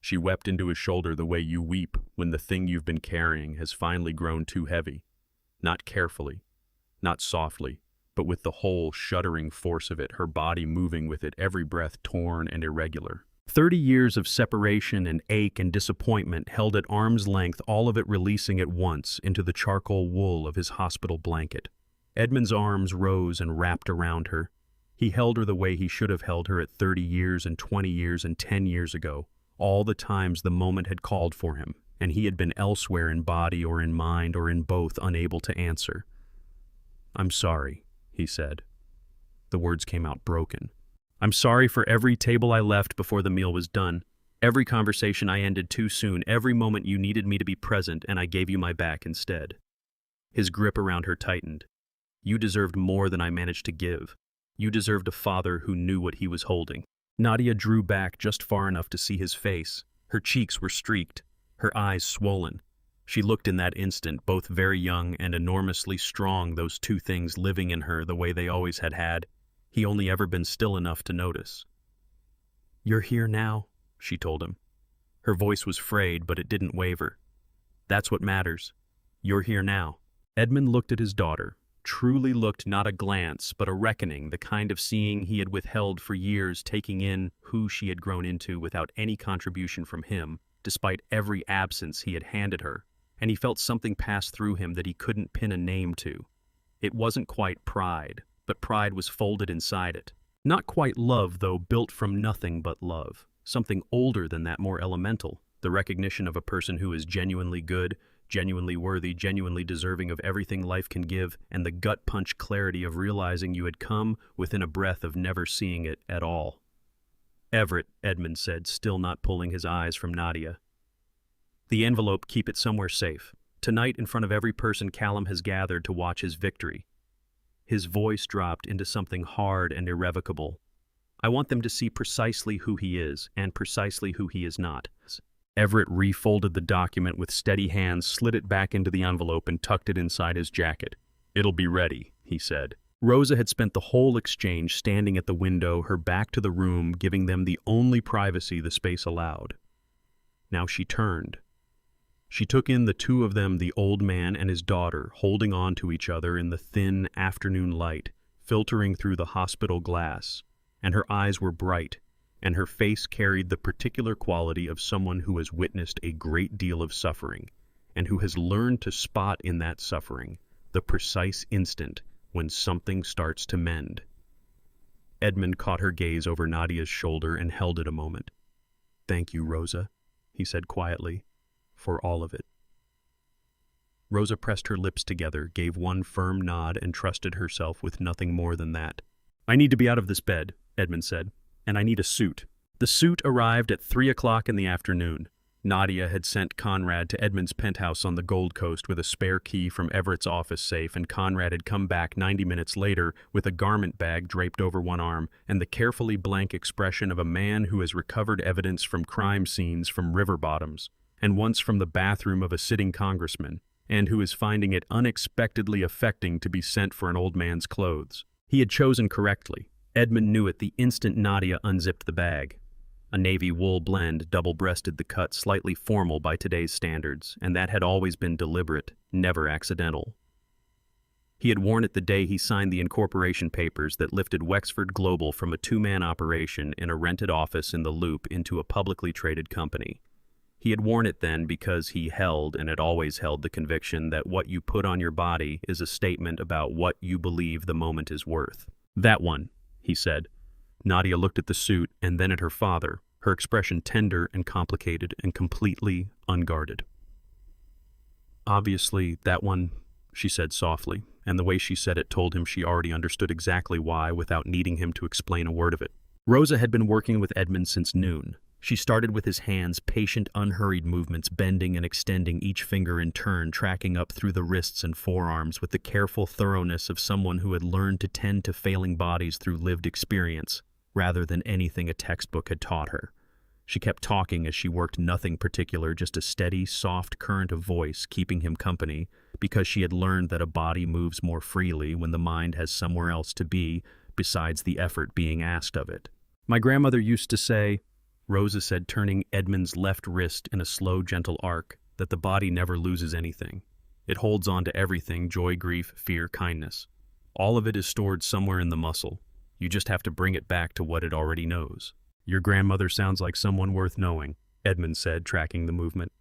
She wept into his shoulder the way you weep when the thing you've been carrying has finally grown too heavy. Not carefully, not softly, but with the whole shuddering force of it, her body moving with it, every breath torn and irregular. 30 years of separation and ache and disappointment held at arm's length, all of it releasing at once into the charcoal wool of his hospital blanket. Edmund's arms rose and wrapped around her. He held her the way he should have held her at 30 years and 20 years and 10 years ago, all the times the moment had called for him, and he had been elsewhere in body or in mind or in both, unable to answer. "I'm sorry," he said. The words came out broken. "I'm sorry for every table I left before the meal was done, every conversation I ended too soon, every moment you needed me to be present and I gave you my back instead." His grip around her tightened. "You deserved more than I managed to give. You deserved a father who knew what he was holding." Nadia drew back just far enough to see his face. Her cheeks were streaked, her eyes swollen. She looked in that instant both very young and enormously strong, those two things living in her the way they always had. He only ever been still enough to notice. "You're here now," she told him. Her voice was frayed, but it didn't waver. "That's what matters. You're here now." Edmund looked at his daughter, truly looked, not a glance, but a reckoning, the kind of seeing he had withheld for years, taking in who she had grown into without any contribution from him, despite every absence he had handed her, and he felt something pass through him that he couldn't pin a name to. It wasn't quite pride, but pride was folded inside it. Not quite love, though, built from nothing but love. Something older than that, more elemental, the recognition of a person who is genuinely good, genuinely worthy, genuinely deserving of everything life can give, and the gut-punch clarity of realizing you had come within a breath of never seeing it at all. "Everett," Edmund said, still not pulling his eyes from Nadia. "The envelope, keep it somewhere safe. Tonight, in front of every person Callum has gathered to watch his victory. His voice dropped into something hard and irrevocable. I want them to see precisely who he is and precisely who he is not. Everett refolded the document with steady hands, slid it back into the envelope, and tucked it inside his jacket. "It'll be ready," he said. Rosa had spent the whole exchange standing at the window, her back to the room, giving them the only privacy the space allowed. Now she turned. She took in the two of them, the old man and his daughter, holding on to each other in the thin afternoon light, filtering through the hospital glass, and her eyes were bright, and her face carried the particular quality of someone who has witnessed a great deal of suffering, and who has learned to spot in that suffering the precise instant when something starts to mend. Edmund caught her gaze over Nadia's shoulder and held it a moment. "Thank you, Rosa," he said quietly, "for all of it." Rosa pressed her lips together, gave one firm nod, and trusted herself with nothing more than that. "I need to be out of this bed," Edmund said, "and I need a suit." The suit arrived at 3 o'clock in the afternoon. Nadia had sent Conrad to Edmund's penthouse on the Gold Coast with a spare key from Everett's office safe, and Conrad had come back 90 minutes later with a garment bag draped over one arm and the carefully blank expression of a man who has recovered evidence from crime scenes from river bottoms, and once from the bathroom of a sitting congressman, and who is finding it unexpectedly affecting to be sent for an old man's clothes. He had chosen correctly. Edmund knew it the instant Nadia unzipped the bag. A navy wool blend double-breasted the cut, slightly formal by today's standards, and that had always been deliberate, never accidental. He had worn it the day he signed the incorporation papers that lifted Wexford Global from a two-man operation in a rented office in the Loop into a publicly traded company. He had worn it then because he held, and had always held, the conviction that what you put on your body is a statement about what you believe the moment is worth. "That one," he said. Nadia looked at the suit and then at her father, her expression tender and complicated and completely unguarded. "Obviously, that one," she said softly, and the way she said it told him she already understood exactly why without needing him to explain a word of it. Rosa had been working with Edmund since noon. She started with his hands, patient, unhurried movements, bending and extending each finger in turn, tracking up through the wrists and forearms with the careful thoroughness of someone who had learned to tend to failing bodies through lived experience, rather than anything a textbook had taught her. She kept talking as she worked, nothing particular, just a steady, soft current of voice keeping him company, because she had learned that a body moves more freely when the mind has somewhere else to be besides the effort being asked of it. "My grandmother used to say," Rosa said, turning Edmund's left wrist in a slow, gentle arc, "that the body never loses anything. It holds on to everything: joy, grief, fear, kindness. All of it is stored somewhere in the muscle. You just have to bring it back to what it already knows." "Your grandmother sounds like someone worth knowing," Edmund said, tracking the movement.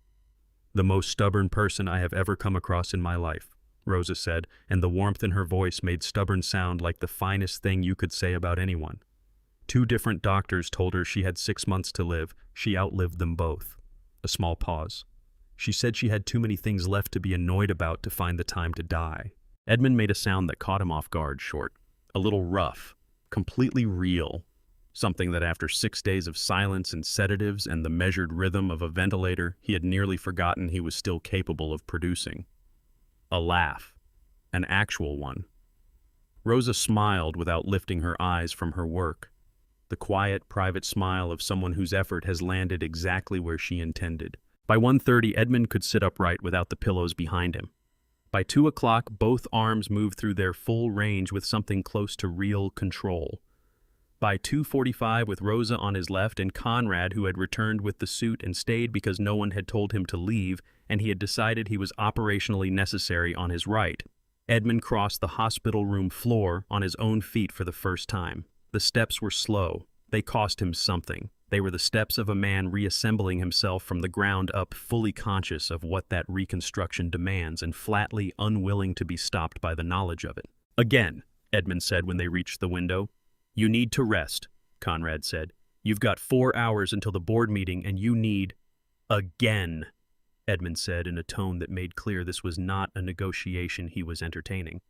"The most stubborn person I have ever come across in my life," Rosa said, and the warmth in her voice made stubborn sound like the finest thing you could say about anyone. 2 different doctors told her she had 6 months to live. She outlived them both. A small pause. "She said she had too many things left to be annoyed about to find the time to die." Edmund made a sound that caught him off guard, short, a little rough, completely real, something that after 6 days of silence and sedatives and the measured rhythm of a ventilator, he had nearly forgotten he was still capable of producing. A laugh. An actual one. Rosa smiled without lifting her eyes from her work. The quiet, private smile of someone whose effort has landed exactly where she intended. By 1:30, Edmund could sit upright without the pillows behind him. By 2 o'clock, both arms moved through their full range with something close to real control. By 2:45, with Rosa on his left and Conrad, who had returned with the suit and stayed because no one had told him to leave, and he had decided he was operationally necessary, on his right, Edmund crossed the hospital room floor on his own feet for the first time. The steps were slow. They cost him something. They were the steps of a man reassembling himself from the ground up, fully conscious of what that reconstruction demands and flatly unwilling to be stopped by the knowledge of it. "Again," Edmund said when they reached the window. "You need to rest," Conrad said. "You've got 4 hours until the board meeting, and you need—" "Again," Edmund said in a tone that made clear this was not a negotiation he was entertaining.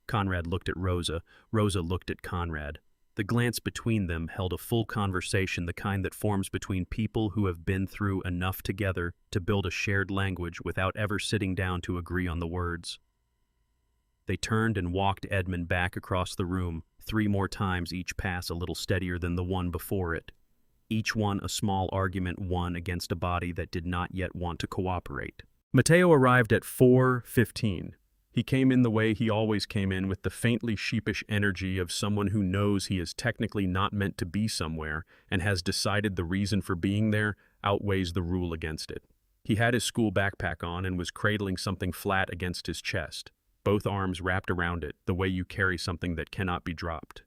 Conrad looked at Rosa. Rosa looked at Conrad. The glance between them held a full conversation, the kind that forms between people who have been through enough together to build a shared language without ever sitting down to agree on the words. They turned and walked Edmund back across the room, 3 more times, each pass a little steadier than the one before it. Each one a small argument won against a body that did not yet want to cooperate. Matteo arrived at 4:15. He came in the way he always came in, with the faintly sheepish energy of someone who knows he is technically not meant to be somewhere and has decided the reason for being there outweighs the rule against it. He had his school backpack on and was cradling something flat against his chest, both arms wrapped around it, the way you carry something that cannot be dropped.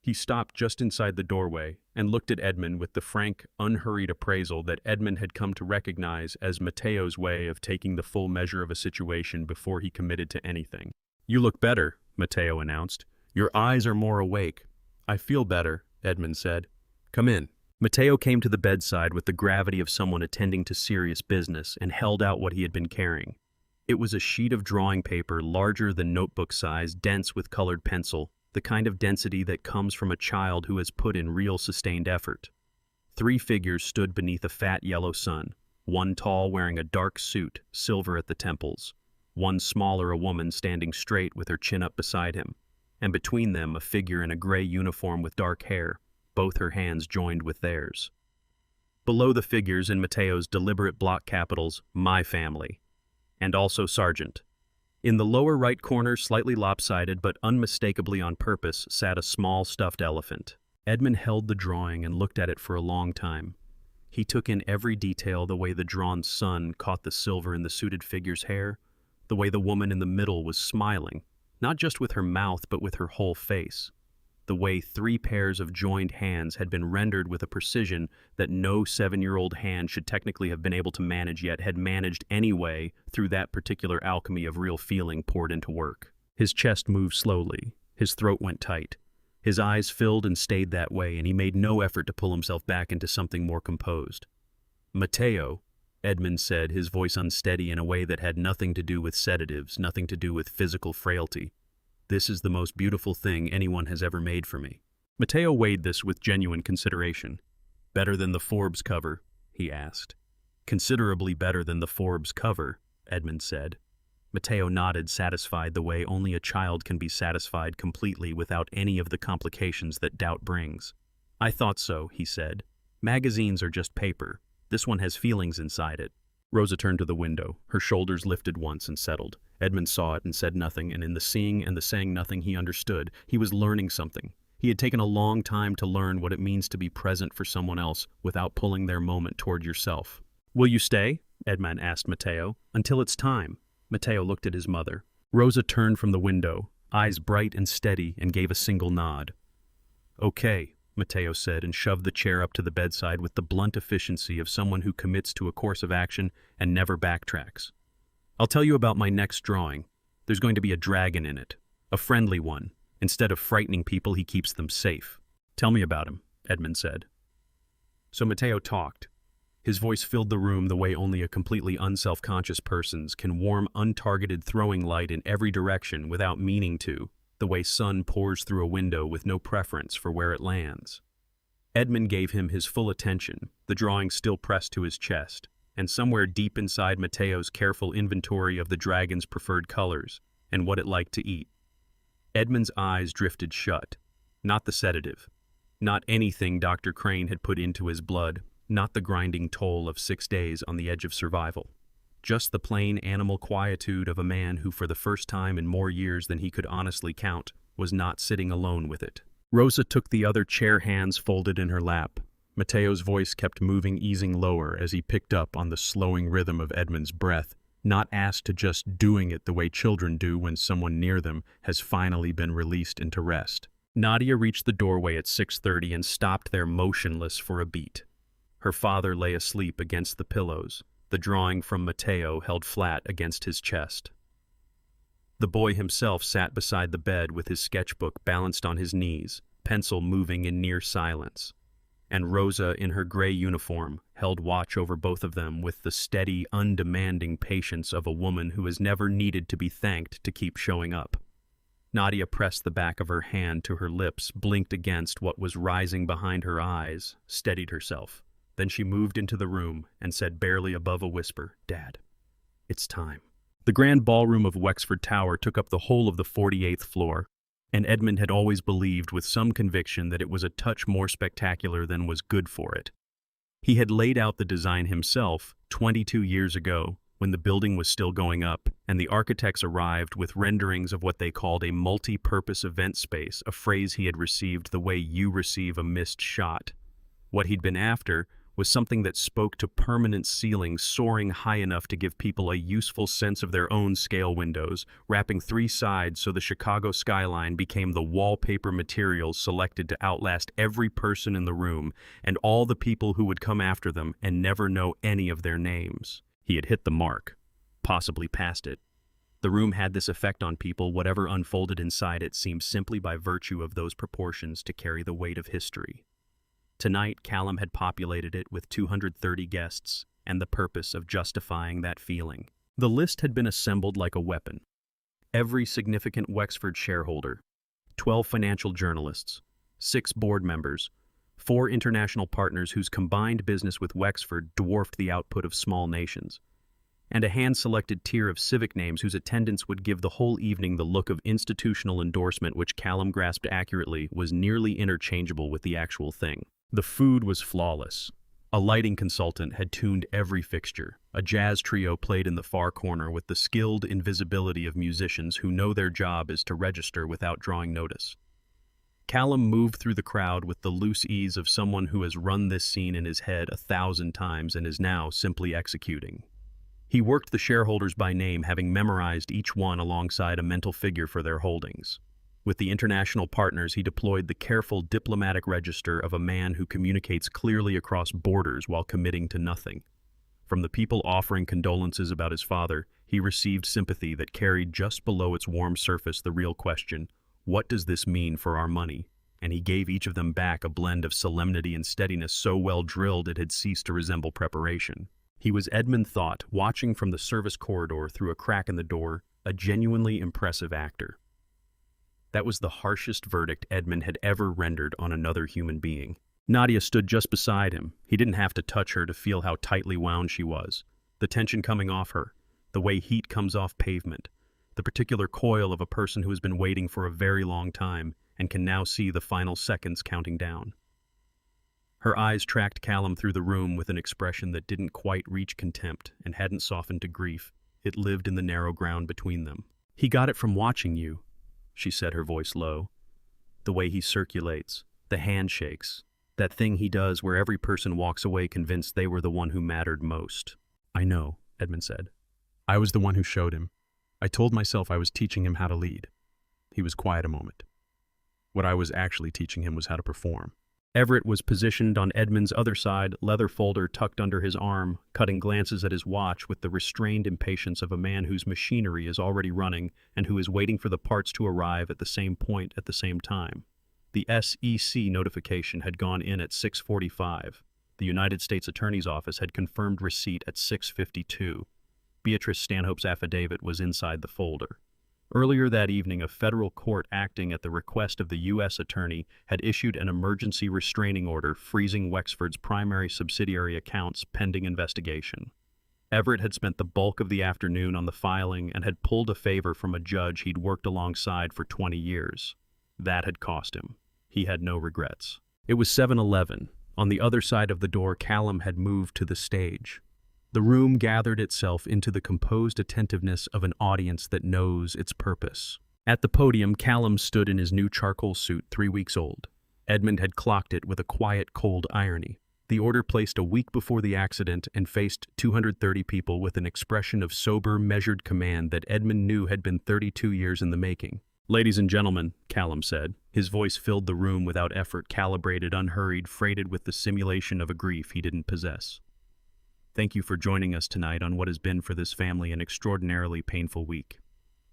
He stopped just inside the doorway and looked at Edmund with the frank, unhurried appraisal that Edmund had come to recognize as Matteo's way of taking the full measure of a situation before he committed to anything. "You look better," Matteo announced. "Your eyes are more awake." "I feel better," Edmund said. "Come in." Matteo came to the bedside with the gravity of someone attending to serious business and held out what he had been carrying. It was a sheet of drawing paper larger than notebook size, dense with colored pencil, the kind of density that comes from a child who has put in real sustained effort. 3 figures stood beneath a fat yellow sun, one tall wearing a dark suit, silver at the temples, one smaller, a woman standing straight with her chin up beside him, and between them a figure in a gray uniform with dark hair, both her hands joined with theirs. Below the figures, in Matteo's deliberate block capitals, "My family," and also Sergeant. In the lower right corner, slightly lopsided but unmistakably on purpose, sat a small stuffed elephant. Edmund held the drawing and looked at it for a long time. He took in every detail, the way the drawn sun caught the silver in the suited figure's hair, the way the woman in the middle was smiling, not just with her mouth but with her whole face, the way 3 pairs of joined hands had been rendered with a precision that no 7-year-old hand should technically have been able to manage, yet had managed anyway through that particular alchemy of real feeling poured into work. His chest moved slowly, his throat went tight, his eyes filled and stayed that way, and he made no effort to pull himself back into something more composed. "Matteo," Edmund said, his voice unsteady in a way that had nothing to do with sedatives, nothing to do with physical frailty. "This is the most beautiful thing anyone has ever made for me." Matteo weighed this with genuine consideration. "Better than the Forbes cover?" he asked. "Considerably better than the Forbes cover," Edmund said. Matteo nodded, satisfied the way only a child can be satisfied completely without any of the complications that doubt brings. "I thought so," he said. "Magazines are just paper. This one has feelings inside it." Rosa turned to the window, her shoulders lifted once and settled. Edmund saw it and said nothing, and in the seeing and the saying nothing he understood. He was learning something. He had taken a long time to learn what it means to be present for someone else without pulling their moment toward yourself. "Will you stay?" Edmund asked Matteo. "Until it's time." Matteo looked at his mother. Rosa turned from the window, eyes bright and steady, and gave a single nod. "Okay," Matteo said, and shoved the chair up to the bedside with the blunt efficiency of someone who commits to a course of action and never backtracks. "I'll tell you about my next drawing. There's going to be a dragon in it. A friendly one. Instead of frightening people, he keeps them safe." "Tell me about him," Edmund said. So Matteo talked. His voice filled the room the way only a completely unself-conscious person's can, warm, untargeted, throwing light in every direction without meaning to, the way sun pours through a window with no preference for where it lands. Edmund gave him his full attention, the drawing still pressed to his chest, and somewhere deep inside Matteo's careful inventory of the dragon's preferred colors and what it liked to eat. Edmund's eyes drifted shut. Not the sedative. Not anything Dr. Crane had put into his blood. Not the grinding toll of 6 days on the edge of survival. Just the plain animal quietude of a man who, for the first time in more years than he could honestly count, was not sitting alone with it. Rosa took the other chair, hands folded in her lap. Matteo's voice kept moving, easing lower as he picked up on the slowing rhythm of Edmund's breath, not asked to just doing it the way children do when someone near them has finally been released into rest. Nadia reached the doorway at 6:30 and stopped there motionless for a beat. Her father lay asleep against the pillows, the drawing from Matteo held flat against his chest. The boy himself sat beside the bed with his sketchbook balanced on his knees, pencil moving in near silence. And Rosa, in her gray uniform, held watch over both of them with the steady, undemanding patience of a woman who has never needed to be thanked to keep showing up. Nadia pressed the back of her hand to her lips, blinked against what was rising behind her eyes, steadied herself. Then she moved into the room and said barely above a whisper, "Dad, it's time." The grand ballroom of Wexford Tower took up the whole of the 48th floor, and Edmund had always believed with some conviction that it was a touch more spectacular than was good for it. He had laid out the design himself 22 years ago, when the building was still going up, and the architects arrived with renderings of what they called a multi-purpose event space, a phrase he had received the way you receive a missed shot. What he'd been after was something that spoke to permanent ceilings soaring high enough to give people a useful sense of their own scale windows, wrapping 3 sides so the Chicago skyline became the wallpaper materials selected to outlast every person in the room and all the people who would come after them and never know any of their names. He had hit the mark, possibly past it. The room had this effect on people, whatever unfolded inside it seemed simply by virtue of those proportions to carry the weight of history. Tonight, Callum had populated it with 230 guests, and the purpose of justifying that feeling. The list had been assembled like a weapon. Every significant Wexford shareholder, 12 financial journalists, 6 board members, 4 international partners whose combined business with Wexford dwarfed the output of small nations, and a hand-selected tier of civic names whose attendance would give the whole evening the look of institutional endorsement which Callum grasped accurately was nearly interchangeable with the actual thing. The food was flawless. A lighting consultant had tuned every fixture. A jazz trio played in the far corner with the skilled invisibility of musicians who know their job is to register without drawing notice. Callum moved through the crowd with the loose ease of someone who has run this scene in his head 1,000 times and is now simply executing. He worked the shareholders by name, having memorized each one alongside a mental figure for their holdings. With the international partners, he deployed the careful diplomatic register of a man who communicates clearly across borders while committing to nothing. From the people offering condolences about his father, he received sympathy that carried just below its warm surface the real question, what does this mean for our money? And he gave each of them back a blend of solemnity and steadiness so well drilled it had ceased to resemble preparation. He was, Edmund thought, watching from the service corridor through a crack in the door, a genuinely impressive actor. That was the harshest verdict Edmund had ever rendered on another human being. Nadia stood just beside him. He didn't have to touch her to feel how tightly wound she was. The tension coming off her, the way heat comes off pavement, the particular coil of a person who has been waiting for a very long time and can now see the final seconds counting down. Her eyes tracked Callum through the room with an expression that didn't quite reach contempt and hadn't softened to grief. It lived in the narrow ground between them. "He got it from watching you," she said, her voice low. "The way he circulates, the handshakes, that thing he does where every person walks away convinced they were the one who mattered most." "I know," Edmund said. "I was the one who showed him. I told myself I was teaching him how to lead." He was quiet a moment. "What I was actually teaching him was how to perform." Everett was positioned on Edmund's other side, leather folder tucked under his arm, cutting glances at his watch with the restrained impatience of a man whose machinery is already running and who is waiting for the parts to arrive at the same point at the same time. The SEC notification had gone in at 6:45. The United States Attorney's Office had confirmed receipt at 6:52. Beatrice Stanhope's affidavit was inside the folder. Earlier that evening, a federal court acting at the request of the U.S. Attorney had issued an emergency restraining order freezing Wexford's primary subsidiary accounts pending investigation. Everett had spent the bulk of the afternoon on the filing and had pulled a favor from a judge he'd worked alongside for 20 years. That had cost him. He had no regrets. It was 7:11. On the other side of the door, Callum had moved to the stage. The room gathered itself into the composed attentiveness of an audience that knows its purpose. At the podium, Callum stood in his new charcoal suit, 3 weeks old. Edmund had clocked it with a quiet, cold irony. The order placed a week before the accident and faced 230 people with an expression of sober, measured command that Edmund knew had been 32 years in the making. "Ladies and gentlemen," Callum said. His voice filled the room without effort, calibrated, unhurried, freighted with the simulation of a grief he didn't possess. "Thank you for joining us tonight on what has been for this family an extraordinarily painful week."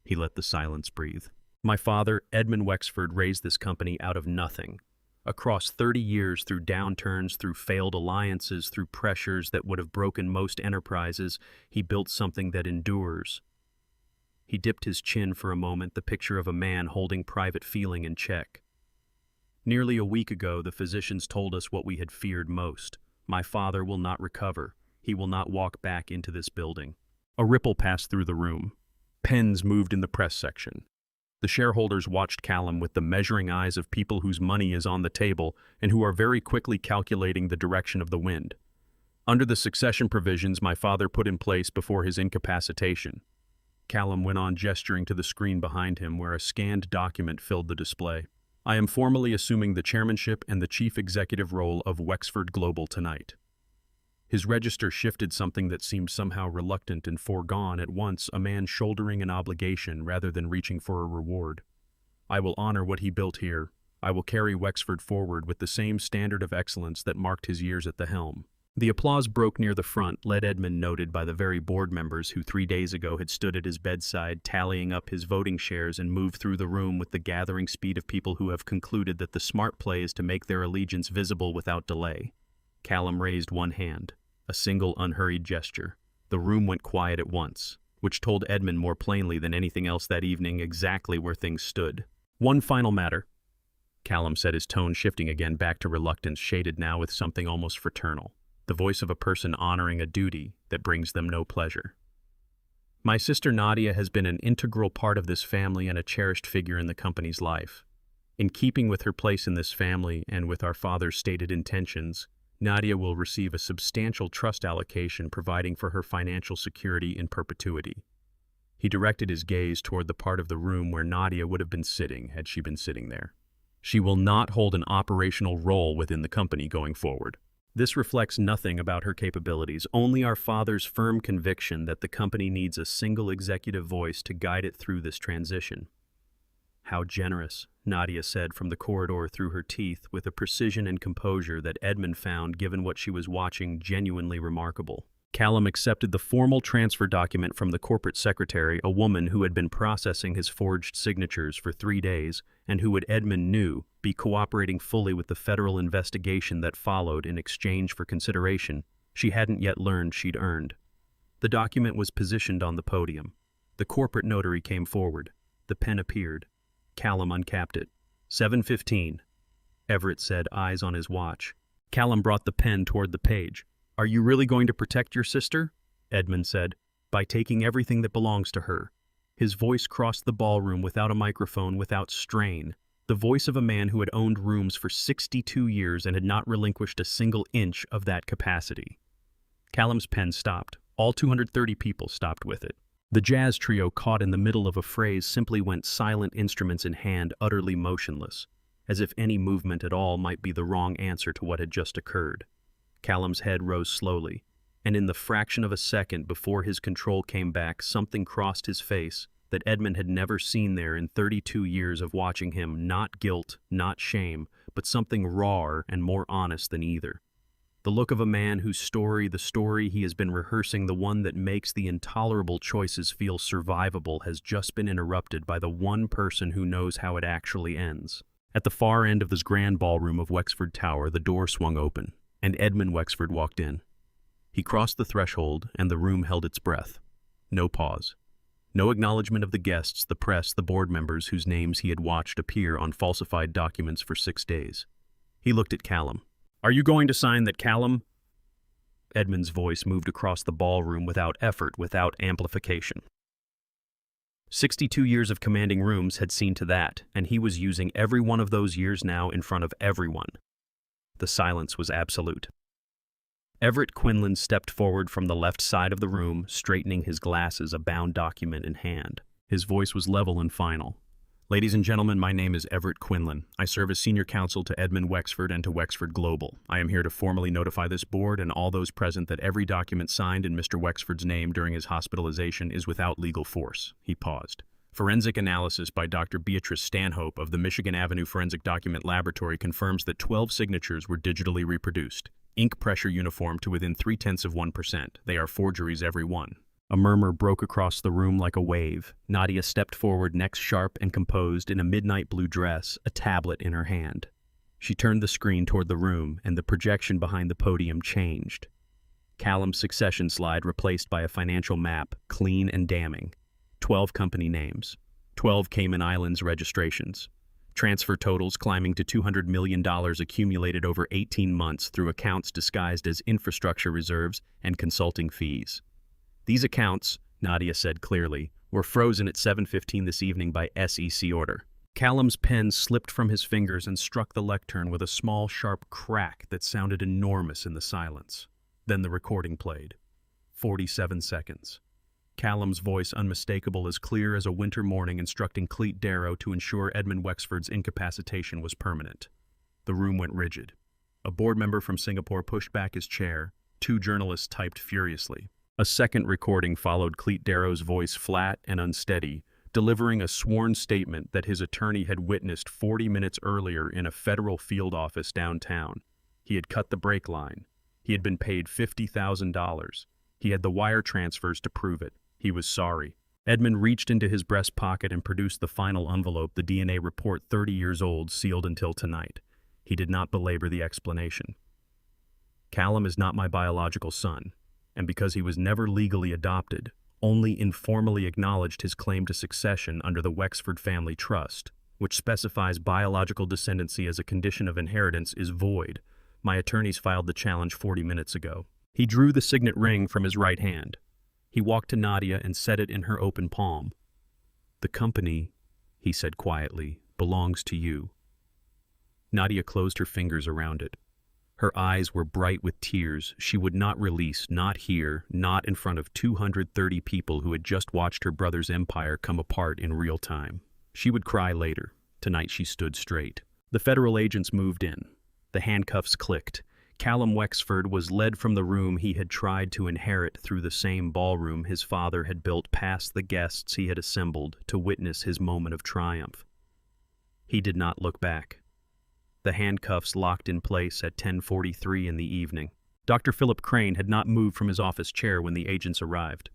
He let the silence breathe. "My father, Edmund Wexford, raised this company out of nothing. Across 30 years, through downturns, through failed alliances, through pressures that would have broken most enterprises, he built something that endures. He dipped his chin for a moment, the picture of a man holding private feeling in check. Nearly a week ago, the physicians told us what we had feared most. My father will not recover. He will not walk back into this building. A ripple passed through the room. Pens moved in the press section. The shareholders watched Callum with the measuring eyes of people whose money is on the table and who are very quickly calculating the direction of the wind. Under the succession provisions my father put in place before his incapacitation. Callum went on, gesturing to the screen behind him where a scanned document filled the display. I am formally assuming the chairmanship and the chief executive role of Wexford Global tonight. His register shifted, something that seemed somehow reluctant and foregone at once, a man shouldering an obligation rather than reaching for a reward. I will honor what he built here. I will carry Wexford forward with the same standard of excellence that marked his years at the helm. The applause broke near the front, led Edmund noted by the very board members who 3 days ago had stood at his bedside, tallying up his voting shares, and moved through the room with the gathering speed of people who have concluded that the smart play is to make their allegiance visible without delay. Callum raised one hand, a single unhurried gesture. The room went quiet at once, which told Edmund more plainly than anything else that evening exactly where things stood. One final matter, Callum said, his tone shifting again back to reluctance, shaded now with something almost fraternal. The voice of a person honoring a duty that brings them no pleasure. My sister Nadia has been an integral part of this family and a cherished figure in the company's life. In keeping with her place in this family and with our father's stated intentions, Nadia will receive a substantial trust allocation providing for her financial security in perpetuity. He directed his gaze toward the part of the room where Nadia would have been sitting had she been sitting there. She will not hold an operational role within the company going forward. This reflects nothing about her capabilities, only our father's firm conviction that the company needs a single executive voice to guide it through this transition. How generous, Nadia said from the corridor through her teeth with a precision and composure that Edmund found, given what she was watching, genuinely remarkable. Callum accepted the formal transfer document from the corporate secretary, a woman who had been processing his forged signatures for 3 days and who would, Edmund knew, be cooperating fully with the federal investigation that followed in exchange for consideration she hadn't yet learned she'd earned. The document was positioned on the podium. The corporate notary came forward. The pen appeared. Callum uncapped it. 7:15, Everett said, eyes on his watch. Callum brought the pen toward the page. Are you really going to protect your sister? Edmund said, by taking everything that belongs to her. His voice crossed the ballroom without a microphone, without strain. The voice of a man who had owned rooms for 62 years and had not relinquished a single inch of that capacity. Callum's pen stopped. All 230 people stopped with it. The jazz trio, caught in the middle of a phrase, simply went silent, instruments in hand, utterly motionless, as if any movement at all might be the wrong answer to what had just occurred. Callum's head rose slowly, and in the fraction of a second before his control came back, something crossed his face that Edmund had never seen there in 32 years of watching him. Not guilt, not shame, but something rawer and more honest than either. The look of a man whose story, the story he has been rehearsing, the one that makes the intolerable choices feel survivable, has just been interrupted by the one person who knows how it actually ends. At the far end of this grand ballroom of Wexford Tower, the door swung open, and Edmund Wexford walked in. He crossed the threshold, and the room held its breath. No pause. No acknowledgement of the guests, the press, the board members whose names he had watched appear on falsified documents for 6 days. He looked at Callum. Are you going to sign that, Callum? Edmund's voice moved across the ballroom without effort, without amplification. 62 years of commanding rooms had seen to that, and he was using every one of those years now in front of everyone. The silence was absolute. Everett Quinlan stepped forward from the left side of the room, straightening his glasses, a bound document in hand. His voice was level and final. Ladies and gentlemen, my name is Everett Quinlan. I serve as senior counsel to Edmund Wexford and to Wexford Global. I am here to formally notify this board and all those present that every document signed in Mr. Wexford's name during his hospitalization is without legal force. He paused. Forensic analysis by Dr. Beatrice Stanhope of the Michigan Avenue Forensic Document Laboratory confirms that 12 signatures were digitally reproduced. Ink pressure uniform to within 0.3%. They are forgeries, every one. A murmur broke across the room like a wave. Nadia stepped forward, next sharp and composed, in a midnight blue dress, a tablet in her hand. She turned the screen toward the room, and the projection behind the podium changed. Callum's succession slide replaced by a financial map, clean and damning. 12 company names, 12 Cayman Islands registrations, transfer totals climbing to $200 million accumulated over 18 months through accounts disguised as infrastructure reserves and consulting fees. These accounts, Nadia said clearly, were frozen at 7:15 this evening by SEC order. Callum's pen slipped from his fingers and struck the lectern with a small, sharp crack that sounded enormous in the silence. Then the recording played. 47 seconds. Callum's voice unmistakable, as clear as a winter morning, instructing Cleet Darrow to ensure Edmund Wexford's incapacitation was permanent. The room went rigid. A board member from Singapore pushed back his chair. 2 journalists typed furiously. A second recording followed Cleet Darrow's voice, flat and unsteady, delivering a sworn statement that his attorney had witnessed 40 minutes earlier in a federal field office downtown. He had cut the brake line. He had been paid $50,000. He had the wire transfers to prove it. He was sorry. Edmund reached into his breast pocket and produced the final envelope, the DNA report, 30 years old, sealed until tonight. He did not belabor the explanation. Callum is not my biological son, and because he was never legally adopted, only informally acknowledged his claim to succession under the Wexford Family Trust, which specifies biological descendancy as a condition of inheritance, is void. My attorneys filed the challenge 40 minutes ago. He drew the signet ring from his right hand. He walked to Nadia and set it in her open palm. "The company," he said quietly, "belongs to you." Nadia closed her fingers around it. Her eyes were bright with tears she would not release, not here, not in front of 230 people who had just watched her brother's empire come apart in real time. She would cry later. Tonight she stood straight. The federal agents moved in. The handcuffs clicked. Callum Wexford was led from the room he had tried to inherit through the same ballroom his father had built past the guests he had assembled to witness his moment of triumph. He did not look back. The handcuffs locked in place at 10:43 in the evening. Dr. Philip Crane had not moved from his office chair when the agents arrived.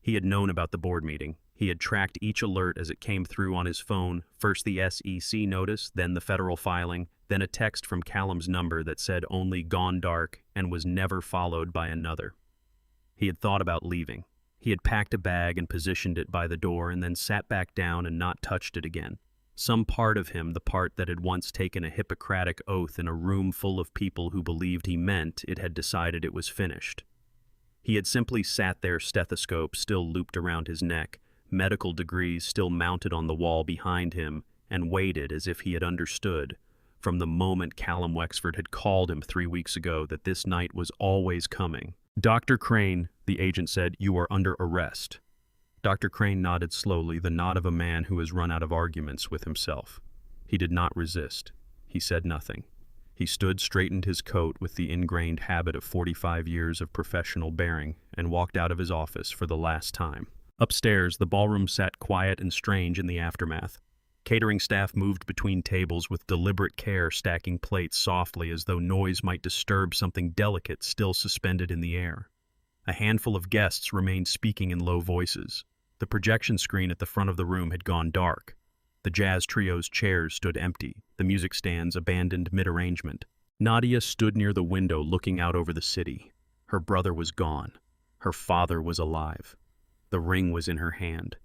He had known about the board meeting. He had tracked each alert as it came through on his phone, first the SEC notice, then the federal filing, then a text from Callum's number that said only "gone dark" and was never followed by another. He had thought about leaving. He had packed a bag and positioned it by the door and then sat back down and not touched it again. Some part of him, the part that had once taken a Hippocratic oath in a room full of people who believed he meant it, had decided it was finished. He had simply sat there, stethoscope still looped around his neck, medical degrees still mounted on the wall behind him, and waited as if he had understood, from the moment Callum Wexford had called him 3 weeks ago, that this night was always coming. "Dr. Crane," the agent said, "you are under arrest." Dr. Crane nodded slowly, the nod of a man who has run out of arguments with himself. He did not resist. He said nothing. He stood, straightened his coat with the ingrained habit of 45 years of professional bearing, and walked out of his office for the last time. Upstairs, the ballroom sat quiet and strange in the aftermath. Catering staff moved between tables with deliberate care, stacking plates softly as though noise might disturb something delicate still suspended in the air. A handful of guests remained speaking in low voices. The projection screen at the front of the room had gone dark. The jazz trio's chairs stood empty, the music stands abandoned mid-arrangement. Nadia stood near the window looking out over the city. Her brother was gone. Her father was alive. The ring was in her hand.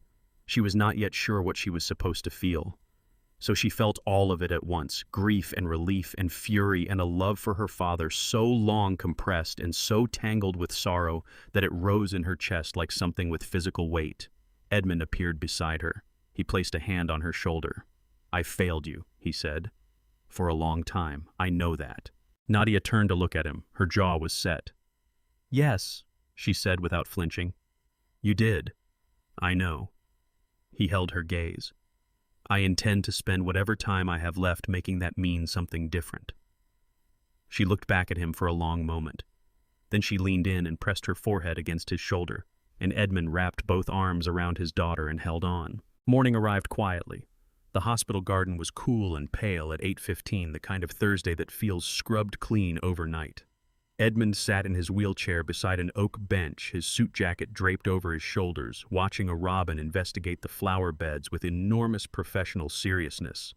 She was not yet sure what she was supposed to feel. So she felt all of it at once, grief and relief and fury and a love for her father so long compressed and so tangled with sorrow that it rose in her chest like something with physical weight. Edmund appeared beside her. He placed a hand on her shoulder. "I failed you," he said. "For a long time. I know that." Nadia turned to look at him. Her jaw was set. "Yes," she said without flinching. "You did. I know." He held her gaze. "I intend to spend whatever time I have left making that mean something different." She looked back at him for a long moment. Then she leaned in and pressed her forehead against his shoulder, and Edmund wrapped both arms around his daughter and held on. Morning arrived quietly. The hospital garden was cool and pale at 8:15, the kind of Thursday that feels scrubbed clean overnight. Edmund sat in his wheelchair beside an oak bench, his suit jacket draped over his shoulders, watching a robin investigate the flower beds with enormous professional seriousness.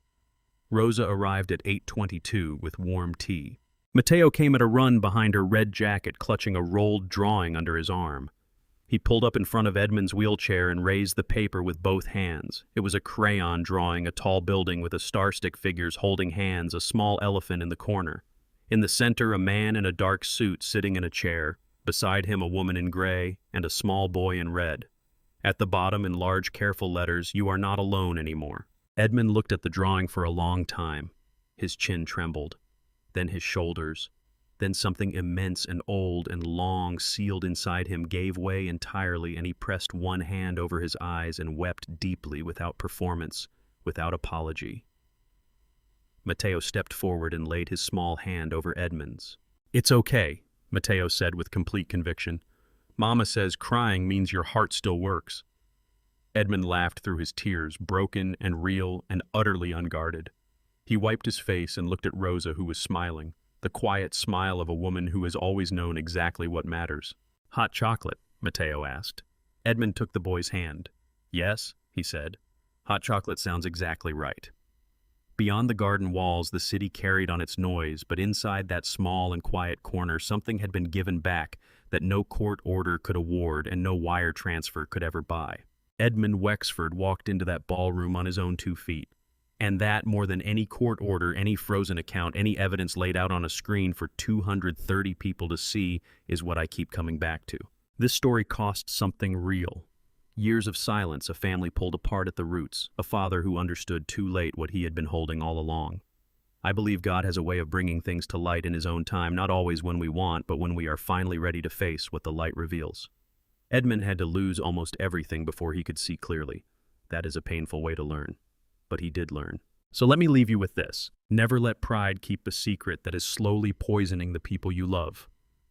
Rosa arrived at 8:22 with warm tea. Mateo came at a run behind her red jacket, clutching a rolled drawing under his arm. He pulled up in front of Edmund's wheelchair and raised the paper with both hands. It was a crayon drawing a tall building with a star-stick figures holding hands, a small elephant in the corner. In the center, a man in a dark suit sitting in a chair. Beside him, a woman in gray and a small boy in red. At the bottom, in large, careful letters, "You are not alone anymore." Edmund looked at the drawing for a long time. His chin trembled, then his shoulders. Then something immense and old and long sealed inside him gave way entirely, and he pressed one hand over his eyes and wept deeply, without performance, without apology. Matteo stepped forward and laid his small hand over Edmund's. "It's okay," Matteo said with complete conviction. "Mama says crying means your heart still works." Edmund laughed through his tears, broken and real and utterly unguarded. He wiped his face and looked at Rosa, who was smiling. The quiet smile of a woman who has always known exactly what matters. "Hot chocolate?" Matteo asked. Edmund took the boy's hand. "Yes," he said. "Hot chocolate sounds exactly right." Beyond the garden walls, the city carried on its noise, but inside that small and quiet corner, something had been given back that no court order could award and no wire transfer could ever buy. Edmund Wexford walked into that ballroom on his own 2 feet. And that, more than any court order, any frozen account, any evidence laid out on a screen for 230 people to see, is what I keep coming back to. This story cost something real. Years of silence, a family pulled apart at the roots, a father who understood too late what he had been holding all along. I believe God has a way of bringing things to light in His own time, not always when we want, but when we are finally ready to face what the light reveals. Edmund had to lose almost everything before he could see clearly. That is a painful way to learn. But he did learn. So let me leave you with this. Never let pride keep a secret that is slowly poisoning the people you love.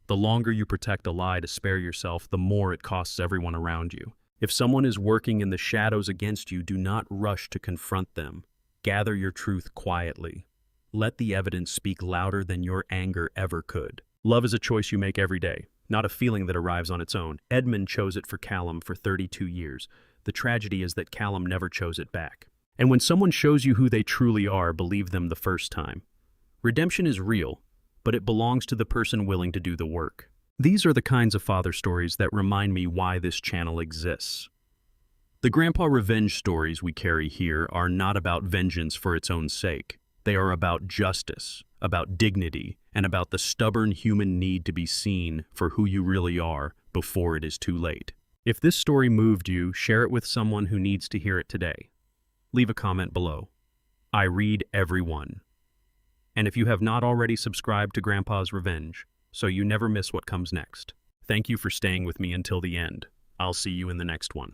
The longer you protect a lie to spare yourself, the more it costs everyone around you. If someone is working in the shadows against you, do not rush to confront them. Gather your truth quietly. Let the evidence speak louder than your anger ever could. Love is a choice you make every day, not a feeling that arrives on its own. Edmund chose it for Callum for 32 years. The tragedy is that Callum never chose it back. And when someone shows you who they truly are, believe them the first time. Redemption is real, but it belongs to the person willing to do the work. These are the kinds of father stories that remind me why this channel exists. The grandpa revenge stories we carry here are not about vengeance for its own sake. They are about justice, about dignity, and about the stubborn human need to be seen for who you really are before it is too late. If this story moved you, share it with someone who needs to hear it today. Leave a comment below. I read everyone. And if you have not already subscribed to Grandpa's Revenge, so you never miss what comes next, thank you for staying with me until the end. I'll see you in the next one.